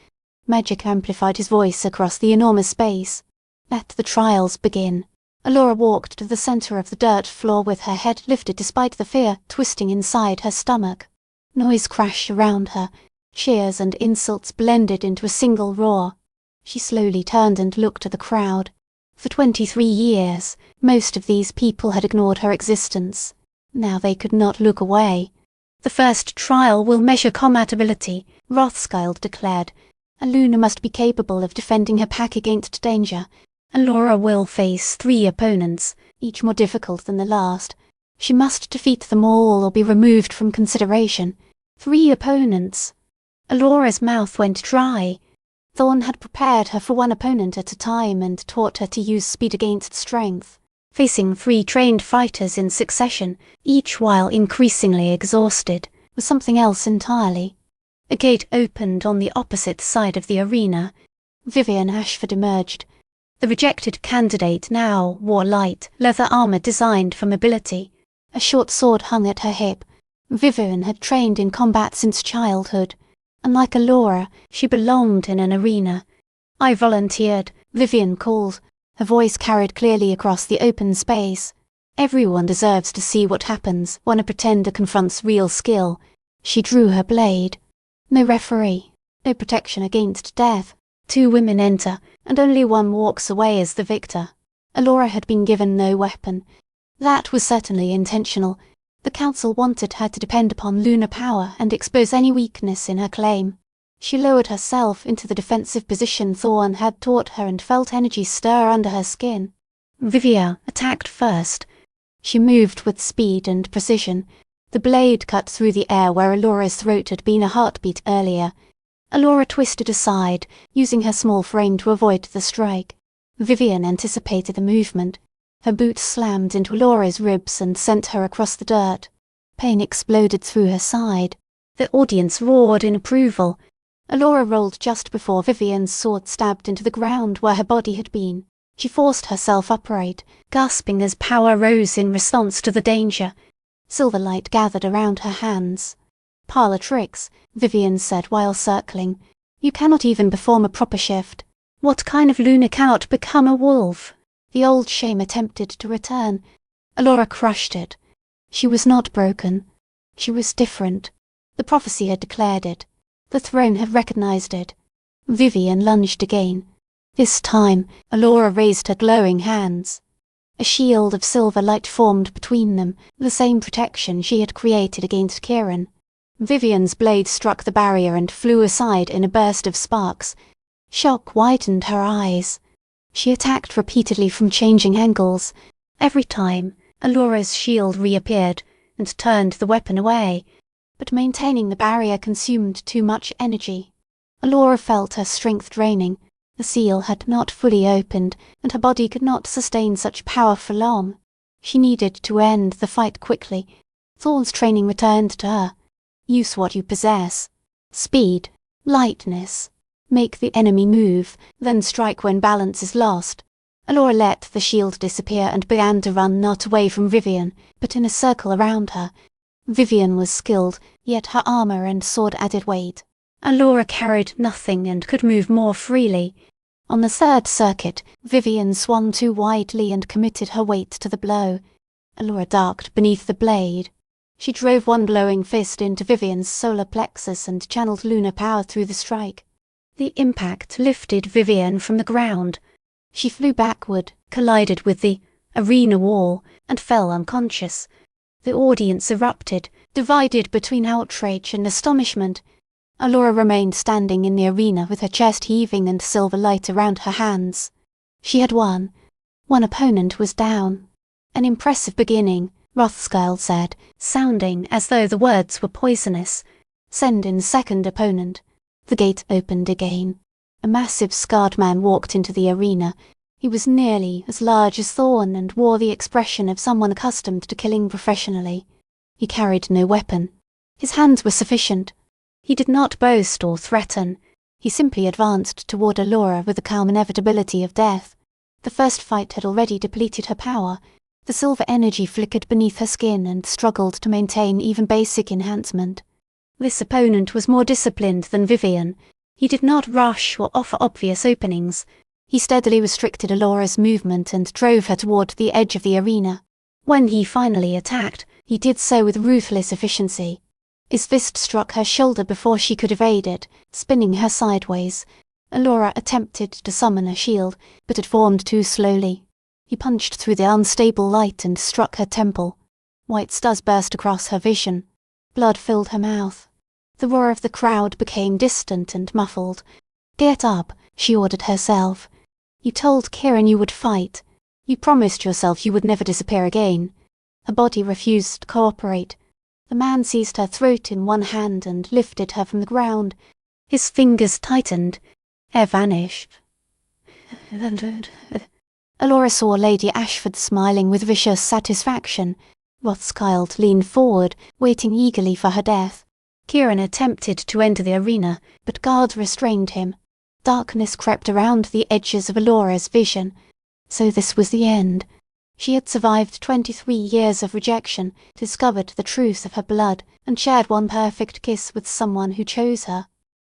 Magic amplified his voice across the enormous space. Let the trials begin. Alora walked to the centre of the dirt floor with her head lifted despite the fear twisting inside her stomach. Noise crashed around her. Cheers and insults blended into a single roar. She slowly turned and looked at the crowd. For 23 years, most of these people had ignored her existence. Now they could not look away. "The first trial will measure combat ability," Rothschild declared. "A Luna must be capable of defending her pack against danger. Alora will face 3 opponents, each more difficult than the last. She must defeat them all or be removed from consideration. 3 opponents." Alora's mouth went dry. Thorn had prepared her for one opponent at a time and taught her to use speed against strength. Facing 3 trained fighters in succession, each while increasingly exhausted, was something else entirely. A gate opened on the opposite side of the arena. Vivian Ashford emerged. The rejected candidate now wore light, leather armour designed for mobility. A short sword hung at her hip. Vivian had trained in combat since childhood. Unlike Alora, she belonged in an arena. "I volunteered," Vivian called. Her voice carried clearly across the open space. Everyone deserves to see what happens when a pretender confronts real skill. She drew her blade. No referee, no protection against death. 2 women enter, and only one walks away as the victor. Alora had been given no weapon. That was certainly intentional. The council wanted her to depend upon lunar power and expose any weakness in her claim. She lowered herself into the defensive position Thorn had taught her and felt energy stir under her skin. Vivia attacked first. She moved with speed and precision. The blade cut through the air where Alora's throat had been a heartbeat earlier. Alora twisted aside, using her small frame to avoid the strike. Vivian anticipated the movement. Her boot slammed into Alora's ribs and sent her across the dirt. Pain exploded through her side. The audience roared in approval. Alora rolled just before Vivian's sword stabbed into the ground where her body had been. She forced herself upright, gasping as power rose in response to the danger. Silver light gathered around her hands. "Parlour tricks," Vivian said while circling. "You cannot even perform a proper shift. What kind of Luna cannot become a wolf?" The old shame attempted to return. Alora crushed it. She was not broken. She was different. The prophecy had declared it. The throne had recognized it. Vivian lunged again. This time, Alora raised her glowing hands. A shield of silver light formed between them, the same protection she had created against Kieran. Vivian's blade struck the barrier and flew aside in a burst of sparks. Shock widened her eyes. She attacked repeatedly from changing angles. Every time, Alora's shield reappeared and turned the weapon away, but maintaining the barrier consumed too much energy. Alora felt her strength draining. The seal had not fully opened, and her body could not sustain such power for long. She needed to end the fight quickly. Thorn's training returned to her. Use what you possess. Speed, lightness. Make the enemy move, then strike when balance is lost. Alora let the shield disappear and began to run not away from Vivian, but in a circle around her. Vivian was skilled, yet her armour and sword added weight. Alora carried nothing and could move more freely. On the third circuit, Vivian swung too widely and committed her weight to the blow. Alora ducked beneath the blade. She drove one blowing fist into Vivian's solar plexus and channeled lunar power through the strike. The impact lifted Vivian from the ground. She flew backward, collided with the arena wall, and fell unconscious. The audience erupted, divided between outrage and astonishment. Alora remained standing in the arena with her chest heaving and silver light around her hands. She had won. One opponent was down. An impressive beginning, Rothschild said, sounding as though the words were poisonous. Send in second opponent. The gate opened again. A massive scarred man walked into the arena. He was nearly as large as Thorn and wore the expression of someone accustomed to killing professionally. He carried no weapon. His hands were sufficient. He did not boast or threaten. He simply advanced toward Alora with the calm inevitability of death. The first fight had already depleted her power. The silver energy flickered beneath her skin and struggled to maintain even basic enhancement. This opponent was more disciplined than Vivian. He did not rush or offer obvious openings. He steadily restricted Alora's movement and drove her toward the edge of the arena. When he finally attacked, he did so with ruthless efficiency. His fist struck her shoulder before she could evade it, spinning her sideways. Alora attempted to summon a shield, but it formed too slowly. He punched through the unstable light and struck her temple. White stars burst across her vision. Blood filled her mouth. The roar of the crowd became distant and muffled. Get up, she ordered herself. You told Kieran you would fight. You promised yourself you would never disappear again. Her body refused to cooperate. The man seized her throat in one hand and lifted her from the ground. His fingers tightened. Air vanished. Alora saw Lady Ashford smiling with vicious satisfaction. Rothschild leaned forward, waiting eagerly for her death. Kieran attempted to enter the arena, but guards restrained him. Darkness crept around the edges of Alora's vision. So this was the end. She had survived 23 years of rejection, discovered the truth of her blood, and shared one perfect kiss with someone who chose her.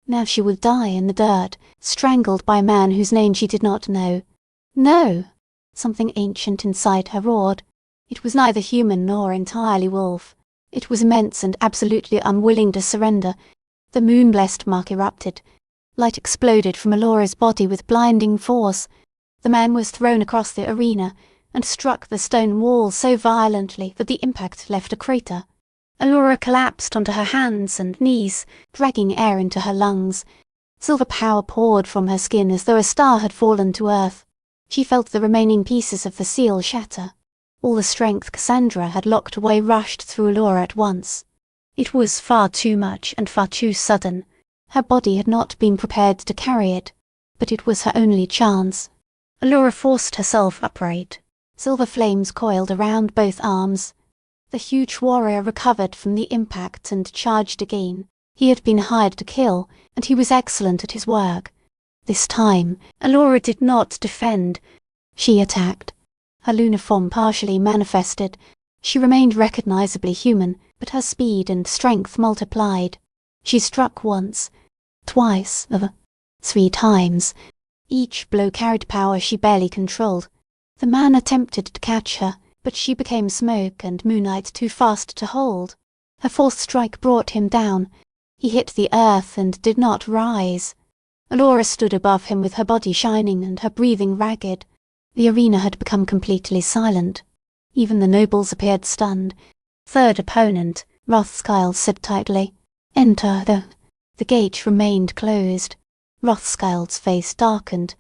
Now she would die in the dirt, strangled by a man whose name she did not know. No! Something ancient inside her roared. It was neither human nor entirely wolf. It was immense and absolutely unwilling to surrender. The moon-blessed mark erupted. Light exploded from Alora's body with blinding force. The man was thrown across the arena and struck the stone wall so violently that the impact left a crater. Alora collapsed onto her hands and knees, dragging air into her lungs. Silver power poured from her skin as though a star had fallen to earth. She felt the remaining pieces of the seal shatter. All the strength Cassandra had locked away rushed through Alora at once. It was far too much and far too sudden. Her body had not been prepared to carry it, but it was her only chance. Alora forced herself upright. Silver flames coiled around both arms. The huge warrior recovered from the impact and charged again. He had been hired to kill, and he was excellent at his work. This time, Alora did not defend. She attacked. Her lunar form partially manifested. She remained recognizably human, but her speed and strength multiplied. She struck once, twice, 3 times. Each blow carried power she barely controlled. The man attempted to catch her, but she became smoke and moonlight too fast to hold. Her fourth strike brought him down. He hit the earth and did not rise. Alora stood above him with her body shining and her breathing ragged. The arena had become completely silent. Even the nobles appeared stunned. Third opponent, Rothschild said tightly. Enter. The gate remained closed. Rothschild's face darkened.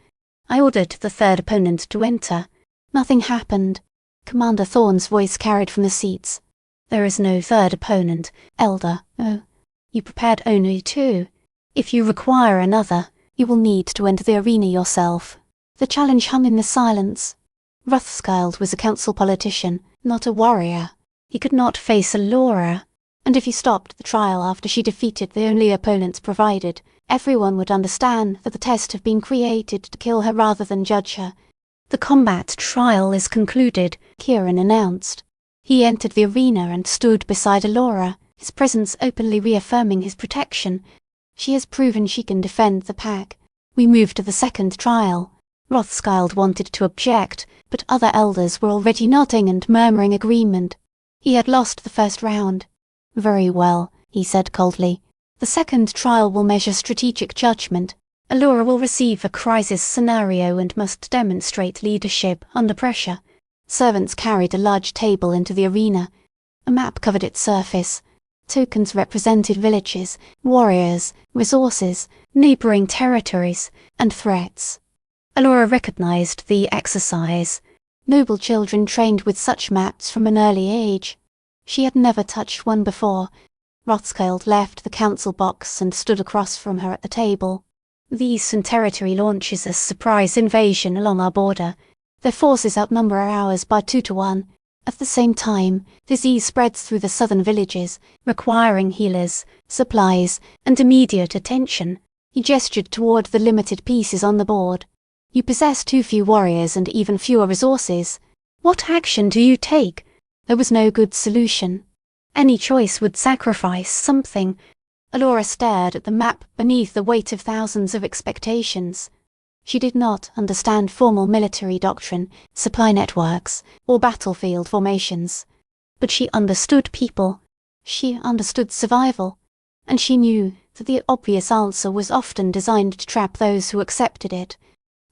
I ordered the third opponent to enter. Nothing happened. Commander Thorne's voice carried from the seats. There is no third opponent, Elder. Oh, you prepared only 2. If you require another, you will need to enter the arena yourself. The challenge hung in the silence. Rothschild was a council politician, not a warrior. He could not face Alora, and if he stopped the trial after she defeated the only opponents provided, everyone would understand that the test had been created to kill her rather than judge her. The combat trial is concluded, Kieran announced. He entered the arena and stood beside Alora, his presence openly reaffirming his protection. She has proven she can defend the pack. We moved to the second trial. Rothschild wanted to object, but other elders were already nodding and murmuring agreement. He had lost the first round. Very well, he said coldly. The second trial will measure strategic judgment. Alora will receive a crisis scenario and must demonstrate leadership under pressure. Servants carried a large table into the arena. A map covered its surface. Tokens represented villages, warriors, resources, neighbouring territories, and threats. Alora recognized the exercise. Noble children trained with such maps from an early age. She had never touched one before. Rothschild left the council box and stood across from her at the table. The Eastern Territory launches a surprise invasion along our border. Their forces outnumber ours by 2 to 1. At the same time, disease spreads through the southern villages, requiring healers, supplies, and immediate attention. He gestured toward the limited pieces on the board. You possess too few warriors and even fewer resources. What action do you take? There was no good solution. Any choice would sacrifice something. Alora stared at the map beneath the weight of thousands of expectations. She did not understand formal military doctrine, supply networks, or battlefield formations. But she understood people. She understood survival. And she knew that the obvious answer was often designed to trap those who accepted it.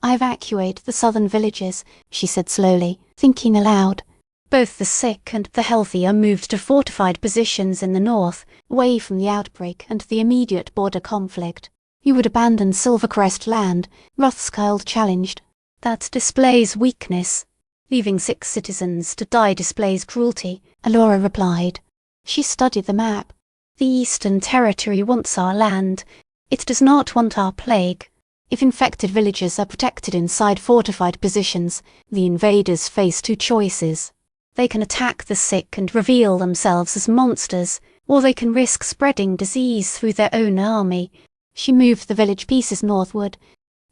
I evacuate the southern villages, she said slowly, thinking aloud. Both the sick and the healthy are moved to fortified positions in the north, away from the outbreak and the immediate border conflict. You would abandon Silvercrest land, Rothschild challenged. That displays weakness. Leaving sick citizens to die displays cruelty, Alora replied. She studied the map. The Eastern Territory wants our land. It does not want our plague. If infected villages are protected inside fortified positions, the invaders face 2 choices. They can attack the sick and reveal themselves as monsters, or they can risk spreading disease through their own army. She moved the village pieces northward.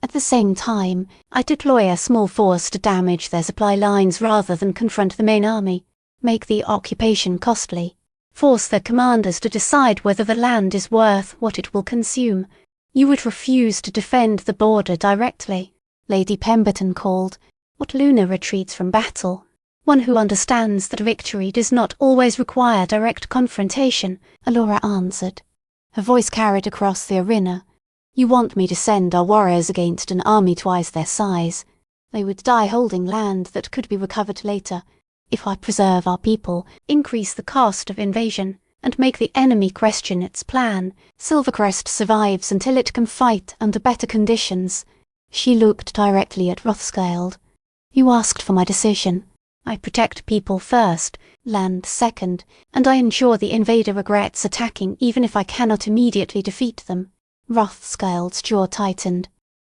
At the same time, I deploy a small force to damage their supply lines rather than confront the main army. Make the occupation costly. Force their commanders to decide whether the land is worth what it will consume. You would refuse to defend the border directly. Lady Pemberton called. What Luna retreats from battle? One who understands that victory does not always require direct confrontation, Alora answered. Her voice carried across the arena. You want me to send our warriors against an army twice their size. They would die holding land that could be recovered later. If I preserve our people, increase the cost of invasion, and make the enemy question its plan, Silvercrest survives until it can fight under better conditions. She looked directly at Rothschild. You asked for my decision. I protect people first, land second, and I ensure the invader regrets attacking even if I cannot immediately defeat them. Rothschild's jaw tightened.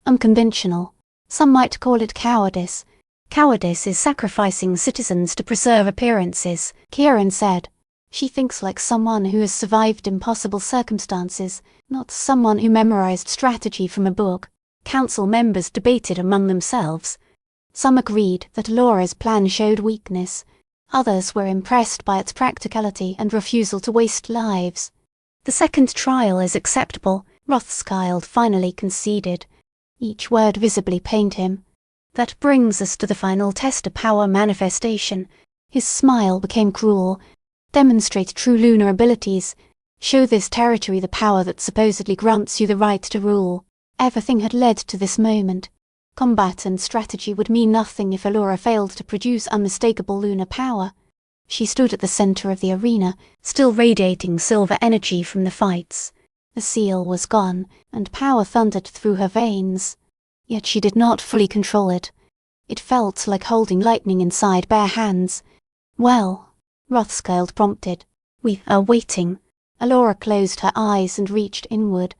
Unconventional. Some might call it cowardice. Cowardice is sacrificing citizens to preserve appearances, Kieran said. She thinks like someone who has survived impossible circumstances, not someone who memorized strategy from a book. Council members debated among themselves. Some agreed that Alora's plan showed weakness. Others were impressed by its practicality and refusal to waste lives. The second trial is acceptable, Rothschild finally conceded. Each word visibly pained him. That brings us to the final test of power manifestation. His smile became cruel. Demonstrate true lunar abilities. Show this territory the power that supposedly grants you the right to rule. Everything had led to this moment. Combat and strategy would mean nothing if Alora failed to produce unmistakable lunar power. She stood at the center of the arena, still radiating silver energy from the fights. The seal was gone, and power thundered through her veins. Yet she did not fully control it. It felt like holding lightning inside bare hands. Well, Rothschild prompted. We are waiting. Alora closed her eyes and reached inward.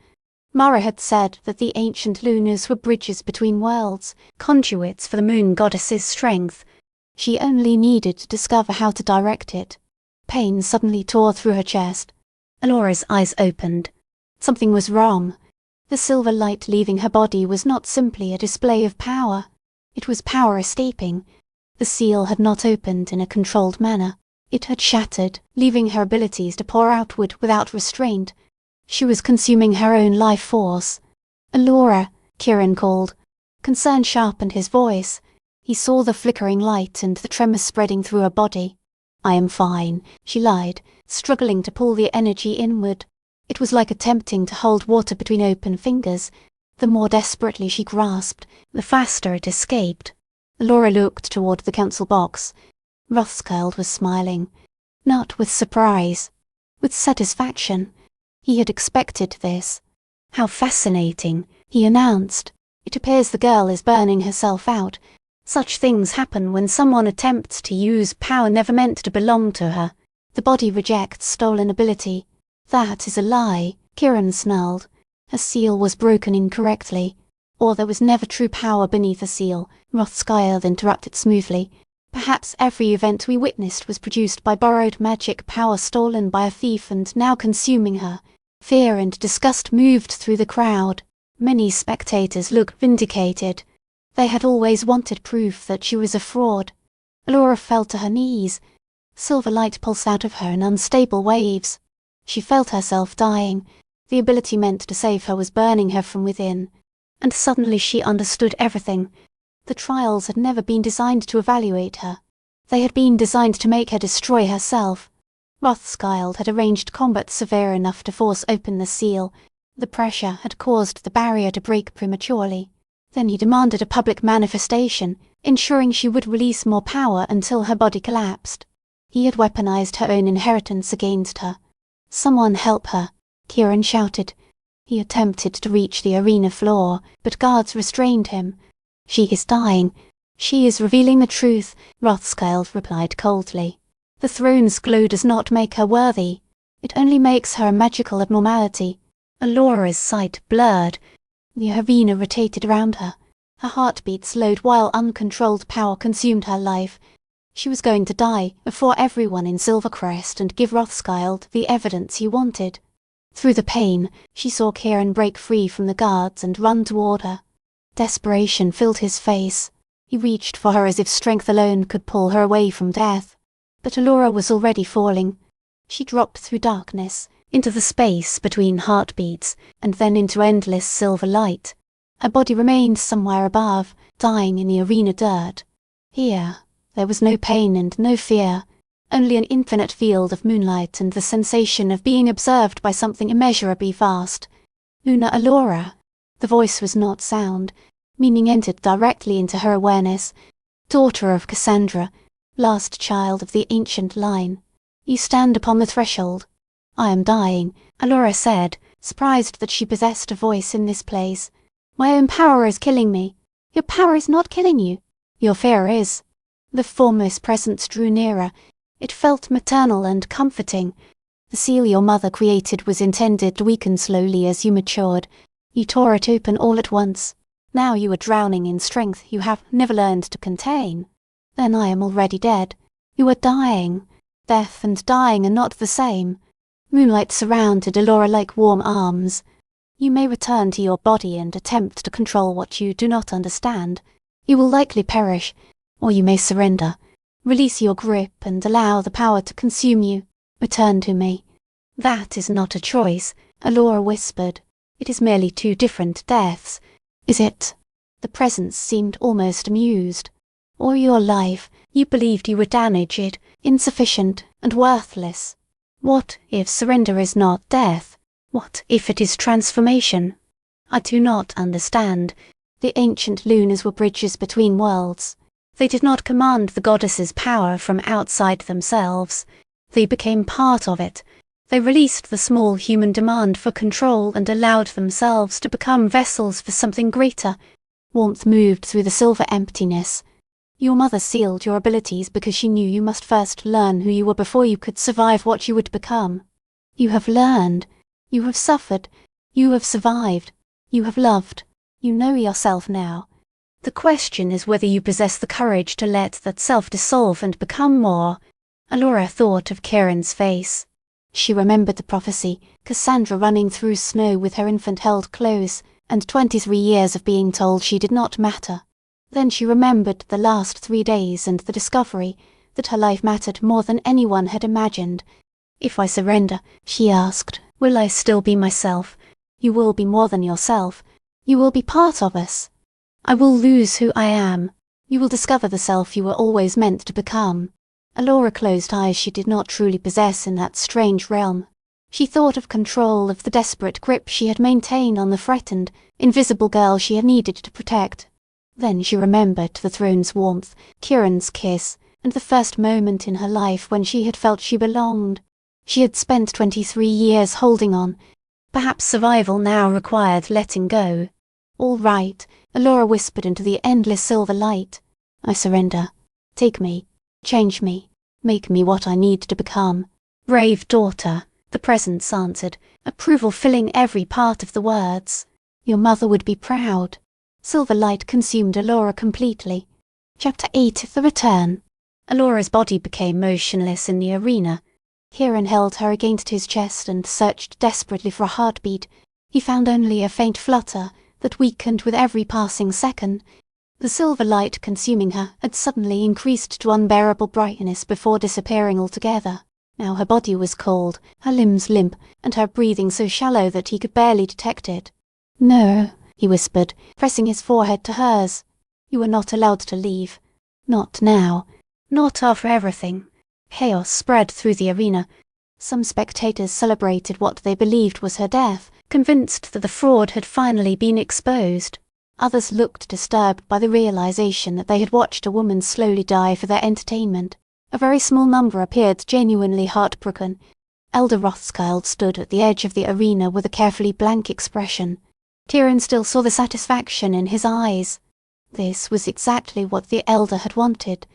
Mara had said that the ancient lunars were bridges between worlds, conduits for the moon goddess's strength. She only needed to discover how to direct it. Pain suddenly tore through her chest. Alora's eyes opened. Something was wrong. The silver light leaving her body was not simply a display of power. It was power escaping. The seal had not opened in a controlled manner. It had shattered, leaving her abilities to pour outward without restraint. She was consuming her own life force. Alora, Kieran called. Concern sharpened his voice. He saw the flickering light and the tremors spreading through her body. "I am fine," she lied, struggling to pull the energy inward. It was like attempting to hold water between open fingers. The more desperately she grasped, the faster it escaped. Alora looked toward the council box. Rothschild was smiling. Not with surprise. With satisfaction. He had expected this. "How fascinating," he announced. "It appears the girl is burning herself out. Such things happen when someone attempts to use power never meant to belong to her. The body rejects stolen ability. That is a lie," Kieran snarled. Her seal was broken incorrectly. Or there was never true power beneath a seal, Rothschild interrupted smoothly. "Perhaps every event we witnessed was produced by borrowed magic power stolen by a thief and now consuming her." Fear and disgust moved through the crowd. Many spectators looked vindicated. They had always wanted proof that she was a fraud. Alora fell to her knees. Silver light pulsed out of her in unstable waves. She felt herself dying. The ability meant to save her was burning her from within. And suddenly she understood everything. The trials had never been designed to evaluate her. They had been designed to make her destroy herself. Rothschild had arranged combat severe enough to force open the seal. The pressure had caused the barrier to break prematurely. Then he demanded a public manifestation, ensuring she would release more power until her body collapsed. He had weaponized her own inheritance against her. "Someone help her," Kieran shouted. He attempted to reach the arena floor, but guards restrained him. "She is dying. She is revealing the truth," Rothschild replied coldly. "The throne's glow does not make her worthy. It only makes her a magical abnormality." Alora's sight blurred. The arena rotated around her. Her heartbeat slowed while uncontrolled power consumed her life. She was going to die before everyone in Silvercrest and give Rothschild the evidence he wanted. Through the pain, she saw Kieran break free from the guards and run toward her. Desperation filled his face. He reached for her as if strength alone could pull her away from death. But Alora was already falling. She dropped through darkness, into the space between heartbeats, and then into endless silver light. Her body remained somewhere above, dying in the arena dirt. Here, there was no pain and no fear, only an infinite field of moonlight and the sensation of being observed by something immeasurably vast. "Una Alora." The voice was not sound. Meaning entered directly into her awareness. "Daughter of Cassandra, last child of the ancient line. You stand upon the threshold." "I am dying," Alora said, surprised that she possessed a voice in this place. "My own power is killing me." "Your power is not killing you." "Your fear is." The formless presence drew nearer. It felt maternal and comforting. "The seal your mother created was intended to weaken slowly as you matured. You tore it open all at once. Now you are drowning in strength you have never learned to contain. Then I am already dead. You are dying. Death and dying are not the same." Moonlight surrounded Alora like warm arms. "You may return to your body and attempt to control what you do not understand. You will likely perish. Or you may surrender. Release your grip and allow the power to consume you. Return to me." "That is not a choice," Alora whispered. "It is merely two different deaths. Is it?" The presence seemed almost amused. "All your life, you believed you were damaged, insufficient, and worthless. What if surrender is not death? What if it is transformation? I do not understand. The ancient lunas were bridges between worlds. They did not command the goddess's power from outside themselves. They became part of it. They released the small human demand for control and allowed themselves to become vessels for something greater." Warmth moved through the silver emptiness. "Your mother sealed your abilities because she knew you must first learn who you were before you could survive what you would become. You have learned. You have suffered. You have survived. You have loved. You know yourself now. The question is whether you possess the courage to let that self dissolve and become more." Alora thought of Kieran's face. She remembered the prophecy, Cassandra running through snow with her infant held close, and 23 years of being told she did not matter. Then she remembered the last 3 days and the discovery that her life mattered more than anyone had imagined. "If I surrender," she asked, "will I still be myself? You will be more than yourself. You will be part of us. I will lose who I am. You will discover the self you were always meant to become. Alora closed eyes she did not truly possess in that strange realm. She thought of control, of the desperate grip she had maintained on the frightened, invisible girl she had needed to protect. Then she remembered the throne's warmth, Kieran's kiss, and the first moment in her life when she had felt she belonged. She had spent 23 years holding on. Perhaps survival now required letting go. All right, Alora whispered into the endless silver light. I surrender. Take me. Change me. Make me what I need to become. Brave daughter, the presence answered, approval filling every part of the words. Your mother would be proud. Silver light consumed Alora completely. Chapter 8 The Return. Alora's body became motionless in the arena. Kieran held her against his chest and searched desperately for a heartbeat. He found only a faint flutter that weakened with every passing second. The silver light consuming her had suddenly increased to unbearable brightness before disappearing altogether. Now her body was cold, her limbs limp, and her breathing so shallow that he could barely detect it. No, he whispered, pressing his forehead to hers. You are not allowed to leave. Not now. Not after everything. Chaos spread through the arena. Some spectators celebrated what they believed was her death, convinced that the fraud had finally been exposed. Others looked disturbed by the realization that they had watched a woman slowly die for their entertainment. A very small number appeared genuinely heartbroken. Elder Rothschild stood at the edge of the arena with a carefully blank expression. Kieran still saw the satisfaction in his eyes. This was exactly what the elder had wanted.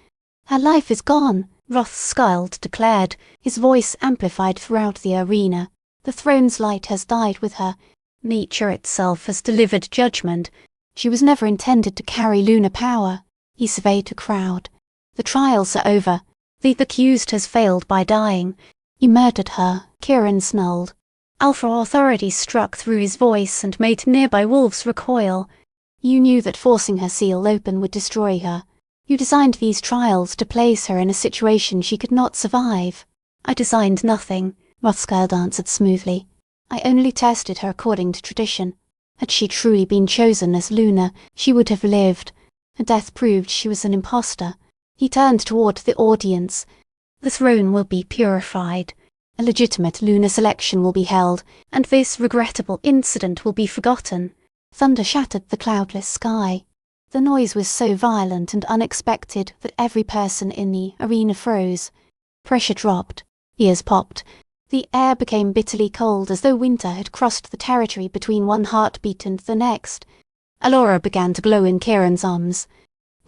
Her life is gone, Rothschild declared, his voice amplified throughout the arena. The throne's light has died with her. Nature itself has delivered judgment. She was never intended to carry lunar power. He surveyed the crowd. The trials are over. The accused has failed by dying. You murdered her, Kieran snarled. Alpha authority struck through his voice and made nearby wolves recoil. You knew that forcing her seal open would destroy her. You designed these trials to place her in a situation she could not survive. I designed nothing, Rothschild answered smoothly. I only tested her according to tradition. Had she truly been chosen as Luna, she would have lived. Her death proved she was an imposter. He turned toward the audience. The throne will be purified. A legitimate lunar selection will be held, and this regrettable incident will be forgotten. Thunder shattered the cloudless sky. The noise was so violent and unexpected that every person in the arena froze. Pressure dropped. Ears popped. The air became bitterly cold as though winter had crossed the territory between one heartbeat and the next. Alora began to glow in Kieran's arms.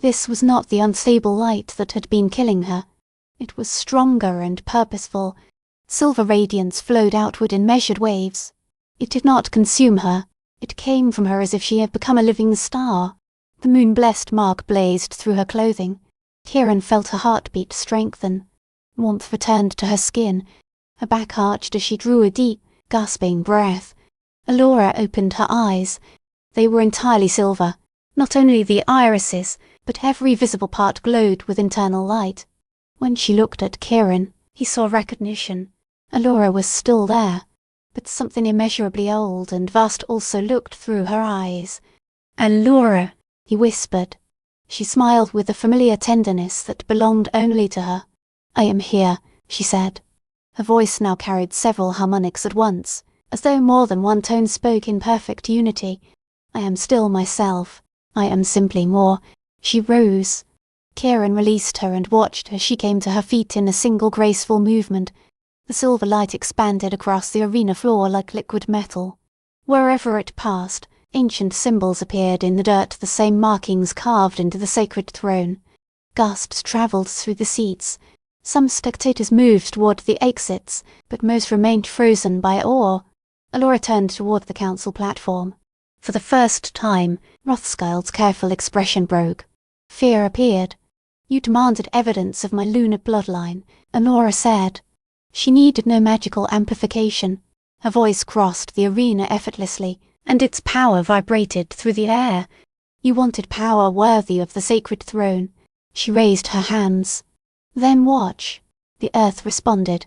This was not the unstable light that had been killing her. It was stronger and purposeful. Silver radiance flowed outward in measured waves. It did not consume her. It came from her as if she had become a living star. The moon-blessed mark blazed through her clothing. Kieran felt her heartbeat strengthen. Warmth returned to her skin. Her back arched as she drew a deep, gasping breath. Alora opened her eyes. They were entirely silver. Not only the irises, but every visible part glowed with internal light. When she looked at Kieran, he saw recognition. Alora was still there, but something immeasurably old and vast also looked through her eyes. Alora, he whispered. She smiled with the familiar tenderness that belonged only to her. I am here, she said. Her voice now carried several harmonics at once, as though more than one tone spoke in perfect unity. I am still myself. I am simply more. She rose. Kieran released her and watched as she came to her feet in a single graceful movement. The silver light expanded across the arena floor like liquid metal. Wherever it passed, ancient symbols appeared in the dirt, the same markings carved into the sacred throne. Gasps travelled through the seats. Some spectators moved toward the exits, but most remained frozen by awe. Alora turned toward the council platform. For the first time, Rothschild's careful expression broke. Fear appeared. You demanded evidence of my lunar bloodline, Alora said. She needed no magical amplification. Her voice crossed the arena effortlessly, and its power vibrated through the air. You wanted power worthy of the sacred throne. She raised her hands. Then watch. The earth responded.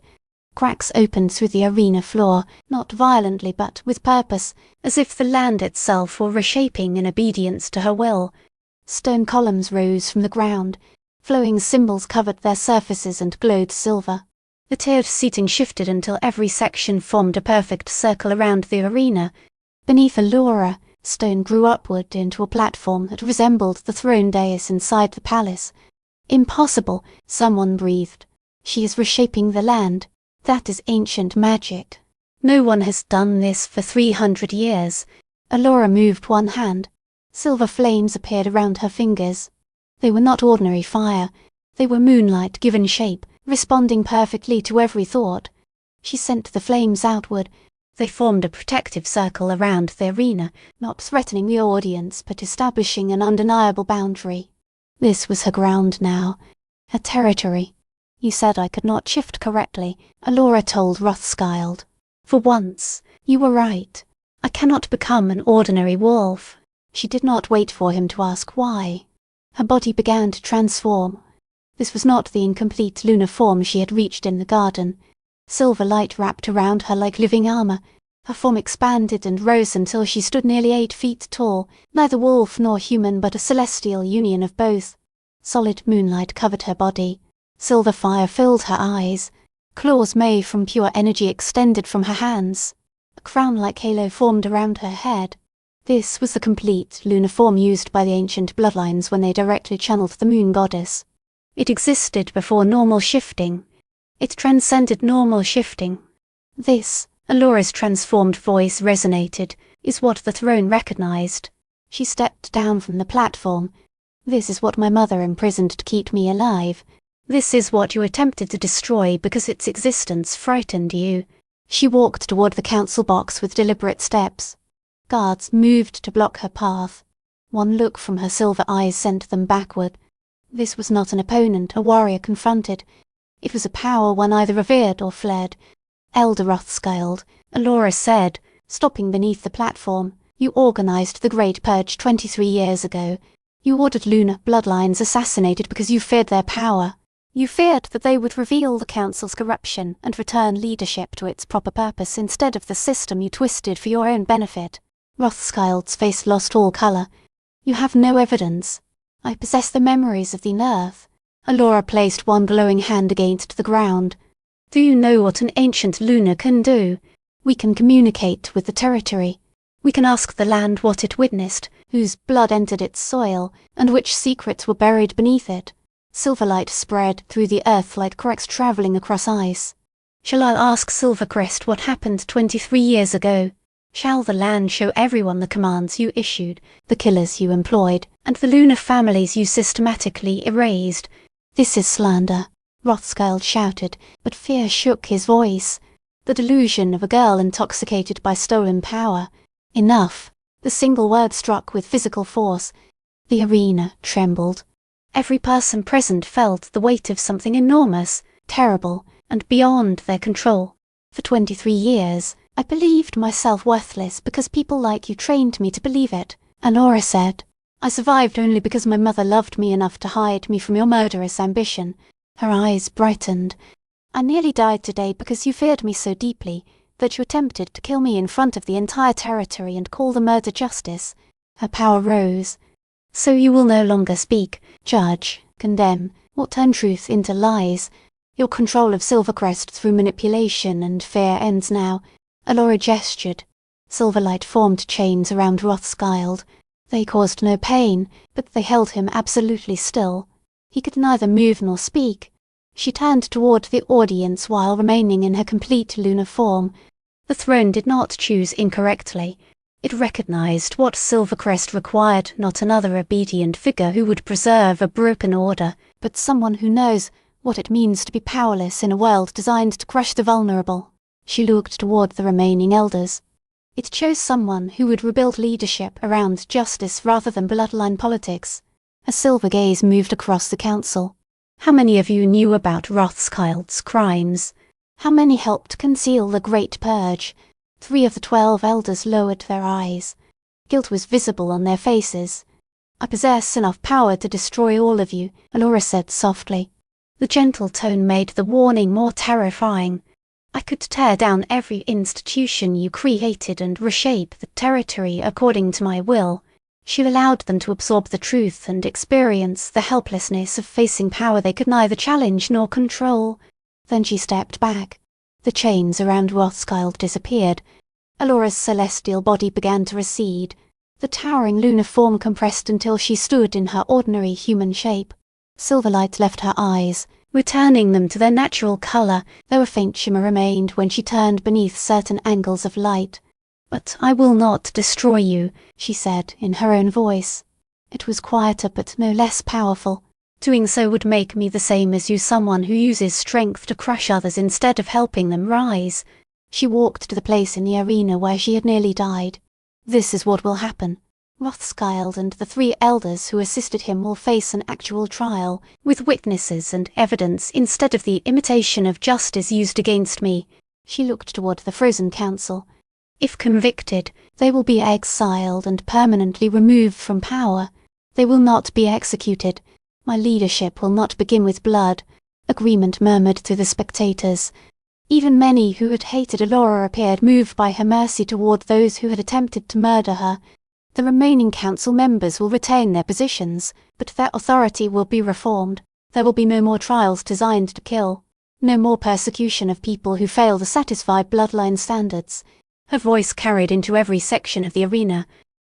Cracks opened through the arena floor, not violently but with purpose, as if the land itself were reshaping in obedience to her will. Stone columns rose from the ground. Flowing symbols covered their surfaces and glowed silver. The tiered seating shifted until every section formed a perfect circle around the arena. Beneath Alora, stone grew upward into a platform that resembled the throne dais inside the palace. Impossible, someone breathed. She is reshaping the land. That is ancient magic. No one has done this for 300 years. Alora moved one hand. Silver flames appeared around her fingers. They were not ordinary fire. They were moonlight given shape, responding perfectly to every thought. She sent the flames outward. They formed a protective circle around the arena, not threatening the audience but establishing an undeniable boundary. This was her ground now, her territory. You said I could not shift correctly, Alora told Rothschild. For once, you were right. I cannot become an ordinary wolf. She did not wait for him to ask why. Her body began to transform. This was not the incomplete lunar form she had reached in the garden. Silver light wrapped around her like living armor. Her form expanded and rose until she stood nearly 8 feet tall, neither wolf nor human but a celestial union of both. Solid moonlight covered her body. Silver fire filled her eyes. Claws made from pure energy extended from her hands. A crown-like halo formed around her head. This was the complete lunar form used by the ancient bloodlines when they directly channeled the moon goddess. It existed before normal shifting. It transcended normal shifting. This, Alora's transformed voice resonated, is what the throne recognized. She stepped down from the platform. This is what my mother imprisoned to keep me alive. This is what you attempted to destroy because its existence frightened you. She walked toward the council box with deliberate steps. Guards moved to block her path. One look from her silver eyes sent them backward. This was not an opponent a warrior confronted. It was a power one either revered or fled. Elder Rothschild, Alora said, stopping beneath the platform, you organized the Great Purge 23 years ago. You ordered lunar bloodlines assassinated because you feared their power. You feared that they would reveal the Council's corruption and return leadership to its proper purpose instead of the system you twisted for your own benefit. Rothschild's face lost all colour. You have no evidence. I possess the memories of the unearth. Alora placed one glowing hand against the ground. Do you know what an ancient lunar can do? We can communicate with the territory. We can ask the land what it witnessed, whose blood entered its soil, and which secrets were buried beneath it. Silverlight spread through the earth like cracks travelling across ice. Shall I ask Silvercrest what happened 23 years ago? Shall the land show everyone the commands you issued, the killers you employed, and the lunar families you systematically erased? This is slander, Rothschild shouted, but fear shook his voice. The delusion of a girl intoxicated by stolen power. Enough. The single word struck with physical force. The arena trembled. Every person present felt the weight of something enormous, terrible, and beyond their control. For 23 years, I believed myself worthless because people like you trained me to believe it, Alora said. I survived only because my mother loved me enough to hide me from your murderous ambition. Her eyes brightened. I nearly died today because you feared me so deeply that you attempted to kill me in front of the entire territory and call the murder justice. Her power rose. So you will no longer speak, judge, condemn, or turn truth into lies. Your control of Silvercrest through manipulation and fear ends now. Alora gestured. Silverlight formed chains around Rothschild. They caused no pain, but they held him absolutely still. He could neither move nor speak. She turned toward the audience while remaining in her complete lunar form. The throne did not choose incorrectly. It recognized what Silvercrest required, not another obedient figure who would preserve a broken order, but someone who knows what it means to be powerless in a world designed to crush the vulnerable. She looked toward the remaining elders. It chose someone who would rebuild leadership around justice rather than bloodline politics. A silver gaze moved across the council. How many of you knew about Rothschild's crimes? How many helped conceal the Great Purge? 3 of the 12 elders lowered their eyes. Guilt was visible on their faces. I possess enough power to destroy all of you, Alora said softly. The gentle tone made the warning more terrifying. I could tear down every institution you created and reshape the territory according to my will. She allowed them to absorb the truth and experience the helplessness of facing power they could neither challenge nor control. Then she stepped back. The chains around Rothschild disappeared. Alora's celestial body began to recede. The towering lunar form compressed until she stood in her ordinary human shape. Silverlight left her eyes, returning them to their natural colour, though a faint shimmer remained when she turned beneath certain angles of light. "But I will not destroy you," she said in her own voice. It was quieter but no less powerful. "Doing so would make me the same as you, someone who uses strength to crush others instead of helping them rise." She walked to the place in the arena where she had nearly died. "This is what will happen. Rothschild and the 3 elders who assisted him will face an actual trial, with witnesses and evidence instead of the imitation of justice used against me." She looked toward the Frozen Council. "If convicted, they will be exiled and permanently removed from power. They will not be executed. My leadership will not begin with blood." Agreement murmured through the spectators. Even many who had hated Alora appeared moved by her mercy toward those who had attempted to murder her. The remaining council members will retain their positions, but their authority will be reformed. There will be no more trials designed to kill. No more persecution of people who fail to satisfy bloodline standards. Her voice carried into every section of the arena.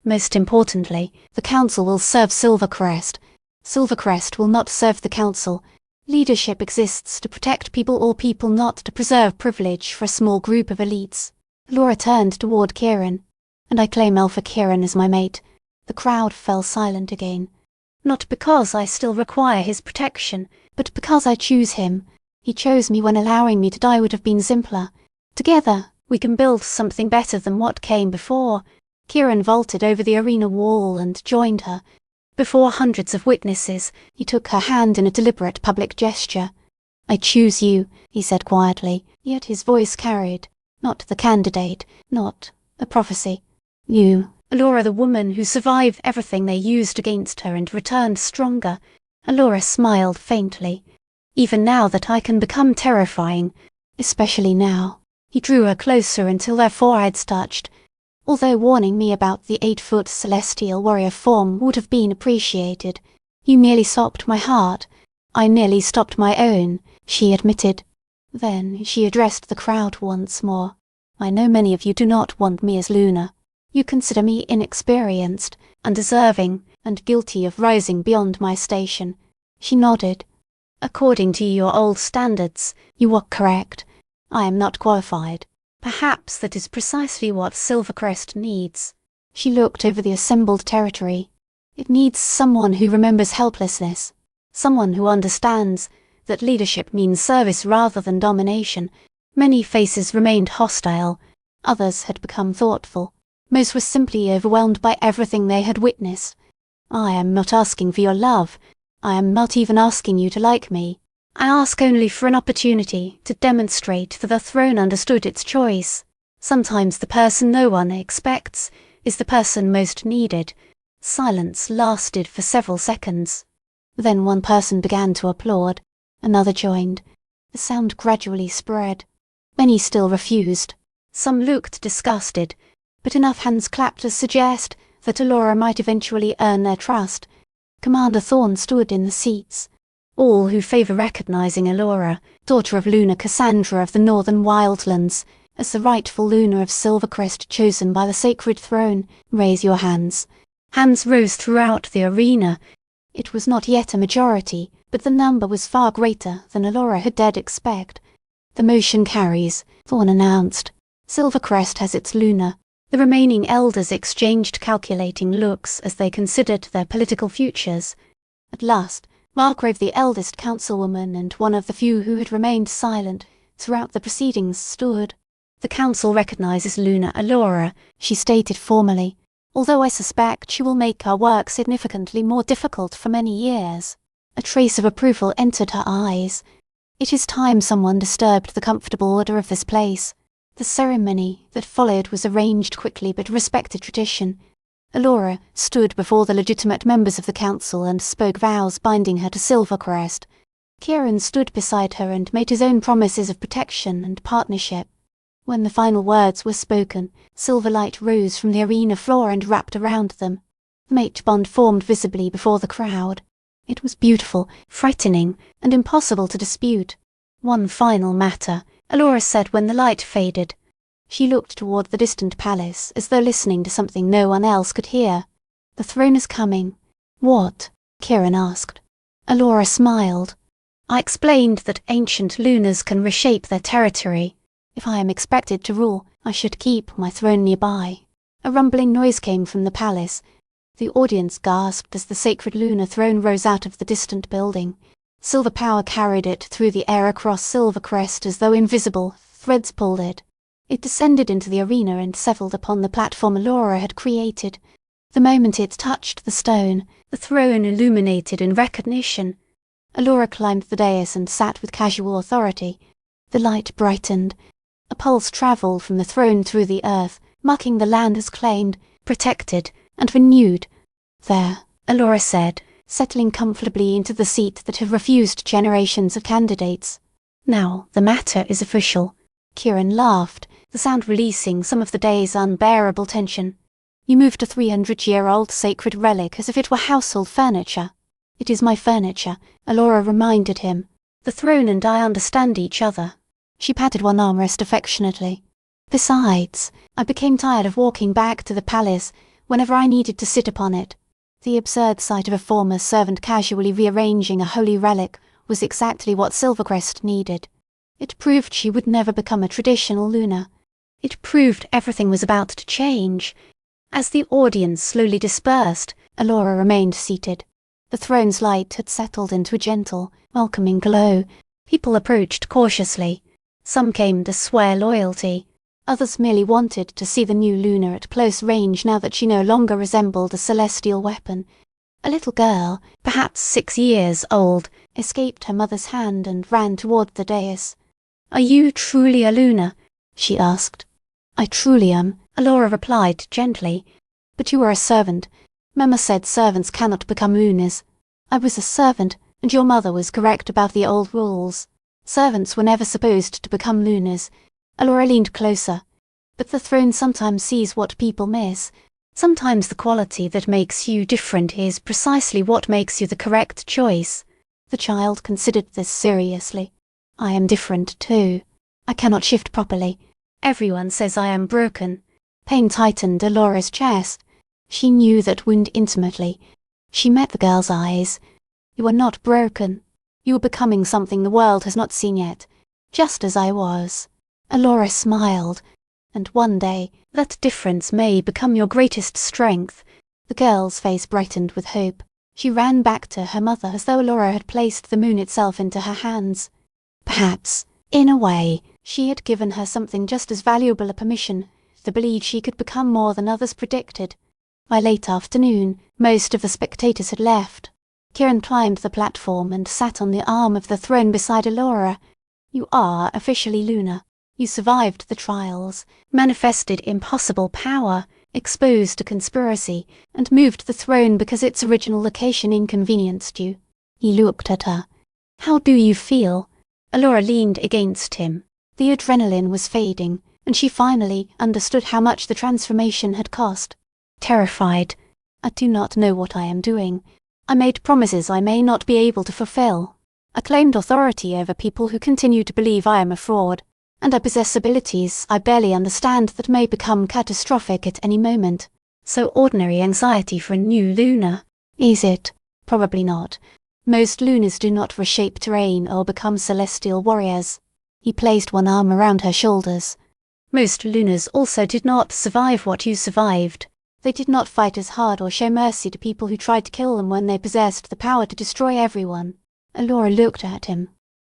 "Most importantly, the council will serve Silvercrest. Silvercrest will not serve the council. Leadership exists to protect people or people, not to preserve privilege for a small group of elites." Alora turned toward Kieran. "And I claim Alpha Kieran as my mate." The crowd fell silent again. "Not because I still require his protection, but because I choose him. He chose me when allowing me to die would have been simpler. Together, we can build something better than what came before." Kieran vaulted over the arena wall and joined her. Before hundreds of witnesses, he took her hand in a deliberate public gesture. "I choose you," he said quietly, yet his voice carried, not the candidate, not a prophecy. "You, Alora, the woman who survived everything they used against her and returned stronger." Alora smiled faintly. "Even now that I can become terrifying, especially now." He drew her closer until their foreheads touched. "Although warning me about the 8-foot celestial warrior form would have been appreciated, you nearly stopped my heart. I nearly stopped my own," she admitted. Then she addressed the crowd once more. "I know many of you do not want me as Luna. You consider me inexperienced, undeserving, and guilty of rising beyond my station." She nodded. "According to your old standards, you are correct. I am not qualified. Perhaps that is precisely what Silvercrest needs." She looked over the assembled territory. "It needs someone who remembers helplessness, someone who understands that leadership means service rather than domination." Many faces remained hostile. Others had become thoughtful. Most were simply overwhelmed by everything they had witnessed. "I am not asking for your love. I am not even asking you to like me. I ask only for an opportunity to demonstrate that the throne understood its choice. Sometimes the person no one expects is the person most needed." Silence lasted for several seconds. Then one person began to applaud. Another joined. The sound gradually spread. Many still refused. Some looked disgusted, but enough hands clapped to suggest that Alora might eventually earn their trust. Commander Thorne stood in the seats. "All who favour recognizing Alora, daughter of Luna Cassandra of the Northern Wildlands, as the rightful Luna of Silvercrest chosen by the sacred throne, raise your hands." Hands rose throughout the arena. It was not yet a majority, but the number was far greater than Alora had dared expect. "The motion carries," Thorne announced. "Silvercrest has its Luna." The remaining elders exchanged calculating looks as they considered their political futures. At last, Margrave, the eldest councilwoman and one of the few who had remained silent throughout the proceedings, stood. "The council recognizes Luna Alora," she stated formally, "although I suspect she will make our work significantly more difficult for many years." A trace of approval entered her eyes. "It is time someone disturbed the comfortable order of this place." The ceremony that followed was arranged quickly but respected tradition. Alora stood before the legitimate members of the council and spoke vows binding her to Silvercrest. Kieran stood beside her and made his own promises of protection and partnership. When the final words were spoken, silver light rose from the arena floor and wrapped around them. The mate bond formed visibly before the crowd. It was beautiful, frightening, and impossible to dispute. One final matter, Alora said when the light faded. She looked toward the distant palace as though listening to something no one else could hear. "The throne is coming." "What?" Kieran asked. Alora smiled. "I explained that ancient lunars can reshape their territory. If I am expected to rule, I should keep my throne nearby." A rumbling noise came from the palace. The audience gasped as the sacred lunar throne rose out of the distant building. Silver power carried it through the air across Silver Crest as though invisible threads pulled it. It descended into the arena and settled upon the platform Alora had created. The moment it touched the stone, the throne illuminated in recognition. Alora climbed the dais and sat with casual authority. The light brightened. A pulse travelled from the throne through the earth, marking the land as claimed, protected, and renewed. "There," Alora said, settling comfortably into the seat that had refused generations of candidates. "Now the matter is official." Kieran laughed, the sound releasing some of the day's unbearable tension. "You moved a 300-year-old sacred relic as if it were household furniture." "It is my furniture," Alora reminded him. "The throne and I understand each other." She patted one armrest affectionately. "Besides, I became tired of walking back to the palace whenever I needed to sit upon it. The absurd sight of a former servant casually rearranging a holy relic was exactly what Silvercrest needed. It proved she would never become a traditional Luna. It proved everything was about to change. As the audience slowly dispersed, Alora remained seated. The throne's light had settled into a gentle, welcoming glow. People approached cautiously. Some came to swear loyalty. Others merely wanted to see the new Luna at close range now that she no longer resembled a celestial weapon. A little girl, perhaps 6 years old, escaped her mother's hand and ran toward the dais. "Are you truly a Luna?" she asked. "I truly am," Alora replied gently. "But you are a servant. Mama said servants cannot become Lunas. I was a servant, and your mother was correct about the old rules. Servants were never supposed to become Lunas." Alora leaned closer. "But the throne sometimes sees what people miss. Sometimes the quality that makes you different is precisely what makes you the correct choice." The child considered this seriously. "I am different too. I cannot shift properly. Everyone says I am broken." Pain tightened Alora's chest. She knew that wound intimately. She met the girl's eyes. "You are not broken. You are becoming something the world has not seen yet. Just as I was." Alora smiled. "And one day, that difference may become your greatest strength." The girl's face brightened with hope. She ran back to her mother as though Alora had placed the moon itself into her hands. Perhaps, in a way, she had given her something just as valuable a permission, to believe she could become more than others predicted. By late afternoon, most of the spectators had left. Kieran climbed the platform and sat on the arm of the throne beside Alora. "You are officially Luna. You survived the trials, manifested impossible power, exposed a conspiracy, and moved the throne because its original location inconvenienced you." He looked at her. "How do you feel?" Alora leaned against him. The adrenaline was fading, and she finally understood how much the transformation had cost. "Terrified. I do not know what I am doing. I made promises I may not be able to fulfill. I claimed authority over people who continue to believe I am a fraud. And I possess abilities I barely understand that may become catastrophic at any moment. So ordinary anxiety for a new Luna. Is it? Probably not. Most Lunas do not reshape terrain or become celestial warriors." He placed one arm around her shoulders. "Most Lunas also did not survive what you survived. They did not fight as hard or show mercy to people who tried to kill them when they possessed the power to destroy everyone." Alora looked at him.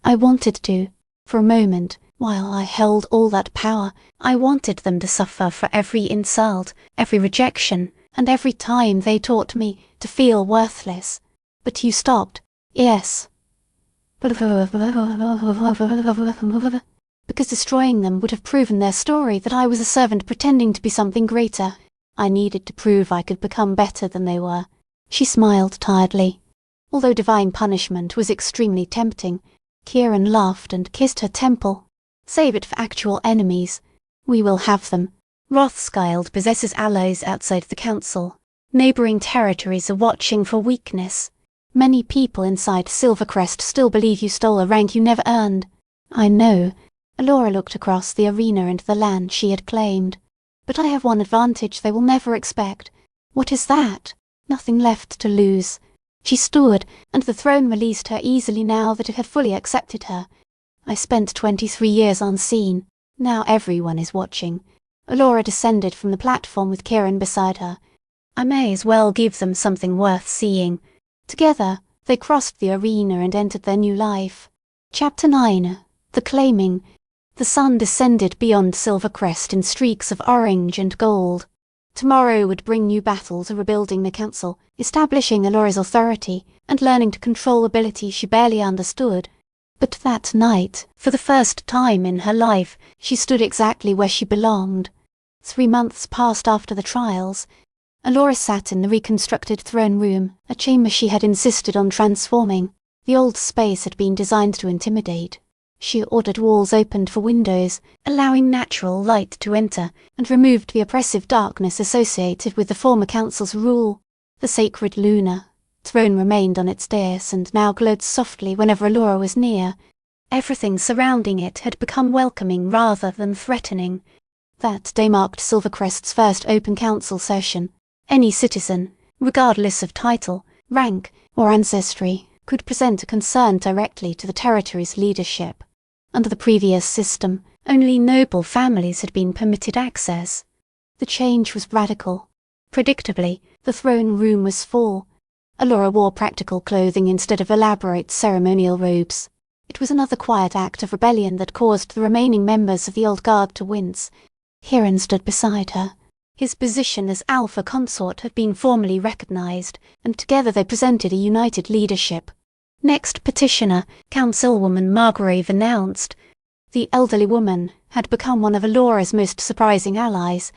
"I wanted to. For a moment, while I held all that power, I wanted them to suffer for every insult, every rejection, and every time they taught me to feel worthless. But you stopped. Yes. Because destroying them would have proven their story that I was a servant pretending to be something greater. I needed to prove I could become better than they were." She smiled tiredly. Although divine punishment was extremely tempting, Kieran laughed and kissed her temple. Save it for actual enemies. We will have them. Rothschild possesses allies outside the council. Neighbouring territories are watching for weakness. Many people inside Silvercrest still believe you stole a rank you never earned. I know. Alora looked across the arena and the land she had claimed. But I have one advantage they will never expect. What is that? Nothing left to lose. She stood, and the throne released her easily now that it had fully accepted her. I spent 23 years unseen. Now everyone is watching. Alora descended from the platform with Kieran beside her. I may as well give them something worth seeing. Together, they crossed the arena and entered their new life. Chapter 9. The Claiming. The sun descended beyond Silvercrest in streaks of orange and gold. Tomorrow would bring new battle to rebuilding the council, establishing Alora's authority, and learning to control abilities she barely understood. But that night, for the first time in her life, she stood exactly where she belonged. 3 months passed after the trials. Alora sat in the reconstructed throne room, a chamber she had insisted on transforming. The old space had been designed to intimidate. She ordered walls opened for windows, allowing natural light to enter, and removed the oppressive darkness associated with the former council's rule. The sacred Luna throne remained on its dais and now glowed softly whenever Alora was near. Everything surrounding it had become welcoming rather than threatening. That day marked Silvercrest's first open council session. Any citizen, regardless of title, rank, or ancestry, could present a concern directly to the territory's leadership. Under the previous system, only noble families had been permitted access. The change was radical. Predictably, the throne room was full. Alora wore practical clothing instead of elaborate ceremonial robes. It was another quiet act of rebellion that caused the remaining members of the old guard to wince. Kieran stood beside her. His position as Alpha Consort had been formally recognized, and together they presented a united leadership. Next petitioner, Councilwoman Margrave announced. The elderly woman had become one of Alora's most surprising allies.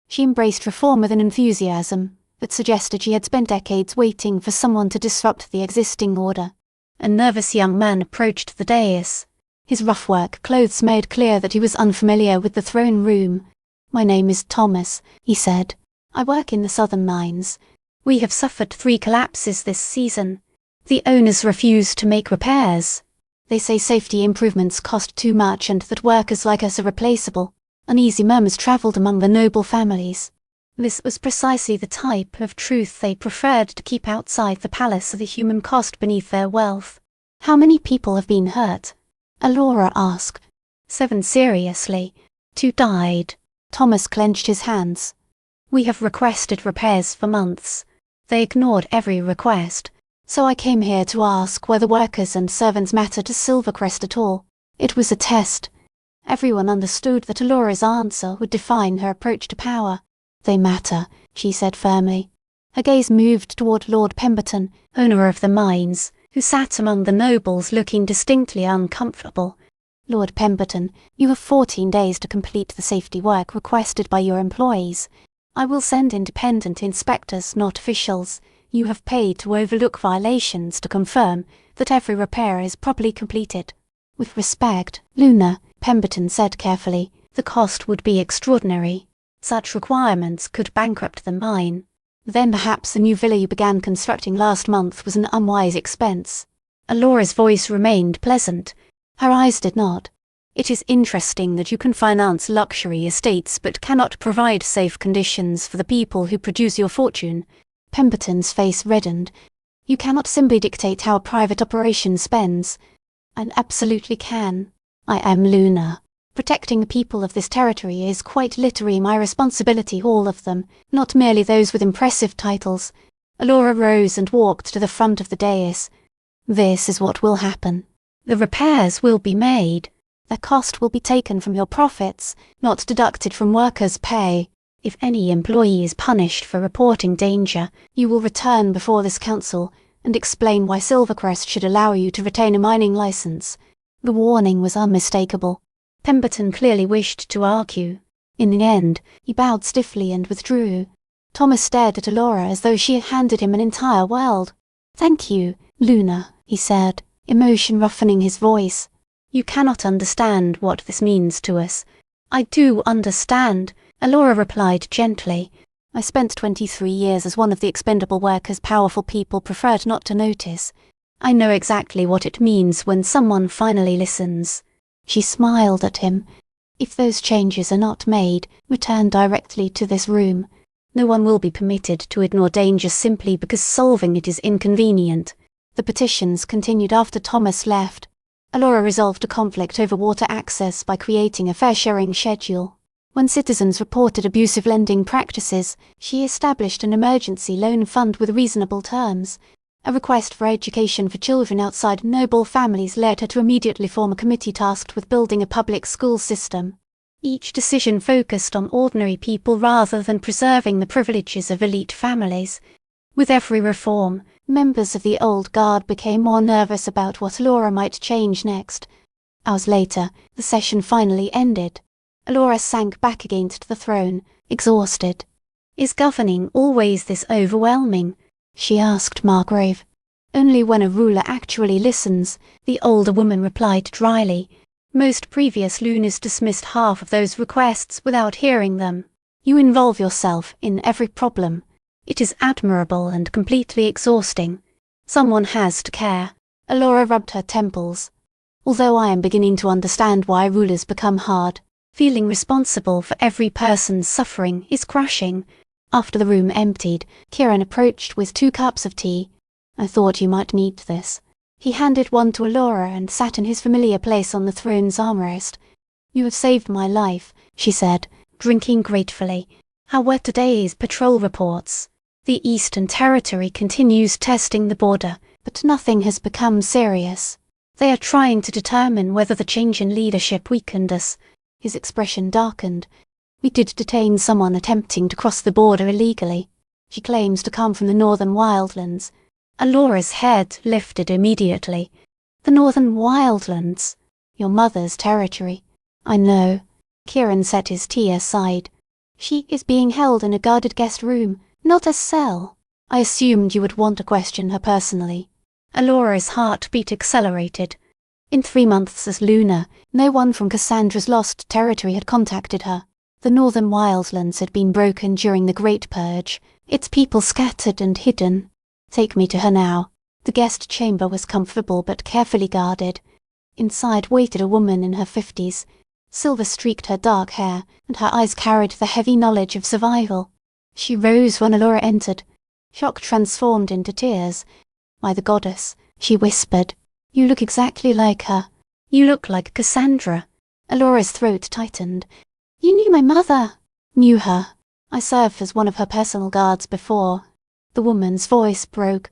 She embraced reform with an enthusiasm that suggested she had spent decades waiting for someone to disrupt the existing order. A nervous young man approached the dais. His rough work clothes made clear that he was unfamiliar with the throne room. "My name is Thomas," he said. "I work in the southern mines. We have suffered 3 collapses this season. The owners refuse to make repairs. They say safety improvements cost too much and that workers like us are replaceable." Uneasy murmurs travelled among the noble families. This was precisely the type of truth they preferred to keep outside the palace of the human cost beneath their wealth. "How many people have been hurt?" Alora asked. 7 seriously. 2 died. Thomas clenched his hands. "We have requested repairs for months. They ignored every request. So I came here to ask whether workers and servants matter to Silvercrest at all. It was a test." Everyone understood that Alora's answer would define her approach to power. "They matter," she said firmly. Her gaze moved toward Lord Pemberton, owner of the mines, who sat among the nobles looking distinctly uncomfortable. "Lord Pemberton, you have 14 days to complete the safety work requested by your employees. I will send independent inspectors, not officials. You have paid to overlook violations to confirm that every repair is properly completed." "With respect, Luna," Pemberton said carefully, "the cost would be extraordinary. Such requirements could bankrupt the mine. Then perhaps the new villa you began constructing last month was an unwise expense." Alora's voice remained pleasant. Her eyes did not. "It is interesting that you can finance luxury estates but cannot provide safe conditions for the people who produce your fortune." Pemberton's face reddened. "You cannot simply dictate how a private operation spends." "I absolutely can. I am Luna. Protecting the people of this territory is quite literally my responsibility, all of them, not merely those with impressive titles." Alora rose and walked to the front of the dais. "This is what will happen. The repairs will be made. Their cost will be taken from your profits, not deducted from workers' pay. If any employee is punished for reporting danger, you will return before this council and explain why Silvercrest should allow you to retain a mining license." The warning was unmistakable. Pemberton clearly wished to argue. In the end, he bowed stiffly and withdrew. Thomas stared at Alora as though she had handed him an entire world. "Thank you," Luna, he said, emotion roughening his voice. You cannot understand what this means to us. I do understand, Alora replied gently. I spent 23 years as one of the expendable workers powerful people preferred not to notice. I know exactly what it means when someone finally listens. She smiled at him. If those changes are not made, return directly to this room. No one will be permitted to ignore danger simply because solving it is inconvenient. The petitions continued after Thomas left. Alora resolved a conflict over water access by creating a fair-sharing schedule. When citizens reported abusive lending practices, she established an emergency loan fund with reasonable terms. A request for education for children outside noble families led her to immediately form a committee tasked with building a public school system. Each decision focused on ordinary people rather than preserving the privileges of elite families. With every reform, members of the old guard became more nervous about what Alora might change next. Hours later, the session finally ended. Alora sank back against the throne, exhausted. Is governing always this overwhelming? She asked Margrave. Only when a ruler actually listens, the older woman replied dryly. Most previous Lunas dismissed half of those requests without hearing them. You involve yourself in every problem. It is admirable and completely exhausting. Someone has to care. Alora rubbed her temples. Although I am beginning to understand why rulers become hard, feeling responsible for every person's suffering is crushing. After the room emptied, Kieran approached with 2 cups of tea. I thought you might need this. He handed one to Alora and sat in his familiar place on the throne's armrest. You have saved my life, she said, drinking gratefully. How were today's patrol reports? The Eastern Territory continues testing the border, but nothing has become serious. They are trying to determine whether the change in leadership weakened us. His expression darkened. We did detain someone attempting to cross the border illegally. She claims to come from the Northern Wildlands. Alora's head lifted immediately. The Northern Wildlands? Your mother's territory. I know. Kieran set his tea aside. She is being held in a guarded guest room, not a cell. I assumed you would want to question her personally. Alora's heartbeat accelerated. In 3 months as Luna, no one from Cassandra's lost territory had contacted her. The Northern Wildlands had been broken during the Great Purge, its people scattered and hidden. Take me to her now. The guest chamber was comfortable but carefully guarded. Inside waited a woman in her 50s. Silver streaked her dark hair, and her eyes carried the heavy knowledge of survival. She rose when Alora entered. Shock transformed into tears. By the goddess, she whispered, you look exactly like her. You look like Cassandra. Alora's throat tightened. You knew my mother. Knew her. I served as one of her personal guards before. The woman's voice broke.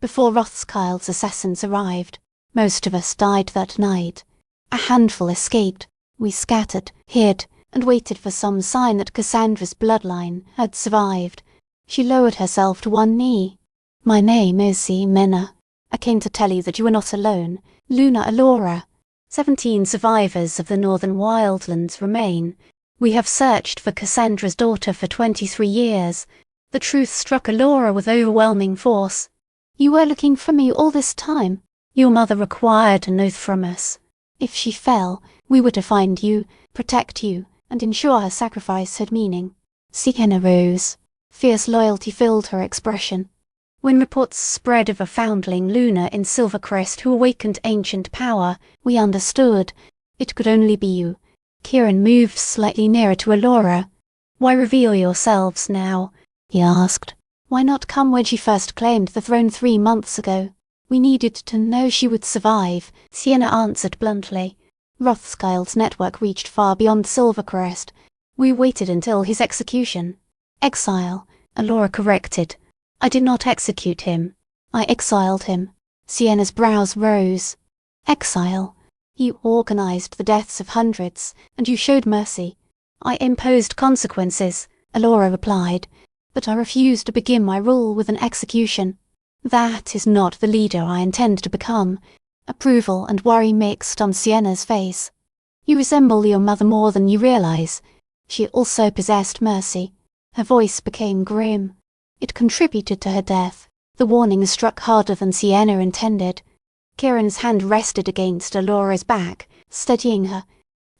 Before Rothschild's assassins arrived. Most of us died that night. A handful escaped. We scattered, hid, and waited for some sign that Cassandra's bloodline had survived. She lowered herself to one knee. My name is Mena. I came to tell you that you are not alone. Luna Alora. 17 survivors of the Northern Wildlands remain. We have searched for Cassandra's daughter for 23 years. The truth struck Alora with overwhelming force. You were looking for me all this time. Your mother required an oath from us. If she fell, we were to find you, protect you, and ensure her sacrifice had meaning. Sienna rose. Fierce loyalty filled her expression. When reports spread of a foundling Luna in Silvercrest who awakened ancient power, we understood. It could only be you. Kieran moved slightly nearer to Alora. Why reveal yourselves now? He asked. Why not come when she first claimed the throne 3 months ago? We needed to know she would survive, Sienna answered bluntly. Rothschild's network reached far beyond Silvercrest. We waited until his execution. Exile, Alora corrected. I did not execute him. I exiled him. Sienna's brows rose. Exile. You organized the deaths of hundreds, and you showed mercy. I imposed consequences, Alora replied, but I refused to begin my rule with an execution. That is not the leader I intend to become. Approval and worry mixed on Sienna's face. You resemble your mother more than you realize. She also possessed mercy. Her voice became grim. It contributed to her death. The warning struck harder than Sienna intended. Kieran's hand rested against Alora's back, steadying her.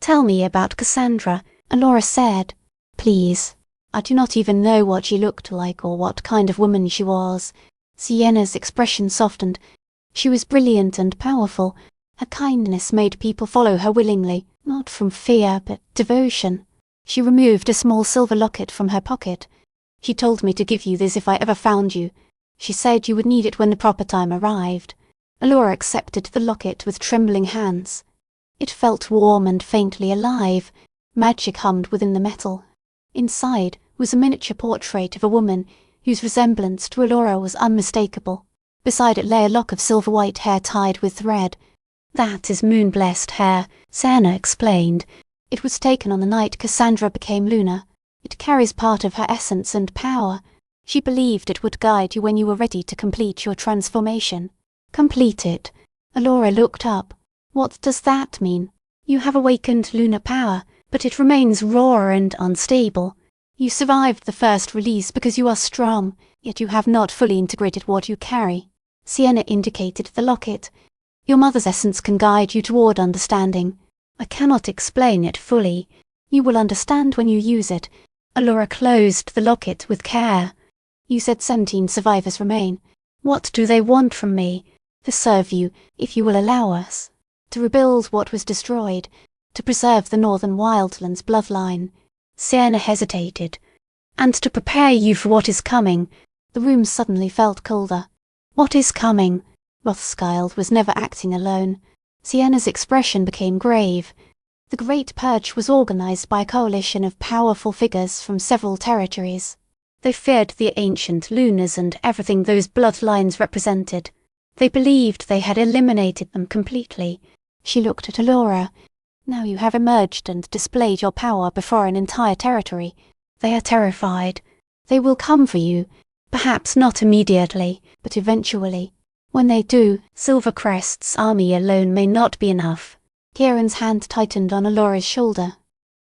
"Tell me about Cassandra," Alora said. "Please. I do not even know what she looked like or what kind of woman she was." Sienna's expression softened. She was brilliant and powerful. Her kindness made people follow her willingly, not from fear, but devotion. She removed a small silver locket from her pocket. "She told me to give you this if I ever found you. She said you would need it when the proper time arrived." Alora accepted the locket with trembling hands. It felt warm and faintly alive. Magic hummed within the metal. Inside was a miniature portrait of a woman whose resemblance to Alora was unmistakable. Beside it lay a lock of silver-white hair tied with thread. "That is moon-blessed hair," Sienna explained. "It was taken on the night Cassandra became Luna. It carries part of her essence and power. She believed it would guide you when you were ready to complete your transformation." "Complete it?" Alora looked up. "What does that mean?" "You have awakened lunar power, but it remains raw and unstable. You survived the first release because you are strong, yet you have not fully integrated what you carry." Sienna indicated the locket. "Your mother's essence can guide you toward understanding. I cannot explain it fully. You will understand when you use it." Alora closed the locket with care. "You said 17 survivors remain. What do they want from me? To serve you, if you will allow us. To rebuild what was destroyed. To preserve the Northern Wildlands bloodline." Sienna hesitated. "And to prepare you for what is coming." The room suddenly felt colder. "What is coming?" Rothschild was never acting alone. Sienna's expression became grave. The Great Purge was organized by a coalition of powerful figures from several territories. They feared the ancient Lunars and everything those bloodlines represented. They believed they had eliminated them completely. She looked at Alora. "Now you have emerged and displayed your power before an entire territory. They are terrified. They will come for you. Perhaps not immediately, but eventually. When they do, Silvercrest's army alone may not be enough." Kieran's hand tightened on Alora's shoulder.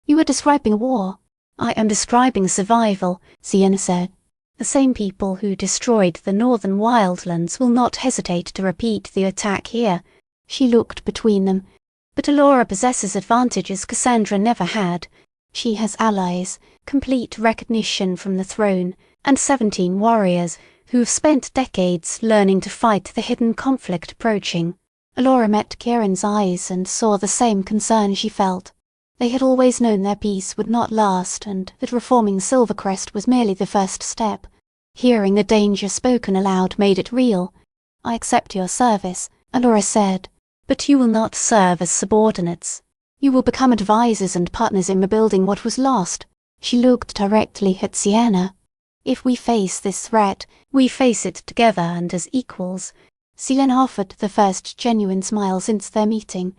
"You are describing war." "I am describing survival," Sienna said. "The same people who destroyed the Northern Wildlands will not hesitate to repeat the attack here." She looked between them. "But Alora possesses advantages Cassandra never had. She has allies, complete recognition from the throne, and 17 warriors who have spent decades learning to fight the hidden conflict approaching." Alora met Kieran's eyes and saw the same concern she felt. They had always known their peace would not last and that reforming Silvercrest was merely the first step. Hearing the danger spoken aloud made it real. "I accept your service," Alora said, "but you will not serve as subordinates. You will become advisors and partners in rebuilding what was lost." She looked directly at Sienna. "If we face this threat, we face it together and as equals." Sienna offered the first genuine smile since their meeting.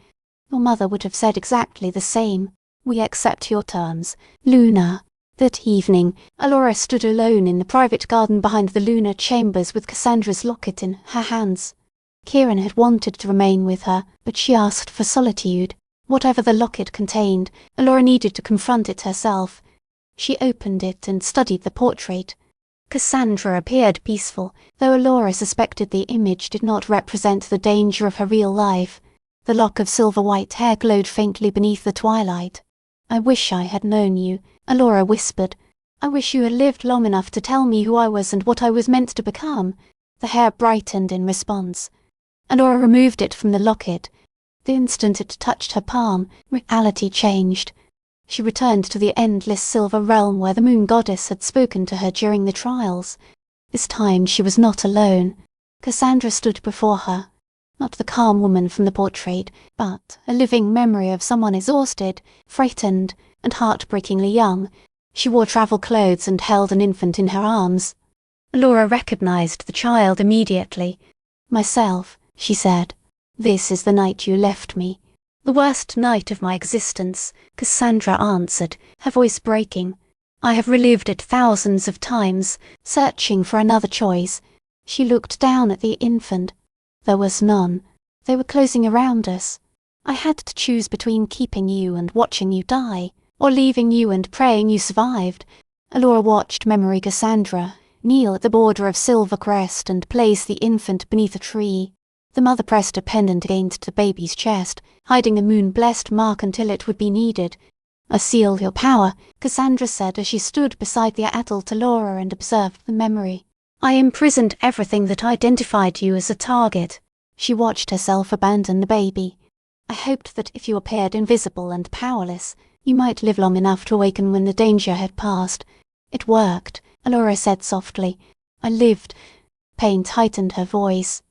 "Your mother would have said exactly the same. We accept your terms. Luna." That evening, Alora stood alone in the private garden behind the lunar chambers with Cassandra's locket in her hands. Kieran had wanted to remain with her, but she asked for solitude. Whatever the locket contained, Alora needed to confront it herself. She opened it and studied the portrait. Cassandra appeared peaceful, though Alora suspected the image did not represent the danger of her real life. The lock of silver-white hair glowed faintly beneath the twilight. "I wish I had known you," Alora whispered. "I wish you had lived long enough to tell me who I was and what I was meant to become." The hair brightened in response. Alora removed it from the locket. The instant it touched her palm, reality changed. She returned to the endless silver realm where the moon goddess had spoken to her during the trials. This time she was not alone. Cassandra stood before her. Not the calm woman from the portrait, but a living memory of someone exhausted, frightened, and heartbreakingly young. She wore travel clothes and held an infant in her arms. Alora recognized the child immediately. "Myself," she said. "This is the night you left me." "The worst night of my existence," Cassandra answered, her voice breaking. "I have relived it thousands of times, searching for another choice." She looked down at the infant. There was none. They were closing around us. I had to choose between keeping you and watching you die, or leaving you and praying you survived. Alora watched Memory Cassandra, kneel at the border of silver crest and place the infant beneath a tree. The mother pressed a pendant against the baby's chest, hiding the moon-blessed mark until it would be needed. "I seal your power," Cassandra said as she stood beside the adult Alora and observed the memory. "I imprisoned everything that identified you as a target." She watched herself abandon the baby. "I hoped that if you appeared invisible and powerless, you might live long enough to awaken when the danger had passed. It worked," Alora said softly. "I lived." Pain tightened her voice.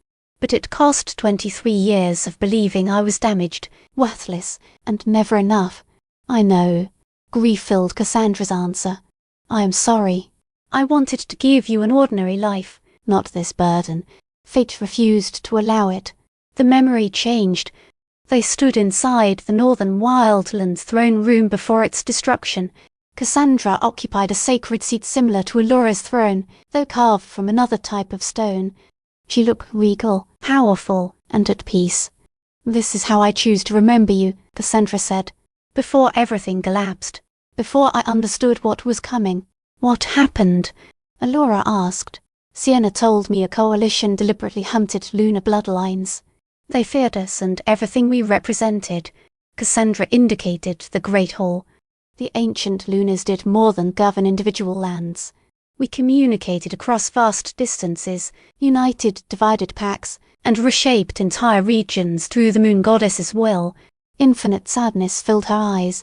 "But it cost 23 years of believing I was damaged, worthless, and never enough." "I know." Grief filled Cassandra's answer. "I am sorry. I wanted to give you an ordinary life, not this burden. Fate refused to allow it." The memory changed. They stood inside the northern wildlands throne room before its destruction. Cassandra occupied a sacred seat similar to Alora's throne, though carved from another type of stone. She looked regal, powerful, and at peace. "This is how I choose to remember you," Cassandra said. "Before everything collapsed. Before I understood what was coming." "What happened?" Alora asked. "Sienna told me a coalition deliberately hunted lunar bloodlines. They feared us and everything we represented." Cassandra indicated the Great Hall. "The ancient lunars did more than govern individual lands. We communicated across vast distances, united divided packs, and reshaped entire regions through the moon goddess's will." Infinite sadness filled her eyes.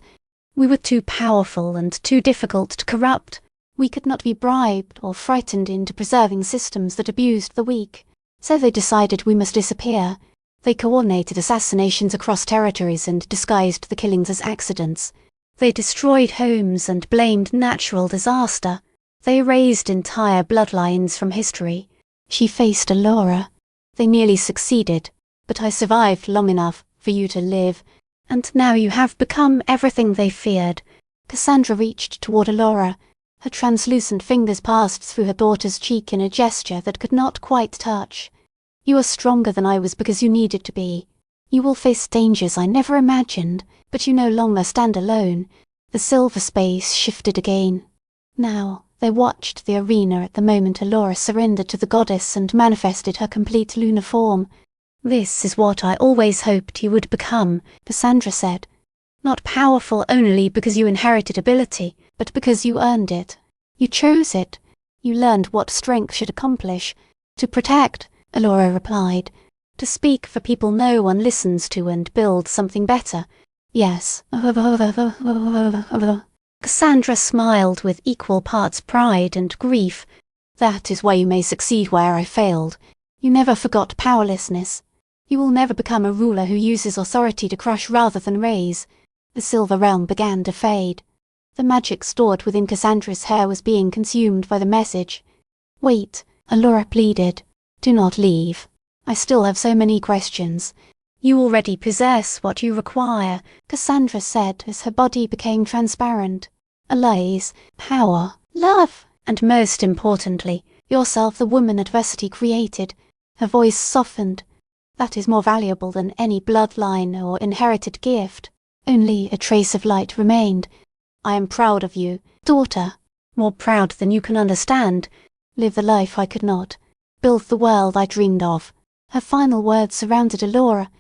"We were too powerful and too difficult to corrupt. We could not be bribed or frightened into preserving systems that abused the weak. So they decided we must disappear. They coordinated assassinations across territories and disguised the killings as accidents. They destroyed homes and blamed natural disaster. They erased entire bloodlines from history." She faced Alora. "They nearly succeeded, but I survived long enough for you to live, and now you have become everything they feared." Cassandra reached toward Alora. Her translucent fingers passed through her daughter's cheek in a gesture that could not quite touch. "You are stronger than I was because you needed to be. You will face dangers I never imagined, but you no longer stand alone." The silver space shifted again. Now they watched the arena at the moment Alora surrendered to the goddess and manifested her complete lunar form. "This is what I always hoped you would become," Cassandra said. "Not powerful only because you inherited ability, but because you earned it. You chose it. You learned what strength should accomplish. To protect," Alora replied. "To speak for people no one listens to and build something better. Yes." Cassandra smiled with equal parts pride and grief. "That is why you may succeed where I failed. You never forgot powerlessness. You will never become a ruler who uses authority to crush rather than raise." The silver realm began to fade. The magic stored within Cassandra's hair was being consumed by the message. "Wait," Alora pleaded. "Do not leave. I still have so many questions." "You already possess what you require," Cassandra said as her body became transparent. "Allays, power, love, and most importantly, yourself the woman adversity created." Her voice softened. "That is more valuable than any bloodline or inherited gift." Only a trace of light remained. "I am proud of you, daughter. More proud than you can understand. Live the life I could not. Build the world I dreamed of." Her final words surrounded Alora.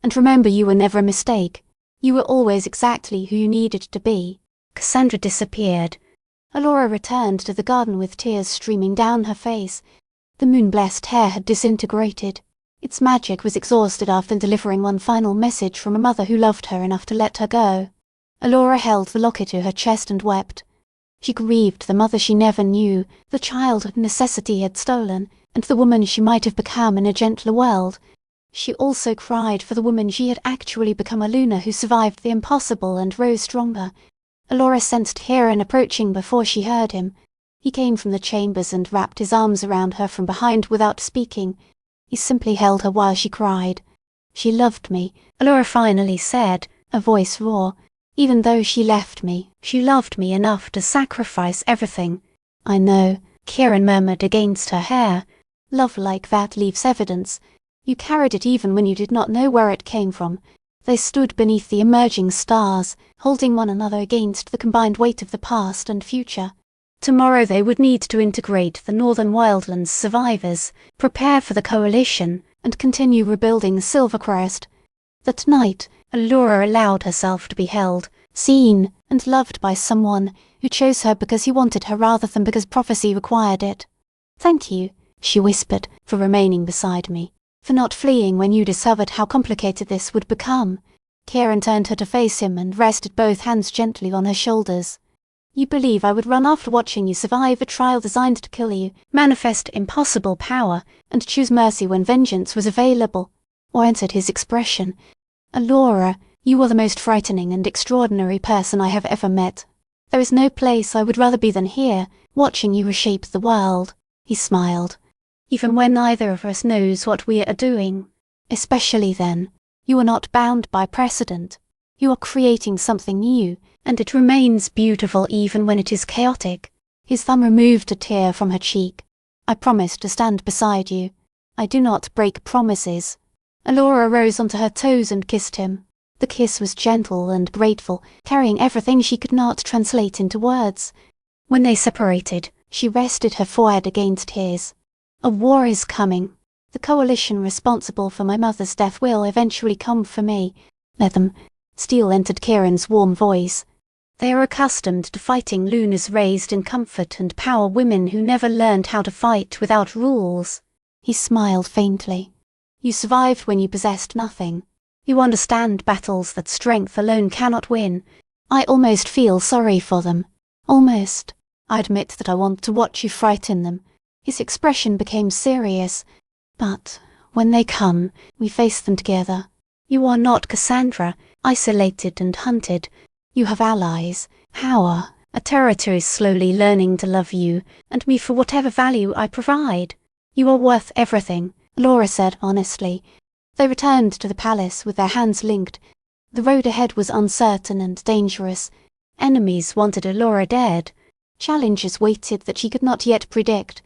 "And remember you were never a mistake. You were always exactly who you needed to be." Cassandra disappeared. Alora returned to the garden with tears streaming down her face. The moon-blessed hair had disintegrated. Its magic was exhausted after delivering one final message from a mother who loved her enough to let her go. Alora held the locket to her chest and wept. She grieved the mother she never knew, the child necessity had stolen, and the woman she might have become in a gentler world. She also cried for the woman she had actually become, a Luna who survived the impossible and rose stronger. Alora sensed Heiress approaching before she heard him. He came from the chambers and wrapped his arms around her from behind without speaking. He simply held her while she cried. "She loved me," Alora finally said, a voice raw. "Even though she left me, she loved me enough to sacrifice everything." "I know," Kieran murmured against her hair. "Love like that leaves evidence. You carried it even when you did not know where it came from." They stood beneath the emerging stars, holding one another against the combined weight of the past and future. Tomorrow they would need to integrate the Northern Wildlands survivors, prepare for the coalition, and continue rebuilding Silvercrest. That night, Alora allowed herself to be held, seen, and loved by someone who chose her because he wanted her rather than because prophecy required it. "Thank you," she whispered, for remaining beside me, "for not fleeing when you discovered how complicated this would become." Kieran turned her to face him and rested both hands gently on her shoulders. "You believe I would run after watching you survive a trial designed to kill you, manifest impossible power, and choose mercy when vengeance was available," oriented his expression. "Alora, you are the most frightening and extraordinary person I have ever met. There is no place I would rather be than here, watching you reshape the world." He smiled. "Even when neither of us knows what we are doing. Especially then. You are not bound by precedent. You are creating something new, and it remains beautiful even when it is chaotic." His thumb removed a tear from her cheek. "I promise to stand beside you. I do not break promises." Alora rose onto her toes and kissed him. The kiss was gentle and grateful, carrying everything she could not translate into words. When they separated, she rested her forehead against his. "A war is coming. The coalition responsible for my mother's death will eventually come for me. Let them—" Steel entered Kieran's warm voice. "They are accustomed to fighting Lunas raised in comfort and power women who never learned how to fight without rules." He smiled faintly. "You survived when you possessed nothing. You understand battles that strength alone cannot win. I almost feel sorry for them. Almost. I admit that I want to watch you frighten them." His expression became serious. "But when they come, we face them together. You are not Cassandra, isolated and hunted. You have allies, power, a territory slowly learning to love you and me for whatever value I provide. You are worth everything," Alora said honestly. They returned to the palace with their hands linked. The road ahead was uncertain and dangerous. Enemies wanted Alora dead. Challengers waited that she could not yet predict.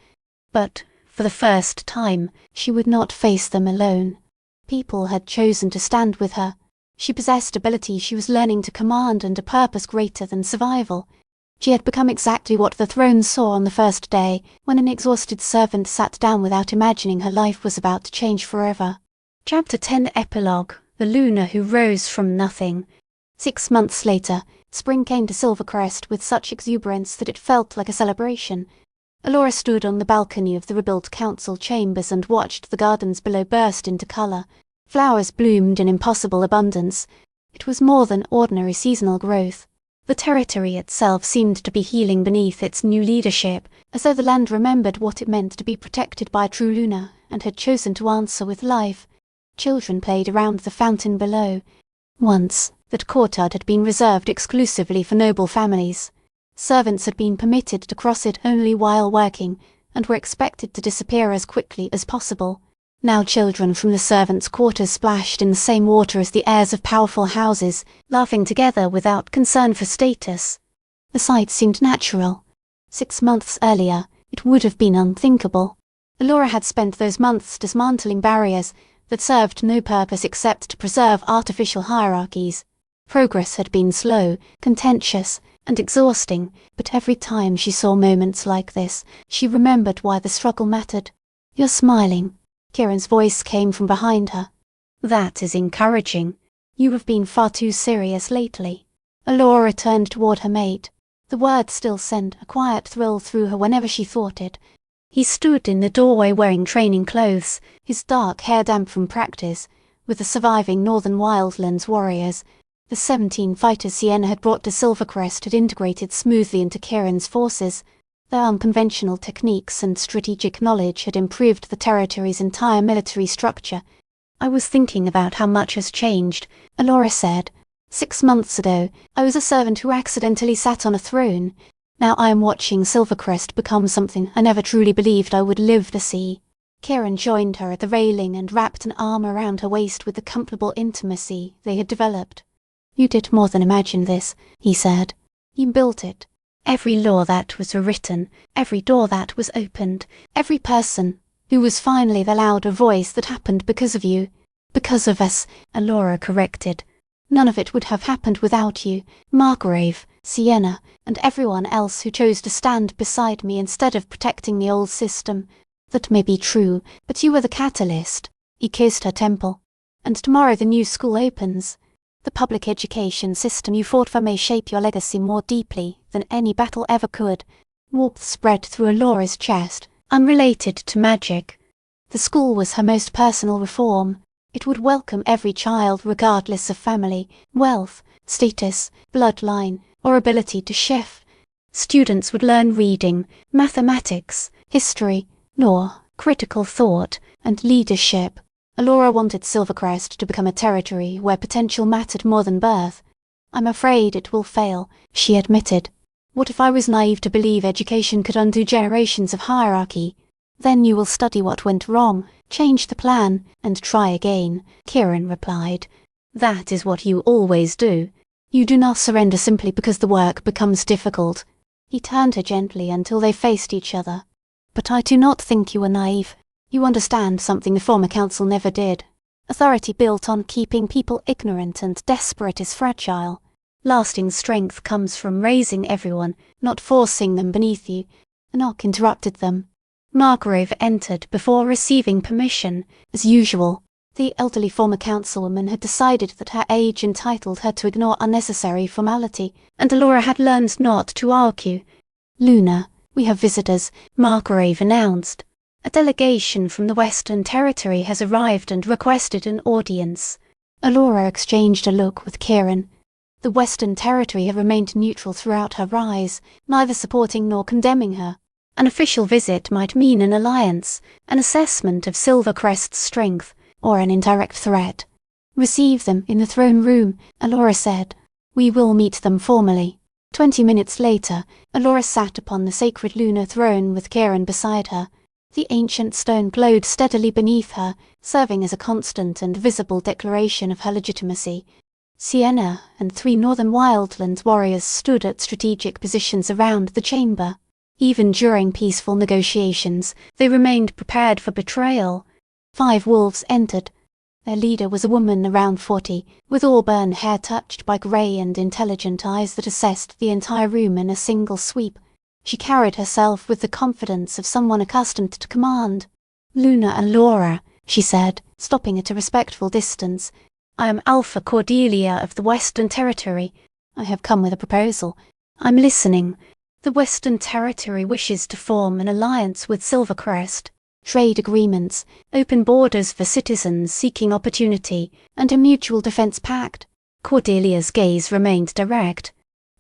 But, for the first time, she would not face them alone. People had chosen to stand with her. She possessed ability she was learning to command and a purpose greater than survival. She had become exactly what the throne saw on the first day, when an exhausted servant sat down without imagining her life was about to change forever. Chapter 10 Epilogue. The Luna Who Rose from Nothing. 6 months later, spring came to Silvercrest with such exuberance that it felt like a celebration. Alora stood on the balcony of the rebuilt council chambers and watched the gardens below burst into colour. Flowers bloomed in impossible abundance. It was more than ordinary seasonal growth. The territory itself seemed to be healing beneath its new leadership, as though the land remembered what it meant to be protected by a true Luna, and had chosen to answer with life. Children played around the fountain below. Once, that courtyard had been reserved exclusively for noble families. Servants had been permitted to cross it only while working, and were expected to disappear as quickly as possible. Now children from the servants' quarters splashed in the same water as the heirs of powerful houses, laughing together without concern for status. The sight seemed natural. 6 months earlier, it would have been unthinkable. Alora had spent those months dismantling barriers that served no purpose except to preserve artificial hierarchies. Progress had been slow, contentious, and exhausting, but every time she saw moments like this, she remembered why the struggle mattered. "You're smiling." Kieran's voice came from behind her. "That is encouraging. You have been far too serious lately." Alora turned toward her mate. The word still sent a quiet thrill through her whenever she thought it. He stood in the doorway wearing training clothes, his dark hair damp from practice, with the surviving Northern Wildlands warriors. The 17 fighters Sienna had brought to Silvercrest had integrated smoothly into Kieran's forces. Their unconventional techniques and strategic knowledge had improved the territory's entire military structure. "I was thinking about how much has changed," Alora said. 6 months ago, I was a servant who accidentally sat on a throne. Now I am watching Silvercrest become something I never truly believed I would live to see." Kieran joined her at the railing and wrapped an arm around her waist with the comfortable intimacy they had developed. "You did more than imagine this," he said. "You built it. Every law that was written, every door that was opened, every person who was finally allowed a voice that happened because of you. Because of us," Alora corrected. "None of it would have happened without you. Margrave, Sienna, and everyone else who chose to stand beside me instead of protecting the old system. That may be true, but you were the catalyst. He kissed her temple. And tomorrow the new school opens. The public education system you fought for may shape your legacy more deeply than any battle ever could. Warmth spread through Alora's chest, unrelated to magic. The school was her most personal reform. It would welcome every child regardless of family, wealth, status, bloodline, or ability to shift. Students would learn reading, mathematics, history, law, critical thought, and leadership. Alora wanted Silvercrest to become a territory where potential mattered more than birth. I'm afraid it will fail, she admitted. What if I was naive to believe education could undo generations of hierarchy? Then you will study what went wrong, change the plan, and try again, Kieran replied. That is what you always do. You do not surrender simply because the work becomes difficult. He turned her gently until they faced each other. But I do not think you are naive. You understand something the former council never did. Authority built on keeping people ignorant and desperate is fragile. Lasting strength comes from raising everyone, not forcing them beneath you. A knock interrupted them. Margrave entered before receiving permission. As usual, the elderly former councilwoman had decided that her age entitled her to ignore unnecessary formality, and Alora had learned not to argue. "Luna, we have visitors," Margrave announced. "A delegation from the Western Territory has arrived and requested an audience." Alora exchanged a look with Kieran. The Western Territory had remained neutral throughout her rise, neither supporting nor condemning her. An official visit might mean an alliance, an assessment of Silvercrest's strength, or an indirect threat. "Receive them in the throne room," Alora said. "We will meet them formally." 20 minutes later, Alora sat upon the sacred lunar throne with Kieran beside her. The ancient stone glowed steadily beneath her, serving as a constant and visible declaration of her legitimacy. Sienna and 3 Northern Wildlands warriors stood at strategic positions around the chamber. Even during peaceful negotiations, they remained prepared for betrayal. 5 wolves entered. Their leader was a woman around 40, with auburn hair touched by grey and intelligent eyes that assessed the entire room in a single sweep. She carried herself with the confidence of someone accustomed to command. "Luna Alora," she said, stopping at a respectful distance. "I am Alpha Cordelia of the Western Territory. I have come with a proposal. I'm listening. The Western Territory wishes to form an alliance with Silvercrest. Trade agreements, open borders for citizens seeking opportunity, and a mutual defense pact." Cordelia's gaze remained direct.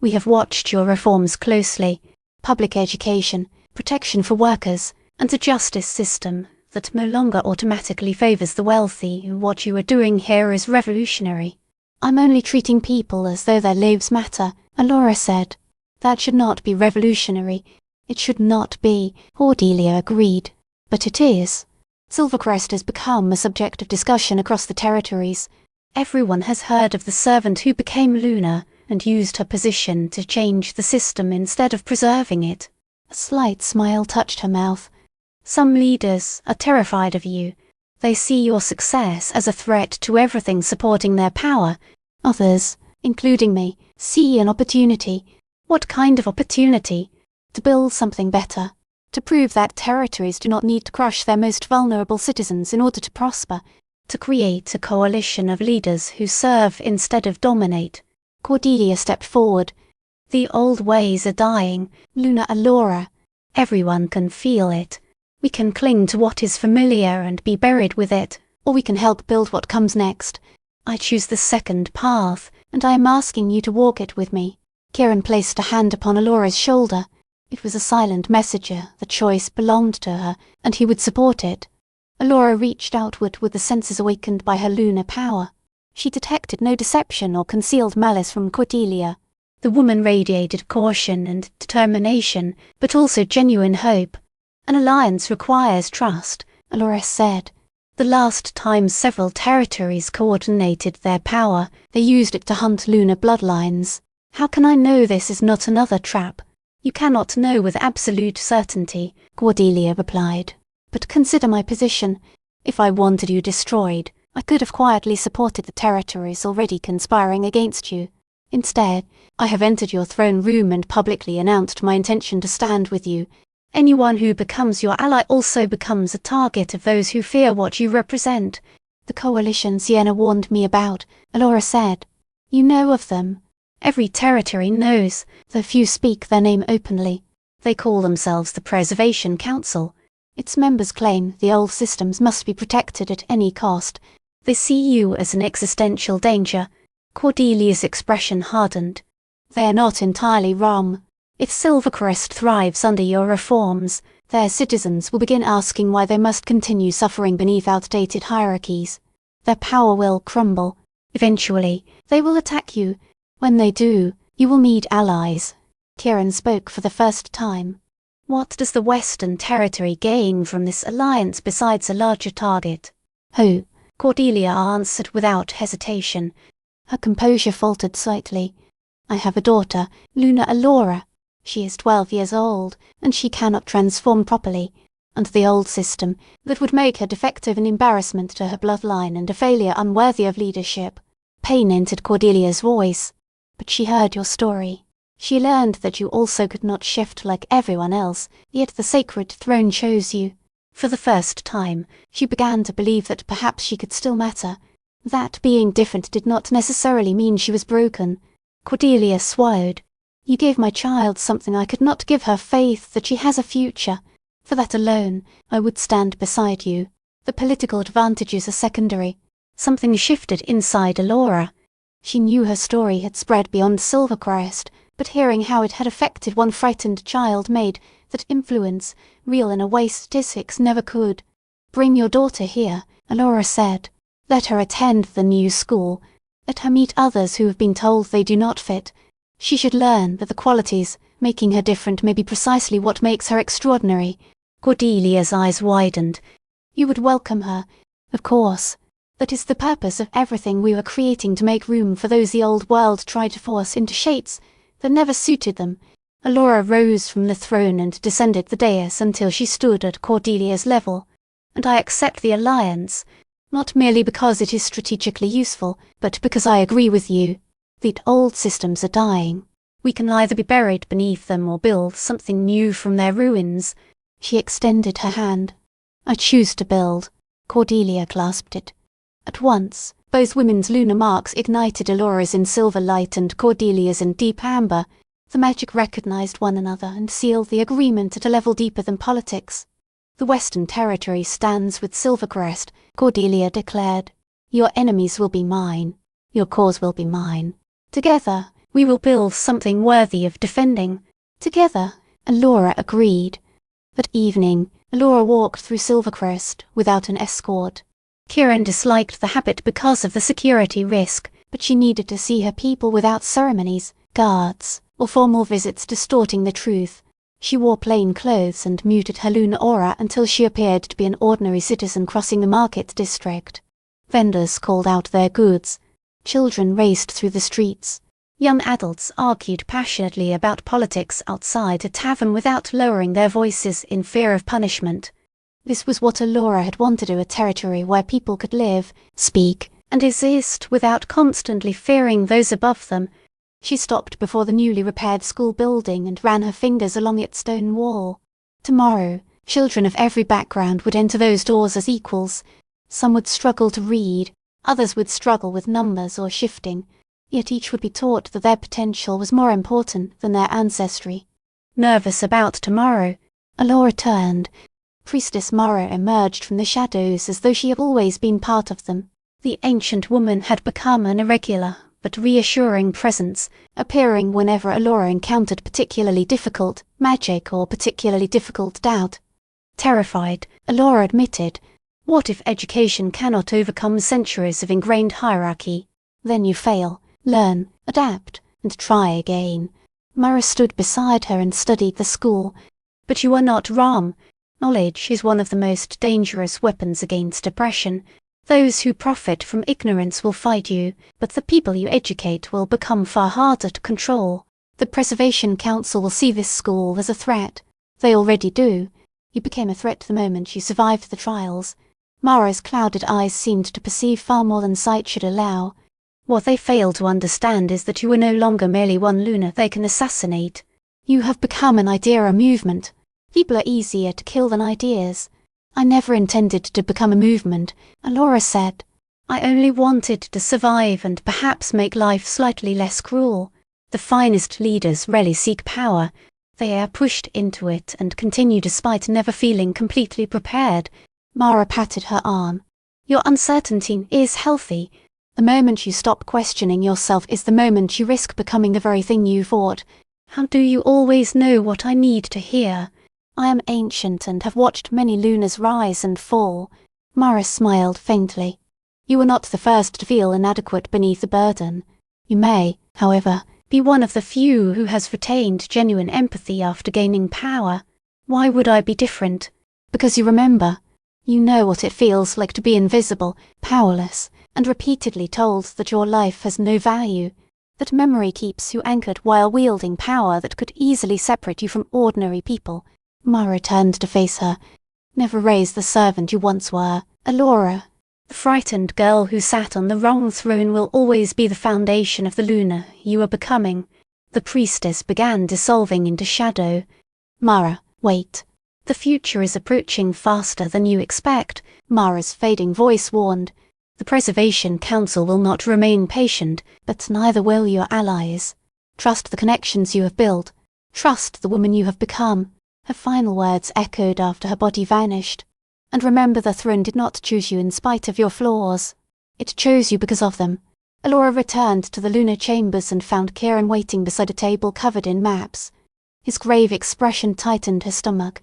"We have watched your reforms closely. Public education, protection for workers, and a justice system that no longer automatically favors the wealthy. What you are doing here is revolutionary." "I'm only treating people as though their lives matter," Alora said. "That should not be revolutionary. It should not be," Cordelia agreed. "But it is. Silvercrest has become a subject of discussion across the territories. Everyone has heard of the servant who became Luna and used her position to change the system instead of preserving it." A slight smile touched her mouth. "Some leaders are terrified of you. They see your success as a threat to everything supporting their power. Others, including me, see an opportunity. What kind of opportunity? To build something better. To prove that territories do not need to crush their most vulnerable citizens in order to prosper. To create a coalition of leaders who serve instead of dominate." Cordelia stepped forward. "The old ways are dying, Luna Alora. Everyone can feel it. We can cling to what is familiar and be buried with it, or we can help build what comes next. I choose the second path, and I am asking you to walk it with me." Kieran placed a hand upon Alora's shoulder. It was a silent messenger. The choice belonged to her, and he would support it. Alora reached outward with the senses awakened by her lunar power. She detected no deception or concealed malice from Cordelia. The woman radiated caution and determination, but also genuine hope. "An alliance requires trust," Alora said. "The last time several territories coordinated their power, they used it to hunt lunar bloodlines. How can I know this is not another trap?" "You cannot know with absolute certainty," Cordelia replied. "But consider my position. If I wanted you destroyed, I could have quietly supported the territories already conspiring against you. Instead, I have entered your throne room and publicly announced my intention to stand with you. Anyone who becomes your ally also becomes a target of those who fear what you represent. The coalition Sienna warned me about, Alora said. You know of them. Every territory knows, though few speak their name openly. They call themselves the Preservation Council. Its members claim the old systems must be protected at any cost. They see you as an existential danger. Cordelia's expression hardened. They are not entirely wrong. If Silvercrest thrives under your reforms, their citizens will begin asking why they must continue suffering beneath outdated hierarchies. Their power will crumble. Eventually, they will attack you. When they do, you will need allies. Kieran spoke for the first time. What does the Western Territory gain from this alliance besides a larger target? Hope, Cordelia answered without hesitation. Her composure faltered slightly. I have a daughter, Luna Alora. She is 12 years old, and she cannot transform properly. Under the old system, that would make her defective and embarrassment to her bloodline and a failure unworthy of leadership. Pain entered Cordelia's voice. But she heard your story. She learned that you also could not shift like everyone else, yet the sacred throne chose you. For the first time, she began to believe that perhaps she could still matter. That being different did not necessarily mean she was broken. Cordelia swallowed. You gave my child something I could not give her, faith that she has a future. For that alone, I would stand beside you. The political advantages are secondary. Something shifted inside Alora. She knew her story had spread beyond Silvercrest, but hearing how it had affected one frightened child made that influence, real in a way statistics never could. Bring your daughter here, Alora said. Let her attend the new school. Let her meet others who have been told they do not fit. She should learn that the qualities making her different may be precisely what makes her extraordinary. Cordelia's eyes widened. You would welcome her. Of course. That is the purpose of everything we were creating to make room for those the old world tried to force into shapes that never suited them. Alora rose from the throne and descended the dais until she stood at Cordelia's level. And I accept the alliance, not merely because it is strategically useful, but because I agree with you. The old systems are dying. We can either be buried beneath them or build something new from their ruins. She extended her hand. I choose to build. Cordelia clasped it. At once, both women's lunar marks ignited Alora's in silver light and Cordelia's in deep amber. The magic recognized one another and sealed the agreement at a level deeper than politics. The Western Territory stands with Silvercrest, Cordelia declared. Your enemies will be mine. Your cause will be mine. Together, we will build something worthy of defending. Together, Alora agreed. That evening, Alora walked through Silvercrest without an escort. Kieran disliked the habit because of the security risk, but she needed to see her people without ceremonies, guards, or formal visits distorting the truth. She wore plain clothes and muted her lunar aura until she appeared to be an ordinary citizen crossing the market district. Vendors called out their goods. Children raced through the streets. Young adults argued passionately about politics outside a tavern without lowering their voices in fear of punishment. This was what Alora had wanted to a territory where people could live, speak, and exist without constantly fearing those above them. She stopped before the newly repaired school building and ran her fingers along its stone wall. Tomorrow, children of every background would enter those doors as equals. Some would struggle to read, others would struggle with numbers or shifting, yet each would be taught that their potential was more important than their ancestry. Nervous about tomorrow, Alora turned. Priestess Mara emerged from the shadows as though she had always been part of them. The ancient woman had become an irregular but reassuring presence, appearing whenever Alora encountered particularly difficult magic or particularly difficult doubt. Terrified, Alora admitted, "What if education cannot overcome centuries of ingrained hierarchy? Then you fail, learn, adapt, and try again." Mara stood beside her and studied the school. "But you are not wrong. Knowledge is one of the most dangerous weapons against oppression. Those who profit from ignorance will fight you, but the people you educate will become far harder to control. The Preservation Council will see this school as a threat. They already do. You became a threat the moment you survived the trials." Mara's clouded eyes seemed to perceive far more than sight should allow. What they fail to understand is that you are no longer merely one Luna they can assassinate. You have become an idea, a movement. People are easier to kill than ideas. I never intended to become a movement, Alora said. I only wanted to survive and perhaps make life slightly less cruel. The finest leaders rarely seek power. They are pushed into it and continue despite never feeling completely prepared. Mara patted her arm. Your uncertainty is healthy. The moment you stop questioning yourself is the moment you risk becoming the very thing you fought. How do you always know what I need to hear? I am ancient and have watched many Lunas rise and fall. Mara smiled faintly. You are not the first to feel inadequate beneath the burden. You may, however, be one of the few who has retained genuine empathy after gaining power. Why would I be different? Because you remember. You know what it feels like to be invisible, powerless, and repeatedly told that your life has no value, that memory keeps you anchored while wielding power that could easily separate you from ordinary people. Mara turned to face her. Never raise the servant you once were, Alora. The frightened girl who sat on the wrong throne will always be the foundation of the Luna you are becoming. The priestess began dissolving into shadow. Mara, wait. The future is approaching faster than you expect, Mara's fading voice warned. The Preservation Council will not remain patient, but neither will your allies. Trust the connections you have built. Trust the woman you have become. Her final words echoed after her body vanished. And remember, the throne did not choose you in spite of your flaws. It chose you because of them. Alora returned to the lunar chambers and found Kieran waiting beside a table covered in maps. His grave expression tightened her stomach.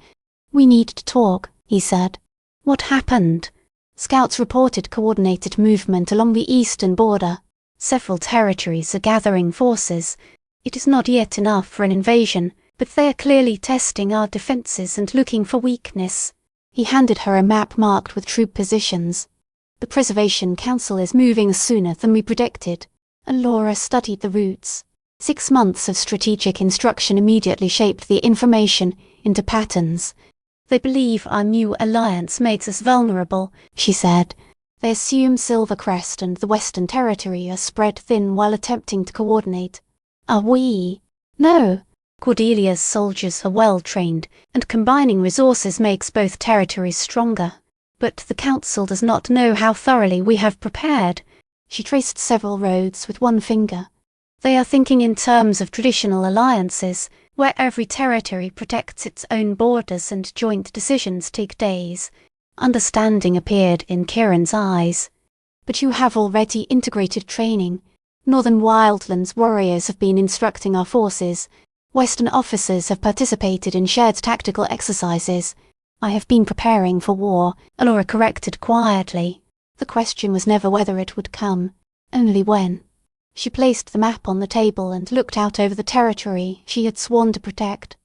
We need to talk, he said. What happened? Scouts reported coordinated movement along the eastern border. Several territories are gathering forces. It is not yet enough for an invasion, but they are clearly testing our defenses and looking for weakness. He handed her a map marked with troop positions. The Preservation Council is moving sooner than we predicted. Alora studied the routes. 6 months of strategic instruction immediately shaped the information into patterns. They believe our new alliance makes us vulnerable, she said. They assume Silvercrest and the Western Territory are spread thin while attempting to coordinate. Are we? No. Cordelia's soldiers are well trained, and combining resources makes both territories stronger. But the Council does not know how thoroughly we have prepared. She traced several roads with one finger. They are thinking in terms of traditional alliances, where every territory protects its own borders and joint decisions take days. Understanding appeared in Kieran's eyes. But you have already integrated training. Northern Wildlands warriors have been instructing our forces. Western officers have participated in shared tactical exercises. I have been preparing for war, Alora corrected quietly. The question was never whether it would come, only when. She placed the map on the table and looked out over the territory she had sworn to protect.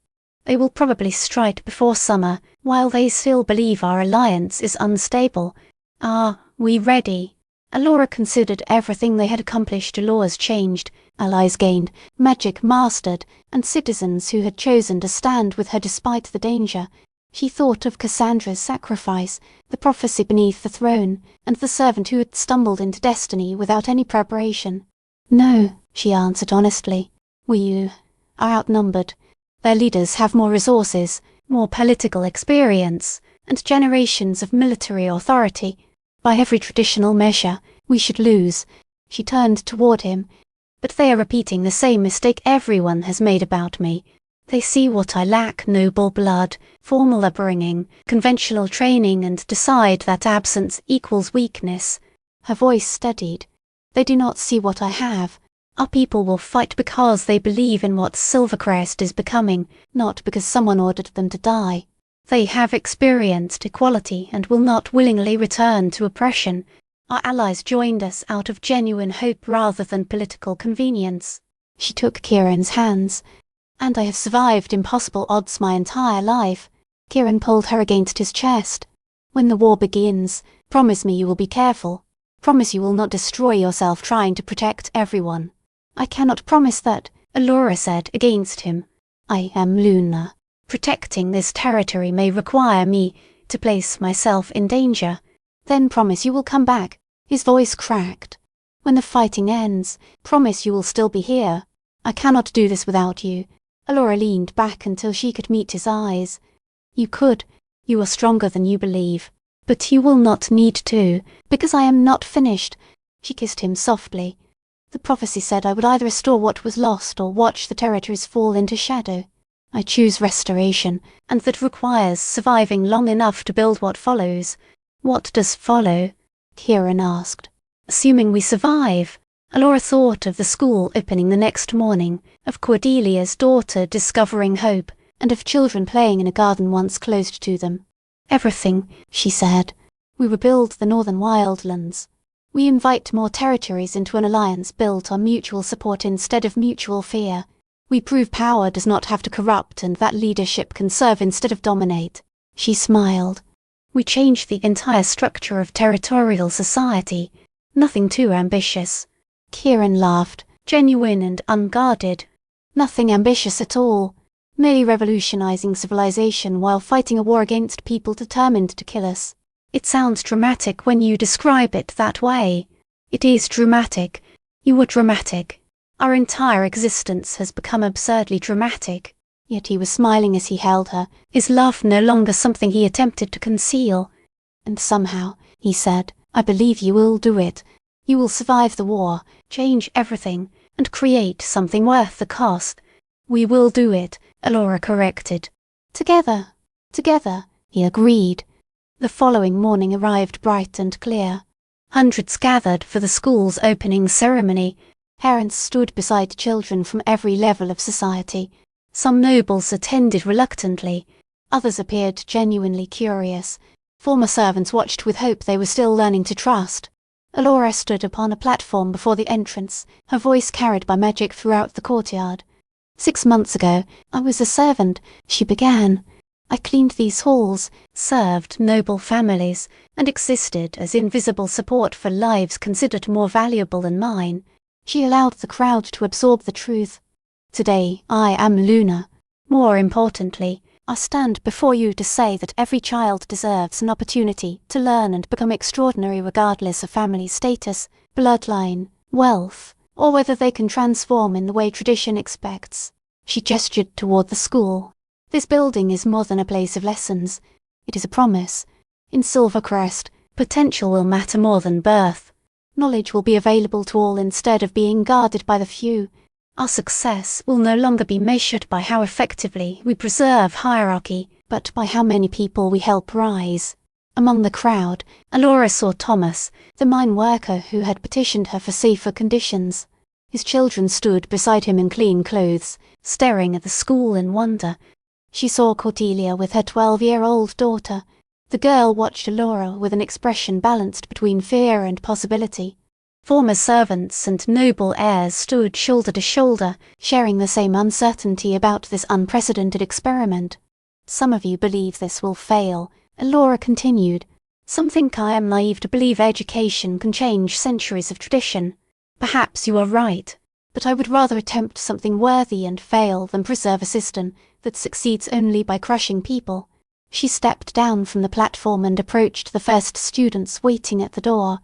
They will probably strike before summer, while they still believe our alliance is unstable. Are we ready? Alora considered everything they had accomplished. Laws changed, allies gained, magic mastered, and citizens who had chosen to stand with her despite the danger. She thought of Cassandra's sacrifice, the prophecy beneath the throne, and the servant who had stumbled into destiny without any preparation. No, she answered honestly. We are outnumbered. Their leaders have more resources, more political experience, and generations of military authority. By every traditional measure, we should lose. She turned toward him. But they are repeating the same mistake everyone has made about me. They see what I lack: noble blood, formal upbringing, conventional training, and decide that absence equals weakness. Her voice steadied. They do not see what I have. Our people will fight because they believe in what Silvercrest is becoming, not because someone ordered them to die. They have experienced equality and will not willingly return to oppression. Our allies joined us out of genuine hope rather than political convenience. She took Kieran's hands. And I have survived impossible odds my entire life. Kieran pulled her against his chest. When the war begins, promise me you will be careful. Promise you will not destroy yourself trying to protect everyone. I cannot promise that, Alora said against him. I am Luna. Protecting this territory may require me to place myself in danger. Then promise you will come back. His voice cracked. When the fighting ends, promise you will still be here. I cannot do this without you." Alora leaned back until she could meet his eyes. "You could. You are stronger than you believe. But you will not need to, because I am not finished." She kissed him softly. "The prophecy said I would either restore what was lost or watch the territories fall into shadow. I choose restoration, and that requires surviving long enough to build what follows." "What does follow?" Kieran asked. "Assuming we survive." Alora thought of the school opening the next morning, of Cordelia's daughter discovering hope, and of children playing in a garden once closed to them. "Everything," she said. "We rebuild the northern wildlands. We invite more territories into an alliance built on mutual support instead of mutual fear. We prove power does not have to corrupt and that leadership can serve instead of dominate." She smiled. "We change the entire structure of territorial society. Nothing too ambitious." Kieran laughed, genuine and unguarded. "Nothing ambitious at all. Merely revolutionizing civilization while fighting a war against people determined to kill us." "It sounds dramatic when you describe it that way." "It is dramatic. You are dramatic. Our entire existence has become absurdly dramatic." Yet he was smiling as he held her, his love no longer something he attempted to conceal. "And somehow," he said, "I believe you will do it. You will survive the war, change everything, and create something worth the cost." "We will do it," Alora corrected. "Together, together," he agreed. The following morning arrived bright and clear. Hundreds gathered for the school's opening ceremony. Parents stood beside children from every level of society. Some nobles attended reluctantly. Others appeared genuinely curious. Former servants watched with hope they were still learning to trust. Alora stood upon a platform before the entrance, her voice carried by magic throughout the courtyard. "6 months ago, I was a servant," she began. "I cleaned these halls, served noble families, and existed as invisible support for lives considered more valuable than mine." She allowed the crowd to absorb the truth. "Today, I am Luna. More importantly, I stand before you to say that every child deserves an opportunity to learn and become extraordinary regardless of family status, bloodline, wealth, or whether they can transform in the way tradition expects." She gestured toward the school. "This building is more than a place of lessons. It is a promise. In Silvercrest, potential will matter more than birth. Knowledge will be available to all instead of being guarded by the few. Our success will no longer be measured by how effectively we preserve hierarchy, but by how many people we help rise." Among the crowd, Alora saw Thomas, the mine worker who had petitioned her for safer conditions. His children stood beside him in clean clothes, staring at the school in wonder. She saw Cordelia with her 12-year-old daughter. The girl watched Alora with an expression balanced between fear and possibility. Former servants and noble heirs stood shoulder to shoulder, sharing the same uncertainty about this unprecedented experiment. "Some of you believe this will fail," Alora continued. "Some think I am naive to believe education can change centuries of tradition. Perhaps you are right, but I would rather attempt something worthy and fail than preserve a system that succeeds only by crushing people." She stepped down from the platform and approached the first students waiting at the door.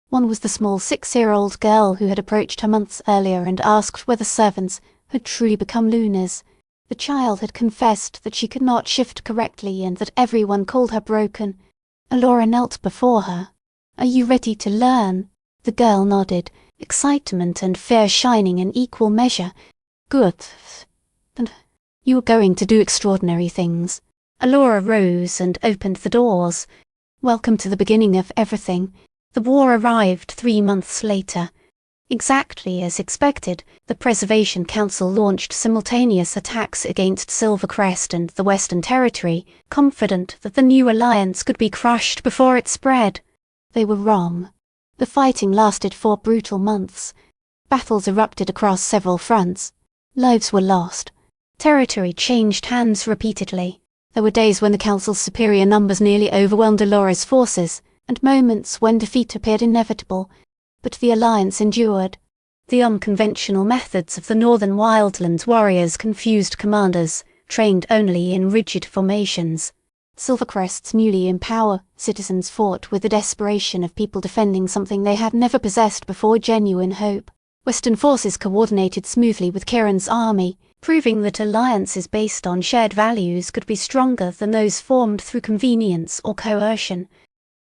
One was the small 6-year-old girl who had approached her months earlier and asked whether servants had truly become Lunas. The child had confessed that she could not shift correctly and that everyone called her broken. Alora knelt before her. "Are you ready to learn?" The girl nodded, excitement and fear shining in equal measure. "Good. And you are going to do extraordinary things." Alora rose and opened the doors. "Welcome to the beginning of everything." The war arrived 3 months later. Exactly as expected, the Preservation Council launched simultaneous attacks against Silvercrest and the Western Territory, confident that the new alliance could be crushed before it spread. They were wrong. The fighting lasted 4 brutal months. Battles erupted across several fronts. Lives were lost. Territory changed hands repeatedly. There were days when the Council's superior numbers nearly overwhelmed Alora's forces, and moments when defeat appeared inevitable, but the alliance endured. The unconventional methods of the northern wildlands warriors confused commanders, trained only in rigid formations. Silvercrest's newly in power, citizens fought with the desperation of people defending something they had never possessed before: genuine hope. Western forces coordinated smoothly with Kieran's army, proving that alliances based on shared values could be stronger than those formed through convenience or coercion.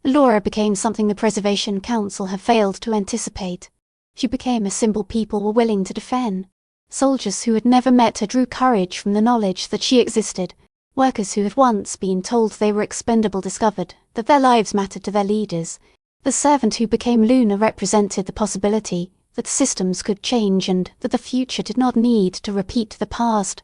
Alora became something the Preservation Council had failed to anticipate. She became a symbol people were willing to defend. Soldiers who had never met her drew courage from the knowledge that she existed. Workers who had once been told they were expendable discovered that their lives mattered to their leaders. The servant who became Luna represented the possibility that systems could change and that the future did not need to repeat the past.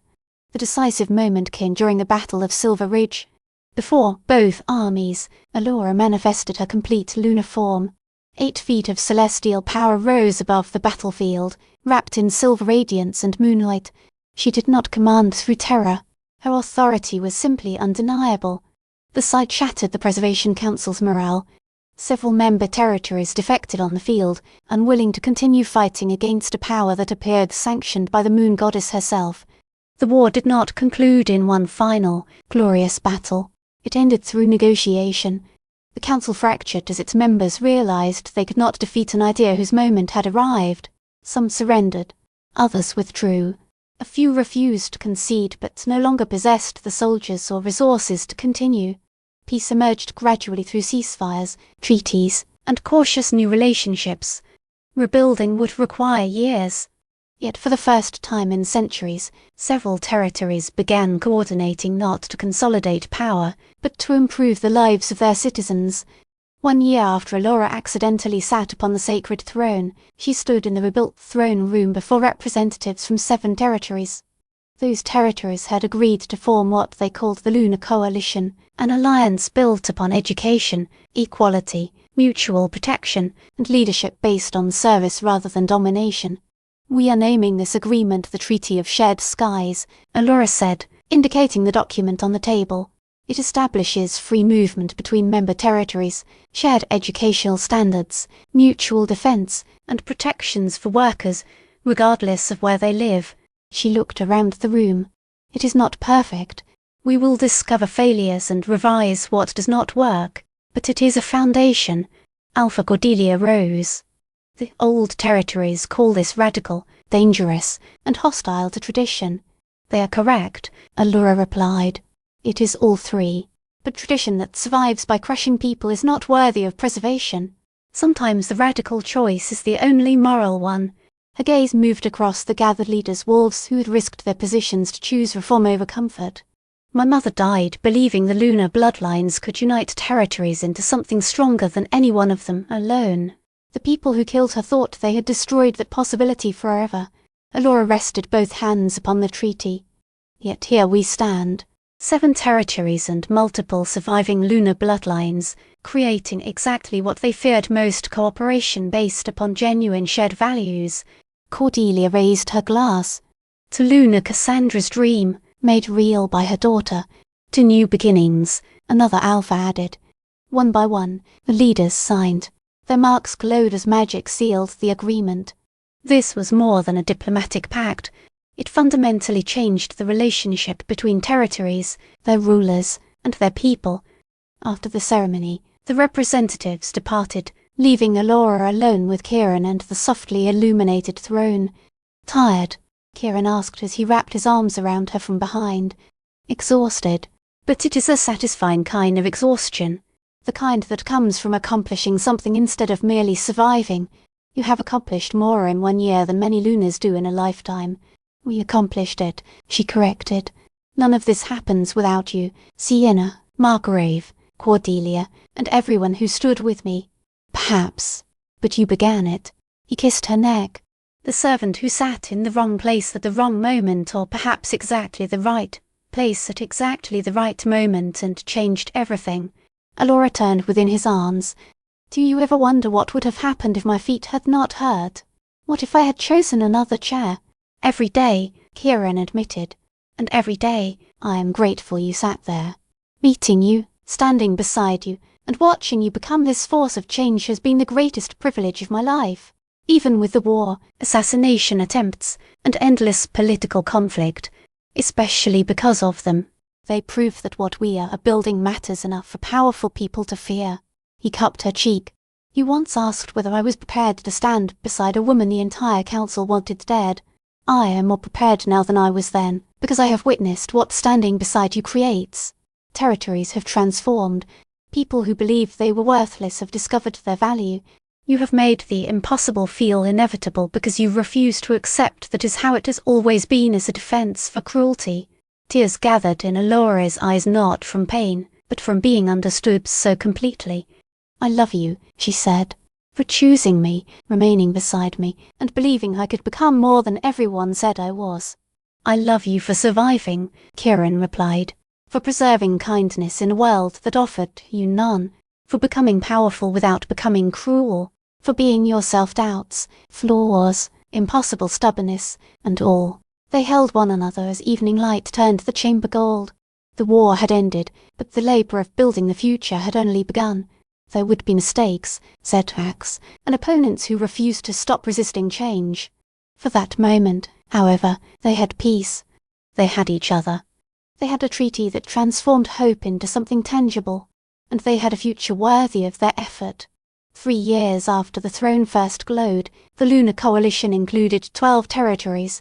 The decisive moment came during the Battle of Silver Ridge. Before both armies, Alora manifested her complete lunar form. 8 feet of celestial power rose above the battlefield, wrapped in silver radiance and moonlight. She did not command through terror. Her authority was simply undeniable. The sight shattered the Preservation Council's morale. Several member territories defected on the field, unwilling to continue fighting against a power that appeared sanctioned by the moon goddess herself. The war did not conclude in one final, glorious battle. It ended through negotiation. The council fractured as its members realized they could not defeat an idea whose moment had arrived. Some surrendered. Others withdrew. A few refused to concede but no longer possessed the soldiers or resources to continue. Peace emerged gradually through ceasefires, treaties, and cautious new relationships. Rebuilding would require years. Yet for the first time in centuries, several territories began coordinating not to consolidate power, but to improve the lives of their citizens. 1 year after Alora accidentally sat upon the sacred throne, she stood in the rebuilt throne room before representatives from 7 territories. Those territories had agreed to form what they called the Lunar Coalition, an alliance built upon education, equality, mutual protection, and leadership based on service rather than domination. "We are naming this agreement the Treaty of Shared Skies," Alora said, indicating the document on the table. "It establishes free movement between member territories, shared educational standards, mutual defense, and protections for workers, regardless of where they live." She looked around the room. "It is not perfect. We will discover failures and revise what does not work. But it is a foundation." Alpha Cordelia rose. "The old territories call this radical, dangerous, and hostile to tradition." "They are correct," Alora replied. "It is all 3. But tradition that survives by crushing people is not worthy of preservation. Sometimes the radical choice is the only moral one." Her gaze moved across the gathered leaders' wolves who had risked their positions to choose reform over comfort. "My mother died believing the lunar bloodlines could unite territories into something stronger than any one of them alone. The people who killed her thought they had destroyed that possibility forever." Alora rested both hands upon the treaty. "Yet here we stand. 7 territories and multiple surviving lunar bloodlines, creating exactly what they feared most: cooperation based upon genuine shared values." Cordelia raised her glass. "To Luna Cassandra's dream, made real by her daughter. To new beginnings," another Alpha added. One by one, the leaders signed. Their marks glowed as magic sealed the agreement. This was more than a diplomatic pact. It fundamentally changed the relationship between territories, their rulers, and their people. After the ceremony, the representatives departed, leaving Alora alone with Kieran and the softly illuminated throne. "Tired?" Kieran asked as he wrapped his arms around her from behind. "Exhausted. But it is a satisfying kind of exhaustion. The kind that comes from accomplishing something instead of merely surviving. You have accomplished more in 1 year than many Lunas do in a lifetime." "We accomplished it," she corrected. "None of this happens without you, Sienna, Margrave, Cordelia, and everyone who stood with me. Perhaps. But you began it." He kissed her neck. "The servant who sat in the wrong place at the wrong moment, or perhaps exactly the right place at exactly the right moment, and changed everything." Alora turned within his arms. "Do you ever wonder what would have happened if my feet had not hurt? What if I had chosen another chair? Every day," Kieran admitted, "and every day I am grateful you sat there. Meeting you, standing beside you, and watching you become this force of change has been the greatest privilege of my life. Even with the war, assassination attempts, and endless political conflict, especially because of them, They prove that what we are building matters enough for powerful people to fear. He cupped her cheek. You once asked whether I was prepared to stand beside a woman the entire council wanted dead. I am more prepared now than I was then, because I have witnessed what standing beside you creates. Territories have transformed. People who believed they were worthless have discovered their value. You have made the impossible feel inevitable because you refuse to accept that is how it has always been as a defense for cruelty. Tears gathered in Alora's eyes not from pain, but from being understood so completely. I love you, she said, for choosing me, remaining beside me, and believing I could become more than everyone said I was. I love you for surviving, Kieran replied, for preserving kindness in a world that offered you none, for becoming powerful without becoming cruel, for being your self-doubts, flaws, impossible stubbornness, and all. They held one another as evening light turned the chamber gold. The war had ended, but the labour of building the future had only begun. There would be mistakes, setbacks, and opponents who refused to stop resisting change. For that moment, however, they had peace. They had each other. They had a treaty that transformed hope into something tangible, and they had a future worthy of their effort. 3 years after the throne first glowed, the Lunar Coalition included 12 territories.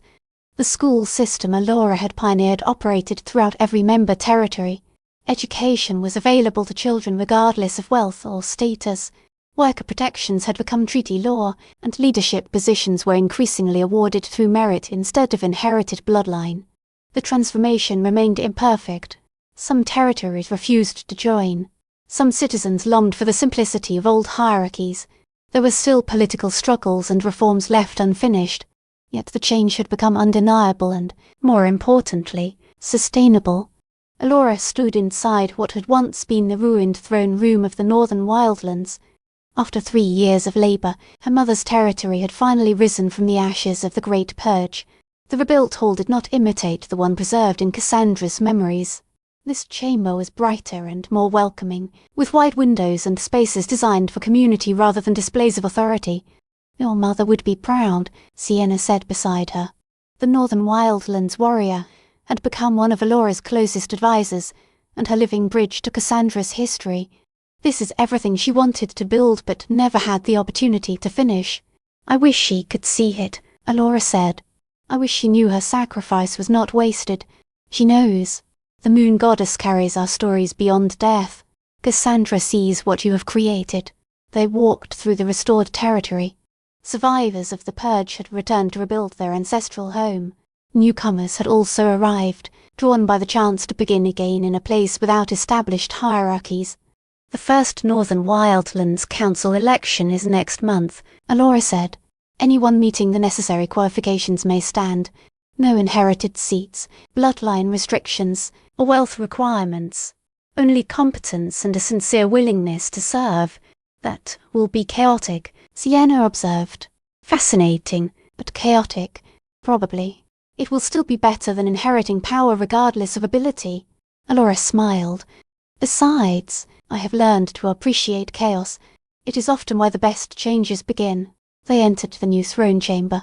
The school system Alora had pioneered operated throughout every member territory. Education was available to children regardless of wealth or status. Worker protections had become treaty law, and leadership positions were increasingly awarded through merit instead of inherited bloodline. The transformation remained imperfect. Some territories refused to join. Some citizens longed for the simplicity of old hierarchies. There were still political struggles and reforms left unfinished, yet the change had become undeniable and, more importantly, sustainable. Alora stood inside what had once been the ruined throne room of the northern wildlands. After 3 years of labour, her mother's territory had finally risen from the ashes of the Great Purge. The rebuilt hall did not imitate the one preserved in Cassandra's memories. This chamber was brighter and more welcoming, with wide windows and spaces designed for community rather than displays of authority. Your mother would be proud, Sienna said beside her. The northern wildlands warrior had become one of Alora's closest advisors, and her living bridge to Cassandra's history. This is everything she wanted to build but never had the opportunity to finish. I wish she could see it, Alora said. I wish she knew her sacrifice was not wasted. She knows. The moon goddess carries our stories beyond death. Cassandra sees what you have created. They walked through the restored territory. Survivors of the purge had returned to rebuild their ancestral home. Newcomers had also arrived, drawn by the chance to begin again in a place without established hierarchies. The first Northern Wildlands Council election is next month, Alora said. Anyone meeting the necessary qualifications may stand. No inherited seats, bloodline restrictions, or wealth requirements. Only competence and a sincere willingness to serve. That will be chaotic, Sienna observed. Fascinating, but chaotic, probably. It will still be better than inheriting power regardless of ability. Alora smiled. Besides, I have learned to appreciate chaos. It is often where the best changes begin. They entered the new throne chamber.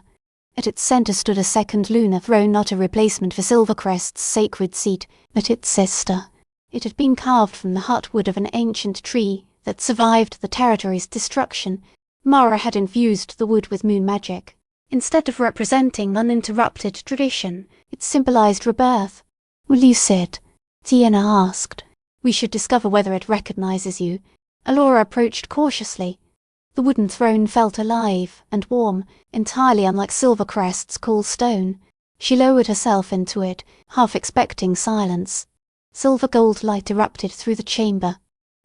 At its centre stood a second lunar throne, not a replacement for Silvercrest's sacred seat, but its sister. It had been carved from the hut-wood of an ancient tree that survived the territory's destruction. Mara had infused the wood with moon magic. Instead of representing uninterrupted tradition, it symbolized rebirth. Will you sit? Sienna asked. We should discover whether it recognizes you. Alora approached cautiously. The wooden throne felt alive and warm, entirely unlike Silvercrest's cool stone. She lowered herself into it, half expecting silence. Silver gold light erupted through the chamber.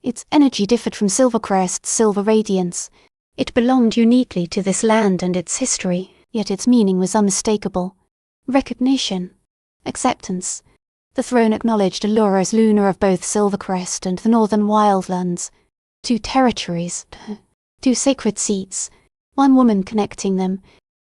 Its energy differed from Silvercrest's silver radiance. It belonged uniquely to this land and its history, yet its meaning was unmistakable. Recognition. Acceptance. The throne acknowledged Alora's lunar of both Silvercrest and the northern wildlands. 2 territories, 2 sacred seats, 1 woman connecting them.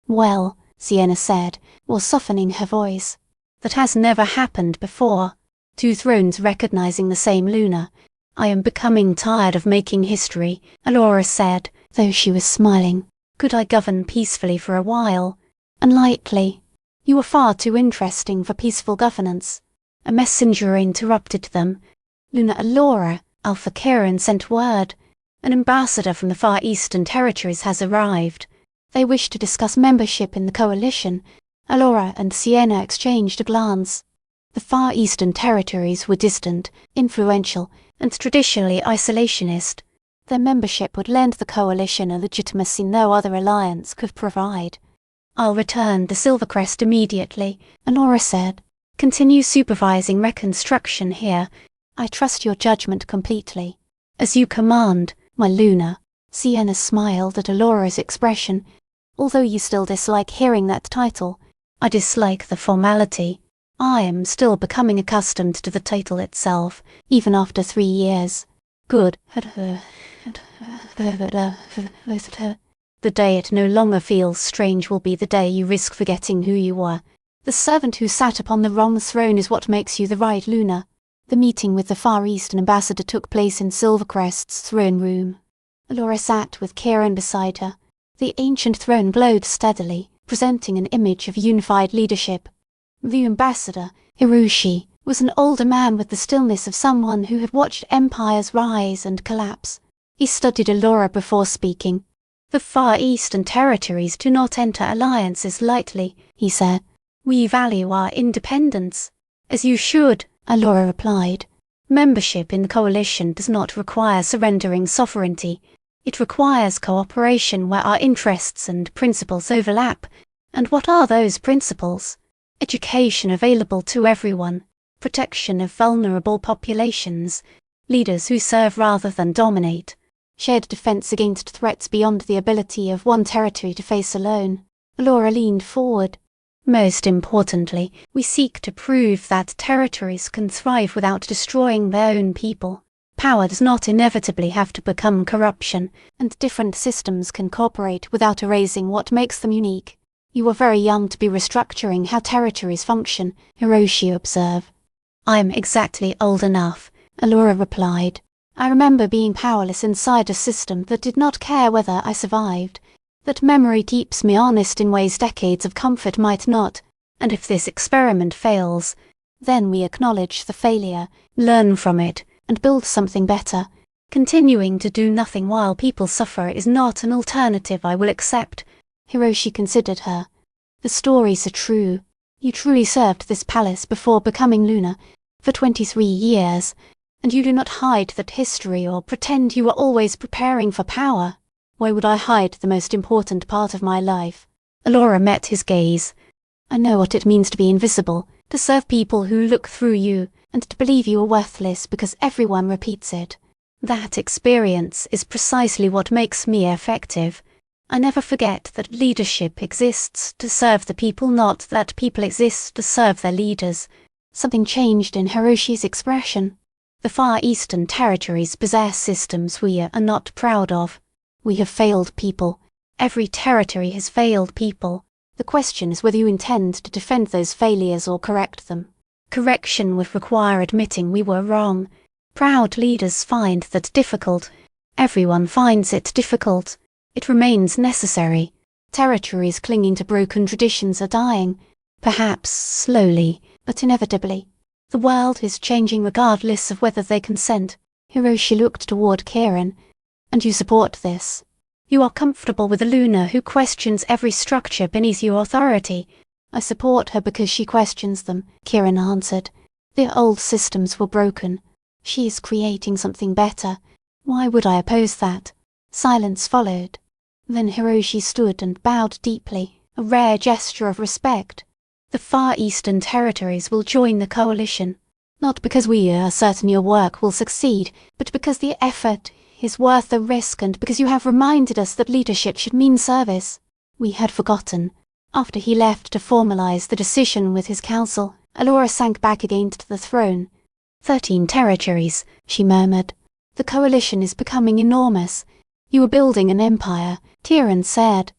Well, Sienna said, while softening her voice, that has never happened before. 2 thrones recognizing the same lunar. I am becoming tired of making history, Alora said, though she was smiling. Could I govern peacefully for a while? Unlikely. You are far too interesting for peaceful governance. A messenger interrupted them. Luna Alora, Alpha Kiran sent word. An ambassador from the Far Eastern Territories has arrived. They wish to discuss membership in the coalition. Alora and Sienna exchanged a glance. The Far Eastern Territories were distant, influential, and traditionally isolationist. Their membership would lend the coalition a legitimacy no other alliance could provide. "I'll return to Silvercrest immediately," Alora said. "Continue supervising reconstruction here. I trust your judgment completely." "As you command, my Luna." Sienna smiled at Alora's expression. "Although you still dislike hearing that title." "I dislike the formality. I am still becoming accustomed to the title itself, even after 3 years." "Good. The day it no longer feels strange will be the day you risk forgetting who you were. The servant who sat upon the wrong throne is what makes you the right Luna." The meeting with the Far Eastern ambassador took place in Silvercrest's throne room. Alora sat with Kiran beside her. The ancient throne glowed steadily, presenting an image of unified leadership. The ambassador, Hiroshi, was an older man with the stillness of someone who had watched empires rise and collapse. He studied Alora before speaking. "The Far Eastern Territories do not enter alliances lightly," he said. "We value our independence." "As you should," Alora replied. "Membership in the coalition does not require surrendering sovereignty. It requires cooperation where our interests and principles overlap. And what are those principles? Education available to everyone, protection of vulnerable populations, leaders who serve rather than dominate, shared defense against threats beyond the ability of one territory to face alone." Alora leaned forward. "Most importantly, we seek to prove that territories can thrive without destroying their own people. Power does not inevitably have to become corruption, and different systems can cooperate without erasing what makes them unique." "You are very young to be restructuring how territories function," Hiroshi observed. "I'm exactly old enough," Alora replied. "I remember being powerless inside a system that did not care whether I survived. That memory keeps me honest in ways decades of comfort might not. And if this experiment fails, then we acknowledge the failure, learn from it, and build something better. Continuing to do nothing while people suffer is not an alternative I will accept." Hiroshi considered her. "The stories are true. You truly served this palace before becoming Luna, for 23 years, and you do not hide that history or pretend you were always preparing for power." "Why would I hide the most important part of my life?" Alora met his gaze. "I know what it means to be invisible, to serve people who look through you, and to believe you are worthless because everyone repeats it. That experience is precisely what makes me effective. I never forget that leadership exists to serve the people, not that people exist to serve their leaders." Something changed in Hiroshi's expression. "The Far Eastern Territories possess systems we are not proud of. We have failed people. Every territory has failed people. The question is whether you intend to defend those failures or correct them. Correction would require admitting we were wrong. Proud leaders find that difficult. Everyone finds it difficult. It remains necessary. Territories clinging to broken traditions are dying. Perhaps slowly, but inevitably. The world is changing regardless of whether they consent." Hiroshi looked toward Kiran. "And you support this? You are comfortable with a Luna who questions every structure beneath your authority." "I support her because she questions them," Kiran answered. "The old systems were broken. She is creating something better. Why would I oppose that?" Silence followed. Then Hiroshi stood and bowed deeply, a rare gesture of respect. "The Far Eastern Territories will join the coalition. Not because we are certain your work will succeed, but because the effort is worth the risk and because you have reminded us that leadership should mean service." We had forgotten. After he left to formalize the decision with his council, Alora sank back against the throne. 13 territories, she murmured. "The coalition is becoming enormous. You are building an empire," Kiran said.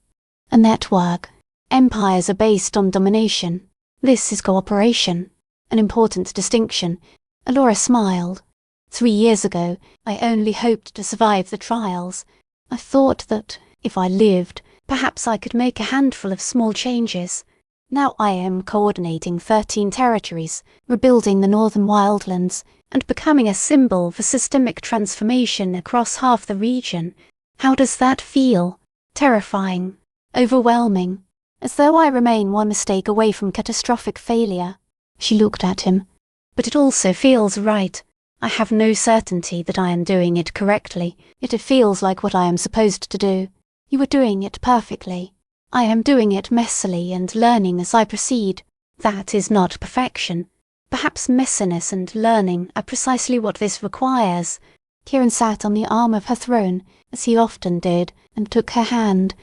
"A network. Empires are based on domination. This is cooperation. An important distinction." Alora smiled. 3 years ago, I only hoped to survive the trials. I thought that, if I lived, perhaps I could make a handful of small changes. Now I am coordinating 13 territories, rebuilding the northern wildlands, and becoming a symbol for systemic transformation across half the region. How does that feel? Terrifying, overwhelming, as though I remain one mistake away from catastrophic failure. She looked at him. But it also feels right. I have no certainty that I am doing it correctly, yet it feels like what I am supposed to do. You are doing it perfectly. I am doing it messily and learning as I proceed. That is not perfection. Perhaps messiness and learning are precisely what this requires. Kieran sat on the arm of her throne, as he often did, and took her hand.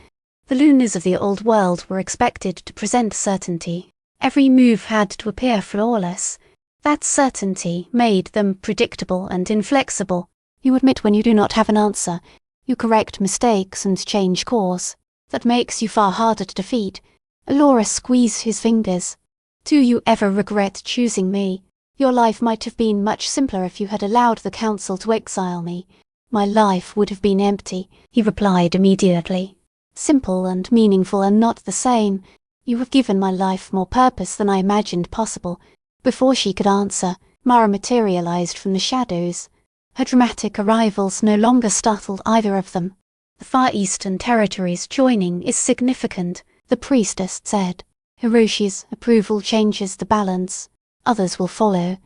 The Lunas of the old world were expected to present certainty. Every move had to appear flawless. That certainty made them predictable and inflexible. You admit when you do not have an answer. You correct mistakes and change course. That makes you far harder to defeat. Alora squeezed his fingers. Do you ever regret choosing me? Your life might have been much simpler if you had allowed the council to exile me. My life would have been empty, he replied immediately. Simple and meaningful are not the same. You have given my life more purpose than I imagined possible. Before she could answer, Mara materialized from the shadows. Her dramatic arrivals no longer startled either of them. The Far Eastern territories joining is significant, the priestess said. Hiroshi's approval changes the balance. Others will follow.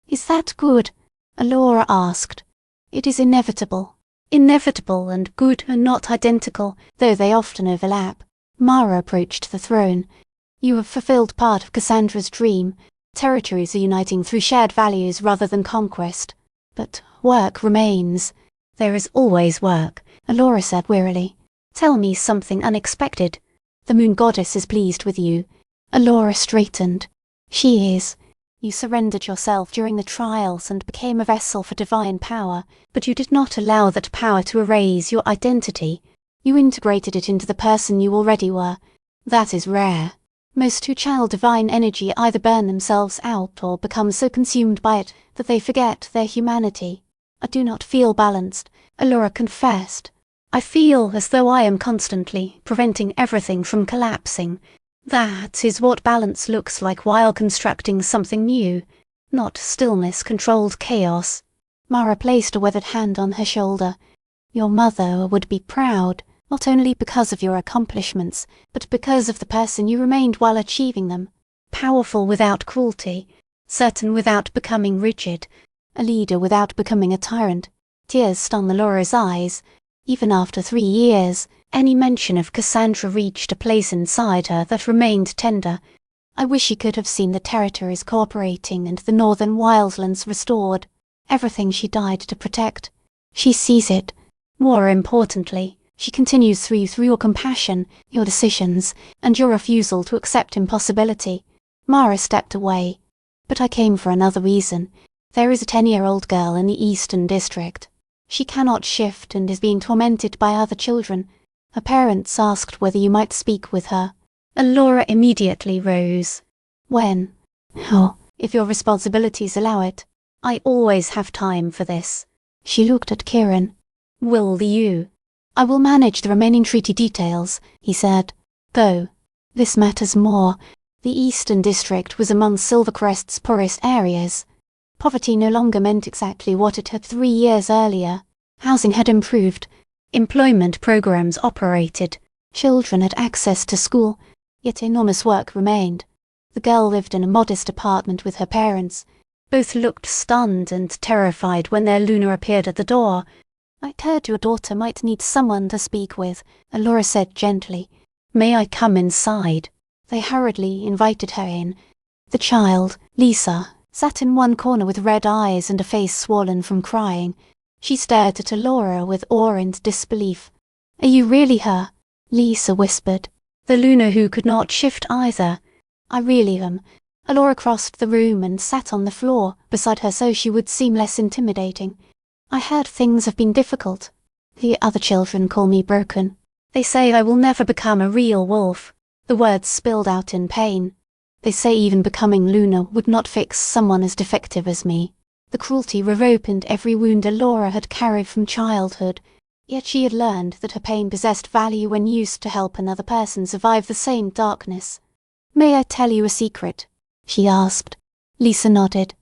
Is that good? Alora asked. It is inevitable. Inevitable and good are not identical, though they often overlap. Mara approached the throne. You have fulfilled part of Cassandra's dream. Territories are uniting through shared values rather than conquest. But work remains. There is always work, Alora said wearily. Tell me something unexpected. The moon goddess is pleased with you. Alora straightened. She is. You surrendered yourself during the trials and became a vessel for divine power, but you did not allow that power to erase your identity. You integrated it into the person you already were. That is rare. Most who channel divine energy either burn themselves out or become so consumed by it that they forget their humanity. I do not feel balanced, Alora confessed. I feel as though I am constantly preventing everything from collapsing. That is what balance looks like while constructing something new, not stillness-controlled chaos. Mara placed a weathered hand on her shoulder. Your mother would be proud, not only because of your accomplishments, but because of the person you remained while achieving them. Powerful without cruelty, certain without becoming rigid, a leader without becoming a tyrant. Tears stung Alora's eyes. Even after 3 years, any mention of Cassandra reached a place inside her that remained tender. I wish she could have seen the territories cooperating and the northern wildlands restored. Everything she died to protect. She sees it. More importantly, she continues through your compassion, your decisions, and your refusal to accept impossibility. Mara stepped away. But I came for another reason. There is a 10-year-old girl in the Eastern District. She cannot shift and is being tormented by other children. Her parents asked whether you might speak with her. Alora immediately rose. When? Oh, if your responsibilities allow it. I always have time for this. She looked at Kieran. Will you? I will manage the remaining treaty details, he said. Go. This matters more. The Eastern District was among Silvercrest's poorest areas. Poverty no longer meant exactly what it had 3 years earlier. Housing had improved. Employment programs operated. Children had access to school, yet enormous work remained. The girl lived in a modest apartment with her parents. Both looked stunned and terrified when their Luna appeared at the door. I heard your daughter might need someone to speak with, Alora said gently. May I come inside? They hurriedly invited her in. The child, Lisa, sat in one corner with red eyes and a face swollen from crying. She stared at Alora with awe and disbelief. Are you really her? Lisa whispered. The Luna who could not shift either. I really am. Alora crossed the room and sat on the floor beside her so she would seem less intimidating. I heard things have been difficult. The other children call me broken. They say I will never become a real wolf. The words spilled out in pain. They say even becoming Luna would not fix someone as defective as me. The cruelty reopened every wound Alora had carried from childhood, yet she had learned that her pain possessed value when used to help another person survive the same darkness. May I tell you a secret? She asked. Lisa nodded.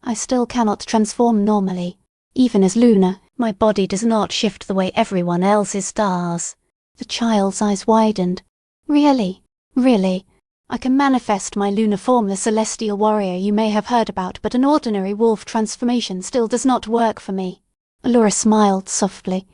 I still cannot transform normally. Even as Luna, my body does not shift the way everyone else's does. The child's eyes widened. Really? Really? I can manifest my lunar form, the celestial warrior you may have heard about, but an ordinary wolf transformation still does not work for me. Alora smiled softly.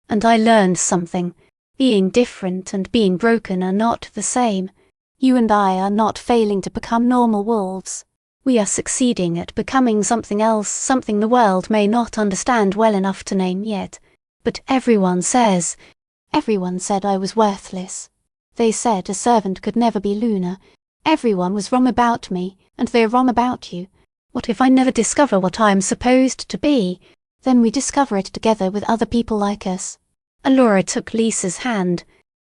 And I learned something. Being different and being broken are not the same. You and I are not failing to become normal wolves. We are succeeding at becoming something else, something the world may not understand well enough to name yet. But everyone said I was worthless. They said a servant could never be Luna. Everyone was wrong about me, and they are wrong about you. What if I never discover what I am supposed to be? Then we discover it together with other people like us. Alora took Lisa's hand.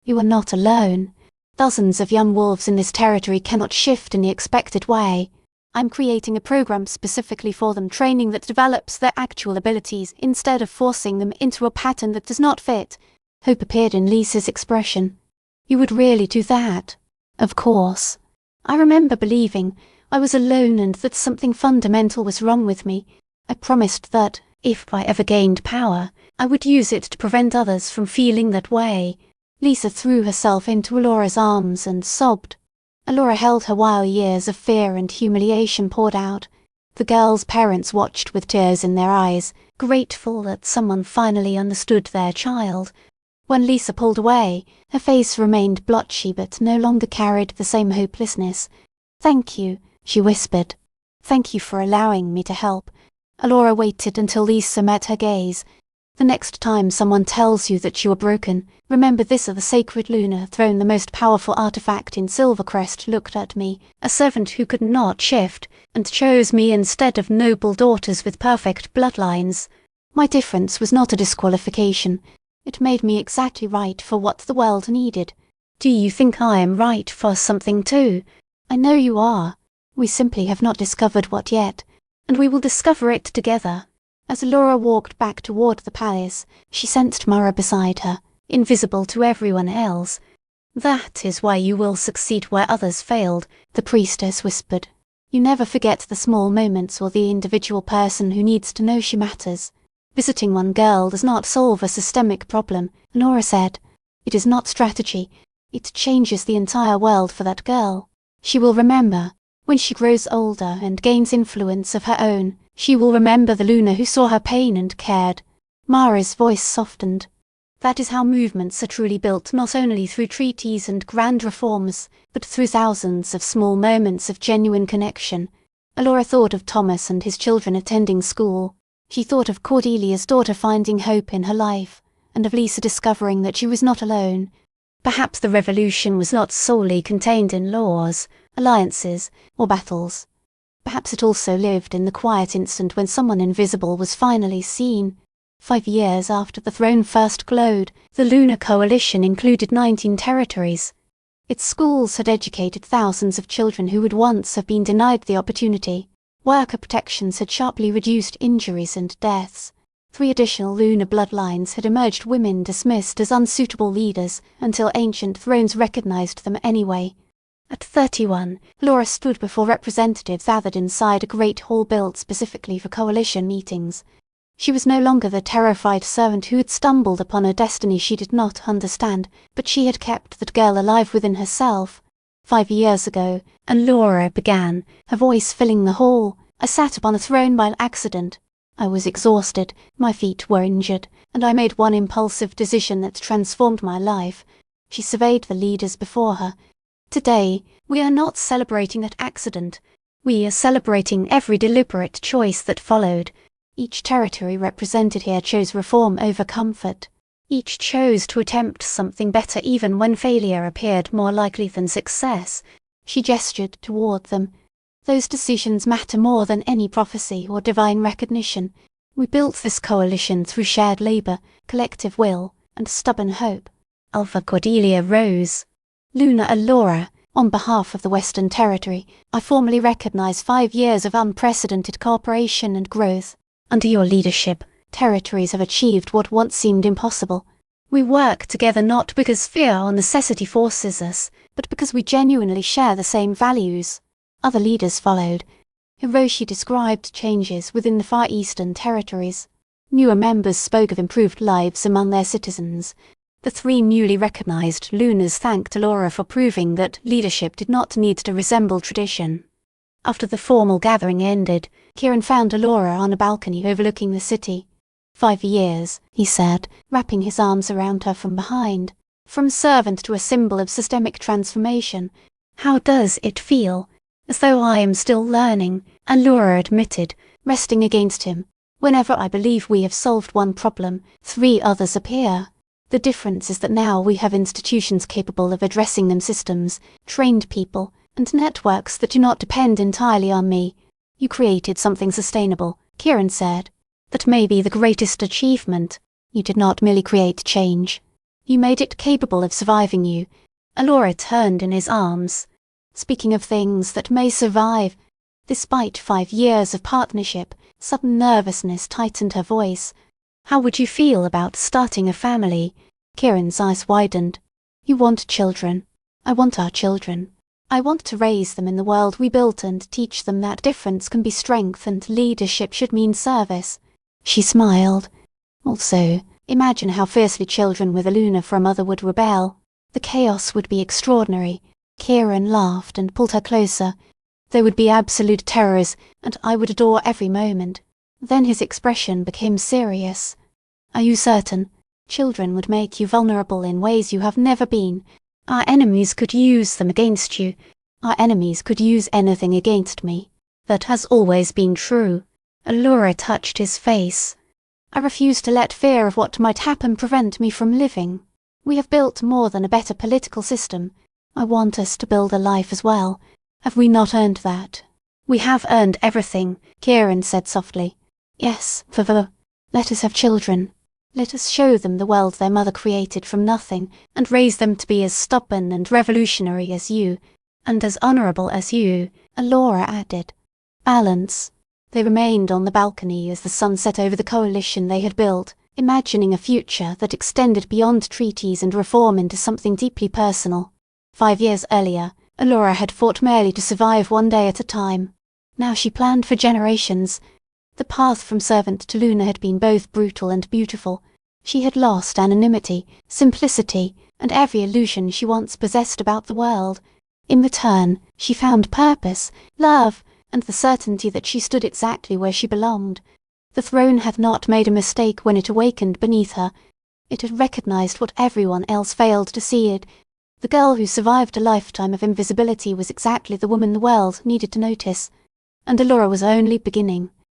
You are not alone. Dozens of young wolves in this territory cannot shift in the expected way. I'm creating a program specifically for them, training that develops their actual abilities instead of forcing them into a pattern that does not fit. Hope appeared in Lisa's expression. You would really do that? Of course. I remember believing I was alone and that something fundamental was wrong with me. I promised that, if I ever gained power, I would use it to prevent others from feeling that way. Lisa threw herself into Alora's arms and sobbed. Alora held her while years of fear and humiliation poured out. The girl's parents watched with tears in their eyes, grateful that someone finally understood their child. When Lisa pulled away, her face remained blotchy but no longer carried the same hopelessness. Thank you, she whispered. Thank you for allowing me to help. Alora waited until Lisa met her gaze. The next time someone tells you that you are broken, remember this: the sacred Luna throne, the most powerful artifact in Silvercrest, looked at me, a servant who could not shift, and chose me instead of noble daughters with perfect bloodlines. My difference was not a disqualification. It made me exactly right for what the world needed. Do you think I am right for something too? I know you are. We simply have not discovered what yet, and we will discover it together. As Alora walked back toward the palace, she sensed Mara beside her, invisible to everyone else. That is why you will succeed where others failed, the priestess whispered. You never forget the small moments or the individual person who needs to know she matters. Visiting one girl does not solve a systemic problem, Alora said. It is not strategy. It changes the entire world for that girl. She will remember. When she grows older and gains influence of her own, she will remember the Luna who saw her pain and cared. Mara's voice softened. That is how movements are truly built, not only through treaties and grand reforms, but through thousands of small moments of genuine connection. Alora thought of Thomas and his children attending school. She thought of Cordelia's daughter finding hope in her life, and of Lisa discovering that she was not alone. Perhaps the revolution was not solely contained in laws, alliances, or battles. Perhaps it also lived in the quiet instant when someone invisible was finally seen. 5 years after the throne first glowed, the Lunar Coalition included 19 territories. Its schools had educated thousands of children who would once have been denied the opportunity. Worker protections had sharply reduced injuries and deaths. 3 additional lunar bloodlines had emerged, women dismissed as unsuitable leaders until ancient thrones recognized them anyway. At 31, Alora stood before representatives gathered inside a great hall built specifically for coalition meetings. She was no longer the terrified servant who had stumbled upon a destiny she did not understand, but she had kept that girl alive within herself. 5 years ago, Alora began, her voice filling the hall. I sat upon a throne by accident. I was exhausted, my feet were injured, and I made one impulsive decision that transformed my life. She surveyed the leaders before her. Today, we are not celebrating that accident. We are celebrating every deliberate choice that followed. Each territory represented here chose reform over comfort. Each chose to attempt something better even when failure appeared more likely than success. She gestured toward them. Those decisions matter more than any prophecy or divine recognition. We built this coalition through shared labor, collective will, and stubborn hope. Alpha Cordelia rose. Luna Alora, on behalf of the Western Territory, I formally recognize 5 years of unprecedented cooperation and growth. Under your leadership, territories have achieved what once seemed impossible. We work together not because fear or necessity forces us, but because we genuinely share the same values. Other leaders followed. Hiroshi described changes within the Far Eastern territories. Newer members spoke of improved lives among their citizens. The three newly recognized Lunars thanked Alora for proving that leadership did not need to resemble tradition. After the formal gathering ended, Kieran found Alora on a balcony overlooking the city. 5 years, he said, wrapping his arms around her from behind. From servant to a symbol of systemic transformation. How does it feel? As though I am still learning, Alora admitted, resting against him. Whenever I believe we have solved one problem, 3 others appear. The difference is that now we have institutions capable of addressing them, systems, trained people, and networks that do not depend entirely on me. You created something sustainable, Kieran said. That may be the greatest achievement. You did not merely create change. You made it capable of surviving you. Alora turned in his arms. Speaking of things that may survive, despite 5 years of partnership, sudden nervousness tightened her voice. How would you feel about starting a family? Kieran's eyes widened. You want children. I want our children. I want to raise them in the world we built and teach them that difference can be strength and leadership should mean service. She smiled. Also, imagine how fiercely children with a Luna for a mother would rebel. The chaos would be extraordinary. Kieran laughed and pulled her closer. There would be absolute terrors, and I would adore every moment. Then his expression became serious. Are you certain? Children would make you vulnerable in ways you have never been. Our enemies could use them against you. Our enemies could use anything against me. That has always been true. Alora touched his face. I refuse to let fear of what might happen prevent me from living. We have built more than a better political system. I want us to build a life as well. Have we not earned that? We have earned everything, Kieran said softly. Yes, let us have children. Let us show them the world their mother created from nothing, and raise them to be as stubborn and revolutionary as you, and as honourable as you, Alora added. Balance. They remained on the balcony as the sun set over the coalition they had built, imagining a future that extended beyond treaties and reform into something deeply personal. 5 years earlier, Alora had fought merely to survive one day at a time. Now she planned for generations. The path from servant to Luna had been both brutal and beautiful. She had lost anonymity, simplicity, and every illusion she once possessed about the world. In return, she found purpose, love, and the certainty that she stood exactly where she belonged. The throne had not made a mistake when it awakened beneath her. It had recognized what everyone else failed to see. The girl who survived a lifetime of invisibility was exactly the woman the world needed to notice. And Alora was only beginning.